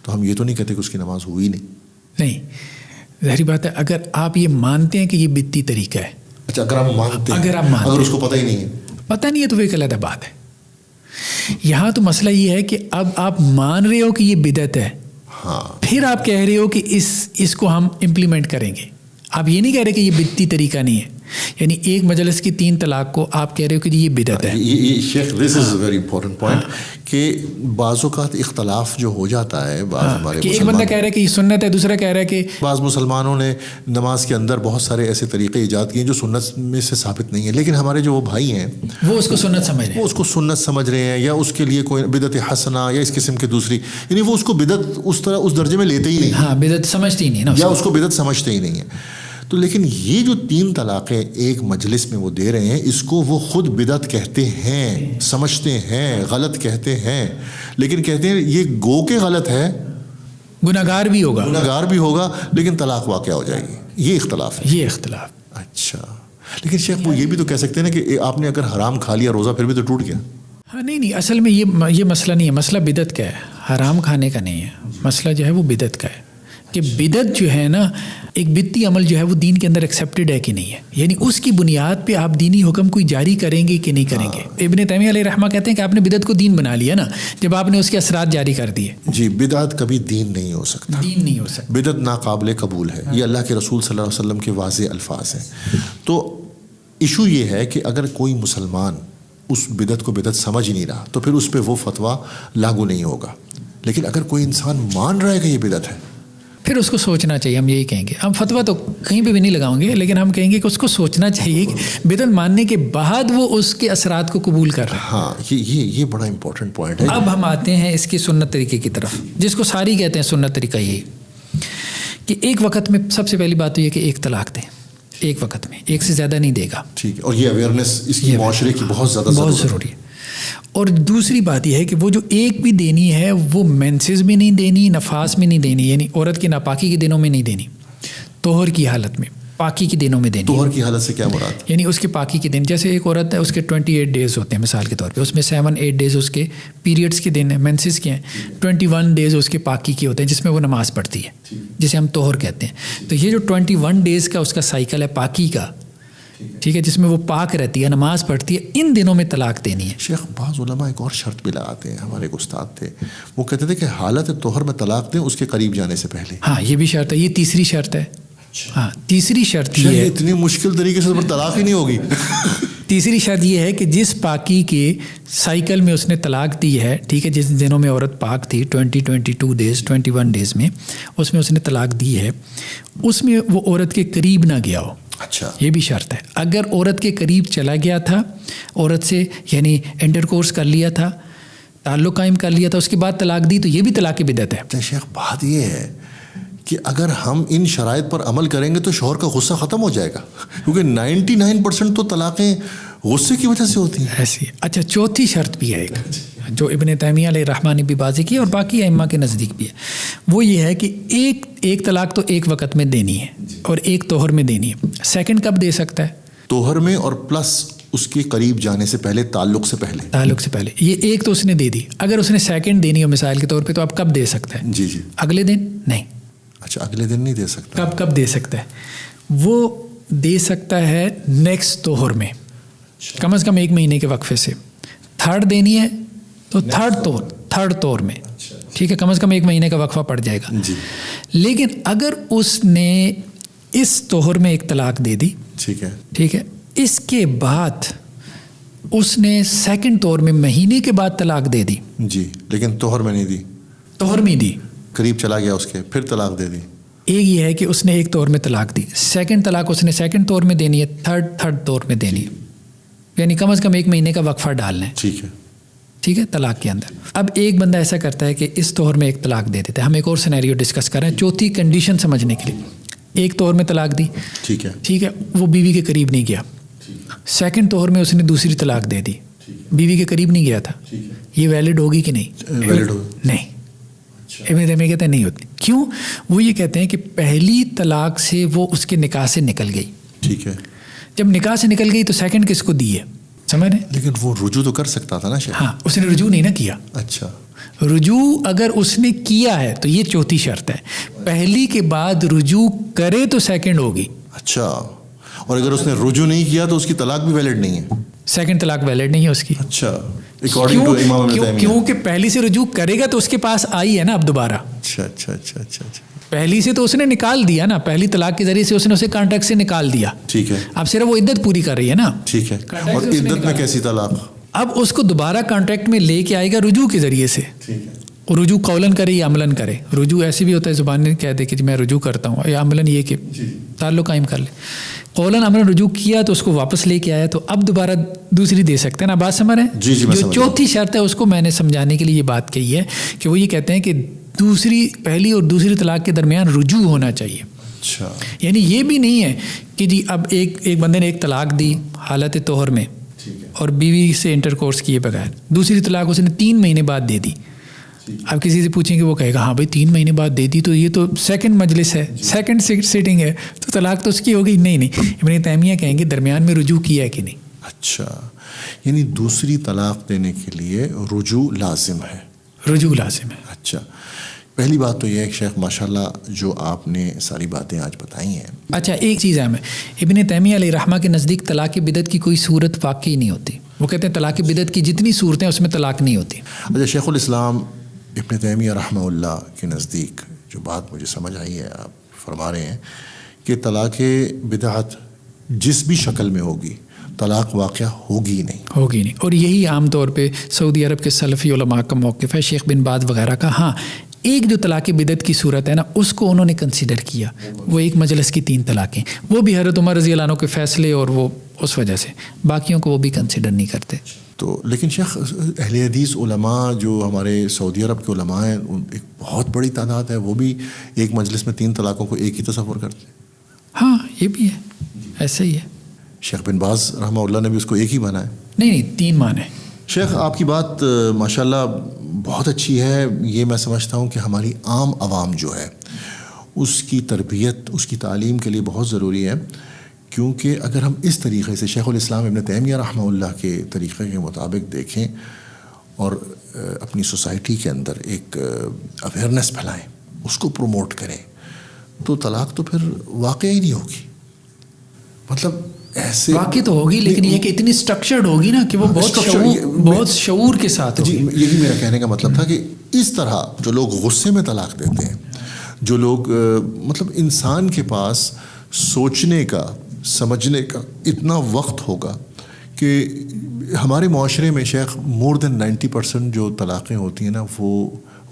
تو ہم یہ تو نہیں کہتے کہ اس کی نماز ہوئی نہیں. ظاہری بات ہے اگر آپ یہ مانتے ہیں کہ یہ بدعتی طریقہ ہے. اچھا اگر آپ مانتے ہیں، اگر اس کو پتہ ہی نہیں ہے، پتہ نہیں ہے تو وہ ایک علیحدہ بات ہے. یہاں تو مسئلہ یہ ہے کہ اب آپ مان رہے ہو کہ یہ بدعت ہے، ہاں پھر آپ کہہ رہے ہو کہ اس کو ہم امپلیمنٹ کریں گے. آپ یہ نہیں کہہ رہے کہ یہ بدعتی طریقہ نہیں ہے. یعنی ایک مجلس کی 3 طلاق کو آپ کہہ رہے ہو کہ یہ بدعت ہے. یہ شیخ دس از ویری امپورٹنٹ پوائنٹ کہ بعض اوقات اختلاف جو ہو جاتا ہے ہمارے کہ ایک بندہ کہہ رہا ہے کہ یہ سنت ہے, دوسرا کہہ رہا ہے کہ بعض مسلمانوں نے نماز کے اندر بہت سارے ایسے طریقے ایجاد کیے جو سنت میں سے ثابت نہیں ہے, لیکن ہمارے جو وہ بھائی ہیں وہ اس کو سنت سمجھ رہے ہیں, وہ اس کو سنت سمجھ رہے ہیں, یا اس کے لیے کوئی بدعت حسنہ یا اس قسم کی دوسری, یعنی وہ اس کو بدعت اس طرح اس درجے میں لیتے ہی نہیں. ہاں, بدعت سمجھتے ہی نہیں نا, یا اس کو بدعت سمجھتے ہی نہیں ہیں. تو لیکن یہ جو 3 طلاقیں ایک مجلس میں وہ دے رہے ہیں, اس کو وہ خود بدعت کہتے ہیں, سمجھتے ہیں, غلط کہتے ہیں, لیکن کہتے ہیں یہ گو کہ غلط ہے, گناہگار بھی ہوگا لیکن طلاق واقع ہو جائے گی. یہ اختلاف ہے. یہ اختلاف. اچھا, لیکن شیخ وہ یہ بھی تو کہہ سکتے ہیں نا کہ آپ نے اگر حرام کھا لیا روزہ پھر بھی تو ٹوٹ گیا. ہاں نہیں, اصل میں یہ مسئلہ نہیں ہے. مسئلہ بدعت کا ہے, حرام کھانے کا نہیں ہے. مسئلہ جو ہے وہ بدعت کا ہے کہ بدعت جو ہے نا, ایک بدعتی عمل جو ہے وہ دین کے اندر ایکسیپٹڈ ہے کہ نہیں ہے, یعنی اس کی بنیاد پہ آپ دینی حکم کوئی جاری کریں گے کہ نہیں کریں گے. ابن تیمیہ علیہ رحمہ کہتے ہیں کہ آپ نے بدعت کو دین بنا لیا نا جب آپ نے اس کے اثرات جاری کر دیے. جی, بدعت کبھی دین نہیں ہو سکتا, دین نہیں ہو سکتا. بدعت ناقابل قبول ہے. یہ اللہ کے رسول صلی اللہ علیہ وسلم کے واضح الفاظ ہیں. تو ایشو یہ ہے کہ اگر کوئی مسلمان اس بدعت کو بدعت سمجھ ہی نہیں رہا تو پھر اس پہ وہ فتویٰ لاگو نہیں ہوگا. لیکن اگر کوئی انسان مان رہا ہے کہ یہ بدعت ہے, پھر اس کو سوچنا چاہیے. ہم یہی کہیں گے, ہم فتویٰ تو کہیں پہ بھی نہیں لگاؤں گے, لیکن ہم کہیں گے کہ اس کو سوچنا چاہیے کہ بدعت ماننے کے بعد وہ اس کے اثرات کو قبول کر رہا ہے. ہاں, یہ بڑا امپورٹنٹ پوائنٹ ہے. اب ہم آتے ہیں اس کی سنت طریقے کی طرف, جس کو ساری کہتے ہیں سنت طریقہ. یہی کہ ایک وقت میں سب سے پہلی بات تو یہ کہ ایک طلاق دیں, ایک وقت میں, ایک سے زیادہ نہیں دے گا. ٹھیک ہے, اور یہ اویئرنیس اس کی معاشرے کی بہت ضروری ہے. اور دوسری بات یہ ہے کہ وہ جو ایک بھی دینی ہے وہ مینسز میں نہیں دینی, نفاس میں نہیں دینی, یعنی عورت کی ناپاکی کے دنوں میں نہیں دینی, طہر کی حالت میں, پاکی کے دنوں میں دینی. طہر کی حالت سے کیا مراد؟ یعنی اس کے پاکی کے دن, جیسے ایک عورت ہے اس کے 28 ڈیز ہوتے ہیں مثال کے طور پہ, اس میں 7-8 ڈیز اس کے پیریڈس کے دن ہیں, مینسز کے ہیں, 21 ڈیز اس کے پاکی کے ہوتے ہیں جس میں وہ نماز پڑھتی ہے, جسے ہم طہر کہتے ہیں. تو یہ جو 21 ڈیز کا اس کا سائیکل ہے پاکی کا, ٹھیک ہے, جس میں وہ پاک رہتی ہے, نماز پڑھتی ہے, ان دنوں میں طلاق دینی ہے. شیخ بعض علماء ایک اور شرط بھی لگاتے ہیں. ہمارے ایک استاد تھے, وہ کہتے تھے کہ حالت طہر میں طلاق دیں اس کے قریب جانے سے پہلے. ہاں, یہ بھی شرط ہے, یہ تیسری شرط ہے. ہاں, تیسری شرط یہ ہے, اتنی مشکل طریقے سے طلاق ہی نہیں ہوگی. تیسری شرط یہ ہے کہ جس پاکی کے سائیکل میں اس نے طلاق دی ہے, ٹھیک ہے, جس دنوں میں عورت پاک تھی 22 ڈیز 21 ڈیز میں, اس میں اس نے طلاق دی ہے, اس میں وہ عورت کے قریب نہ گیا ہو. اچھا, یہ بھی شرط ہے. اگر عورت کے قریب چلا گیا تھا, عورت سے یعنی انٹر کورس کر لیا تھا, تعلق قائم کر لیا تھا, اس کے بعد طلاق دی, تو یہ بھی طلاق بدعت ہے. شیخ بات یہ ہے کہ اگر ہم ان شرائط پر عمل کریں گے تو شوہر کا غصہ ختم ہو جائے گا, کیونکہ 99% تو طلاقیں غصے کی وجہ سے ہوتی ہیں. ایسی. اچھا, چوتھی شرط بھی ہے ایک جو ابن تیمیہ علیہ رحمہ نے بھی واضح کی اور باقی ائمہ کے نزدیک بھی ہے. وہ یہ ہے کہ ایک طلاق تو ایک وقت میں دینی ہے اور ایک طہر میں دینی ہے. سیکنڈ کب دے سکتا ہے؟ طہر میں, اور پلس اس کے قریب جانے سے پہلے, تعلق سے پہلے. یہ ایک تو اس نے دے دی. اگر اس نے سیکنڈ دینی ہو مثال کے طور پہ, تو اب کب دے سکتا ہے؟ جی, اگلے دن نہیں. اچھا, اگلے دن نہیں دے سکتا. کب دے سکتا ہے؟ وہ دے سکتا ہے نیکسٹ طہر میں, کم از کم 1 مہینے کے وقفے سے. تھرڈ دینی ہے تو تھرڈ طور میں, ٹھیک ہے, کم از کم 1 مہینے کا وقفہ پڑ جائے گا. لیکن اگر اس نے اس طہر میں ایک طلاق دے دی, ٹھیک ہے, اس کے بعد اس نے سیکنڈ طور میں مہینے کے بعد طلاق دے دی, جی, لیکن طہر میں نہیں دی, طہر میں دی, قریب چلا گیا اس کے, پھر طلاق دے دی. ایک یہ ہے کہ اس نے ایک طور میں طلاق دی, سیکنڈ طلاق اس نے سیکنڈ طور میں دینی ہے, تھرڈ طور میں دینی ہے, یعنی کم از کم 1 مہینے کا وقفہ ڈالنا ہے. ٹھیک ہے, طلاق کے اندر. اب ایک بندہ ایسا کرتا ہے کہ اس طور میں ایک طلاق دے دیتے ہیں. ہم ایک اور سینیریو ڈسکس کر رہے ہیں چوتھی کنڈیشن سمجھنے کے لیے. ایک طور میں طلاق دی, ٹھیک ہے, وہ بیوی کے قریب نہیں گیا. سیکنڈ طور میں اس نے دوسری طلاق دے دی, بیوی کے قریب نہیں گیا تھا. یہ ویلڈ ہوگی کہ نہیں؟ نہیں. ابن تیمیہ کہتے ہیں نہیں ہوتی. کیوں؟ وہ یہ کہتے ہیں کہ پہلی طلاق سے وہ اس کے نکاح سے نکل گئی. ٹھیک ہے, جب نکاح سے نکل گئی تو سیکنڈ کس کو دی ہے؟ سمجھ رہے؟ لیکن وہ رجوع تو کر سکتا تھا نا شیخ. ہاں, اس نے رجوع نہیں نہ کیا. اچھا, رجوع اگر اس نے کیا ہے تو یہ چوتھی شرط ہے. پہلی کے بعد رجوع کرے تو سیکنڈ ہوگی. اچھا, اور اگر اس نے رجوع نہیں کیا تو اس کی طلاق بھی ویلڈ نہیں ہے, سیکنڈ طلاق ویلڈ نہیں ہے اس کی. اچھا, اکارڈنگ ٹو امام ابن تیمیہ. کیونکہ پہلی سے رجوع کرے گا تو اس کے پاس آئی ہے نا اب دوبارہ. اچھا. پہلی سے تو اس نے نکال دیا نا, پہلی طلاق کے ذریعے سے اس نے اسے کانٹریکٹ سے نکال دیا, ٹھیک ہے, اب صرف وہ عدت پوری کر رہی ہے نا, ٹھیک ہے, اور عدت میں کیسی طلاق؟ اب اس کو دوبارہ کانٹریکٹ میں لے کے آئے گا رجوع کے ذریعے سے, رجوع قولاً کرے یا عملاً کرے. رجوع ایسے بھی ہوتا ہے زبان میں کہہ دے کہ میں رجوع کرتا ہوں, یا عملاً یہ کہ تعلق قائم کر لے. قولاً عملاً رجوع کیا تو اس کو واپس لے کے آیا تو اب دوبارہ دوسری دے سکتے ہیں نا, بات سمجھ رہے ہیں؟ جو چوتھی شرط ہے اس کو میں نے سمجھانے کے لیے یہ بات کہی ہے کہ وہ یہ کہتے ہیں کہ پہلی اور دوسری طلاق کے درمیان رجوع ہونا چاہیے. اچھا, یعنی یہ بھی نہیں ہے کہ جی اب ایک بندے نے ایک طلاق دی حالت طہر میں اور بیوی سے انٹر کورس کیے بغیر, دوسری طلاق اس نے 3 مہینے بعد دے دی. اب کسی سے پوچھیں کہ وہ کہے گا ہاں بھائی 3 مہینے بعد دے دی تو یہ تو سیکنڈ مجلس ہے, سیکنڈ سیٹنگ ہے, تو طلاق تو اس کی ہو گئی. نہیں, ابن تیمیہ کہیں گے درمیان میں رجوع کیا ہے کہ نہیں. اچھا, یعنی دوسری طلاق دینے کے لیے رجوع لازم ہے. رجوع لازم ہے. اچھا, پہلی بات تو یہ ہے کہ شیخ ماشاءاللہ جو آپ نے ساری باتیں آج بتائی ہیں. اچھا, ایک چیز ہے, ابن تیمیہ علیہ رحمہ کے نزدیک طلاق بدعت کی کوئی صورت واقعی نہیں ہوتی. وہ کہتے ہیں طلاق بدعت کی جتنی صورتیں اس میں طلاق نہیں ہوتی. اچھا, شیخ الاسلام ابن تیمیہ رحمہ اللہ کے نزدیک جو بات مجھے سمجھ آئی ہے, آپ فرما رہے ہیں کہ طلاق بدعت جس بھی شکل میں ہوگی طلاق واقعہ ہوگی نہیں. اور یہی عام طور پہ سعودی عرب کے سلفی علماء کا موقف ہے, شیخ بن باز وغیرہ کا. ہاں, ایک جو طلاق بدعت کی صورت ہے نا اس کو انہوں نے کنسیڈر کیا, وہ ایک مجلس کی 3 طلاقیں, وہ بھی حضرت عمر رضی اللہ عنہ کے فیصلے اور وہ اس وجہ سے, باقیوں کو وہ بھی کنسیڈر نہیں کرتے. تو لیکن شیخ اہل حدیث علماء جو ہمارے سعودی عرب کے علماء ہیں ایک بہت بڑی تعداد ہے, وہ بھی ایک مجلس میں 3 طلاقوں کو ایک ہی تصور کرتے ہیں. ہاں, یہ بھی ہے, ایسا ہی ہے. شیخ بن باز رحمہ اللہ نے بھی اس کو ایک ہی مانا ہے. نہیں, 3 مانے. شیخ آپ کی بات ماشاءاللہ بہت اچھی ہے. یہ میں سمجھتا ہوں کہ ہماری عام عوام جو ہے اس کی تربیت, اس کی تعلیم کے لیے بہت ضروری ہے, کیونکہ اگر ہم اس طریقے سے شیخ الاسلام ابن تیمیہ رحمہ اللہ کے طریقے کے مطابق دیکھیں اور اپنی سوسائٹی کے اندر ایک اویئرنیس پھیلائیں, اس کو پروموٹ کریں, تو طلاق تو پھر واقع ہی نہیں ہوگی. مطلب ایسے واقع تو ہوگی, لیکن یہ کہ اتنی سٹرکچرڈ ہوگی نا کہ وہ بہت شعور کے ساتھ ہوگی. جی, یہی میرا کہنے کا مطلب تھا کہ اس طرح جو لوگ غصے میں طلاق دیتے ہیں, جو لوگ مطلب انسان کے پاس سوچنے کا سمجھنے کا اتنا وقت ہوگا کہ ہمارے معاشرے میں شیخ مور دین 90% جو طلاقیں ہوتی ہیں نا وہ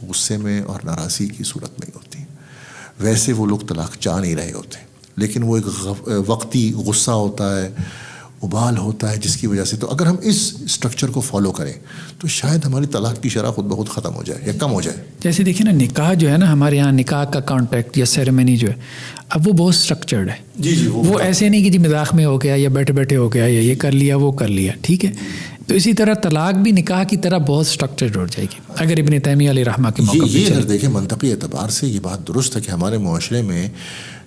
غصے میں اور ناراضی کی صورت میں ہوتی ہیں. ویسے وہ لوگ طلاق چاہ نہیں رہے ہوتے, لیکن وہ ایک وقتی غصہ ہوتا ہے, ابال ہوتا ہے, جس کی وجہ سے. تو اگر ہم اس اسٹرکچر کو فالو کریں تو شاید ہماری طلاق کی شرح خود بخود ختم ہو جائے یا کم ہو جائے. جیسے دیکھیں نا, نکاح جو ہے نا ہمارے یہاں نکاح کا کانٹریکٹ یا سیریمنی جو ہے اب وہ بہت اسٹرکچرڈ ہے. جی, وہ ایسے نہیں کہ جی مذاق میں ہو گیا یا بیٹھے بیٹھے ہو گیا یا یہ کر لیا وہ کر لیا, ٹھیک ہے. تو اسی طرح طلاق بھی نکاح کی طرح بہت اسٹرکچرڈ ہو جائے گی اگر ابن تیمیہ علیہ رحمہ کے موقع پہ اگر دیکھیں منطقی اعتبار سے یہ بات درست ہے کہ ہمارے معاشرے میں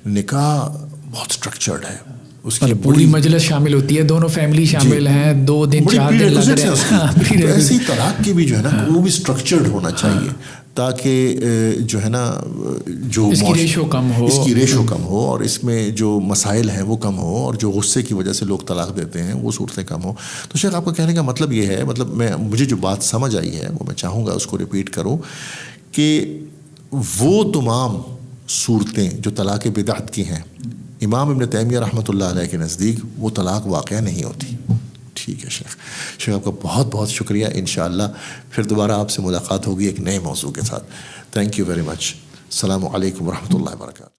نکاح بہت اسٹرکچرڈ ہے, اس کی پوری مجلس شامل ہوتی ہے, دونوں فیملی شامل ہیں, 2 دن 4 دن لگ رہے ہیں. تو ایسی طلاق کی بھی جو ہے نا وہ بھی اسٹرکچرڈ ہونا چاہیے تاکہ جو ہے نا جو اس کی ریشو کم ہو اور اس میں جو مسائل ہیں وہ کم ہو اور جو غصے کی وجہ سے لوگ طلاق دیتے ہیں وہ صورتیں کم ہو. تو شیخ آپ کا کہنے کا مطلب یہ ہے, مطلب مجھے جو بات سمجھ آئی ہے وہ میں چاہوں گا اس کو ریپیٹ کروں کہ وہ تمام صورتیں جو طلاق بدعت کی ہیں امام ابن تیمیہ رحمۃ اللہ علیہ کے نزدیک وہ طلاق واقعہ نہیں ہوتی. ٹھیک ہے شیخ, آپ کا بہت بہت شکریہ. انشاءاللہ پھر دوبارہ آپ سے ملاقات ہوگی ایک نئے موضوع کے ساتھ. Thank you very much. السلام علیکم ورحمۃ اللہ وبرکاتہ.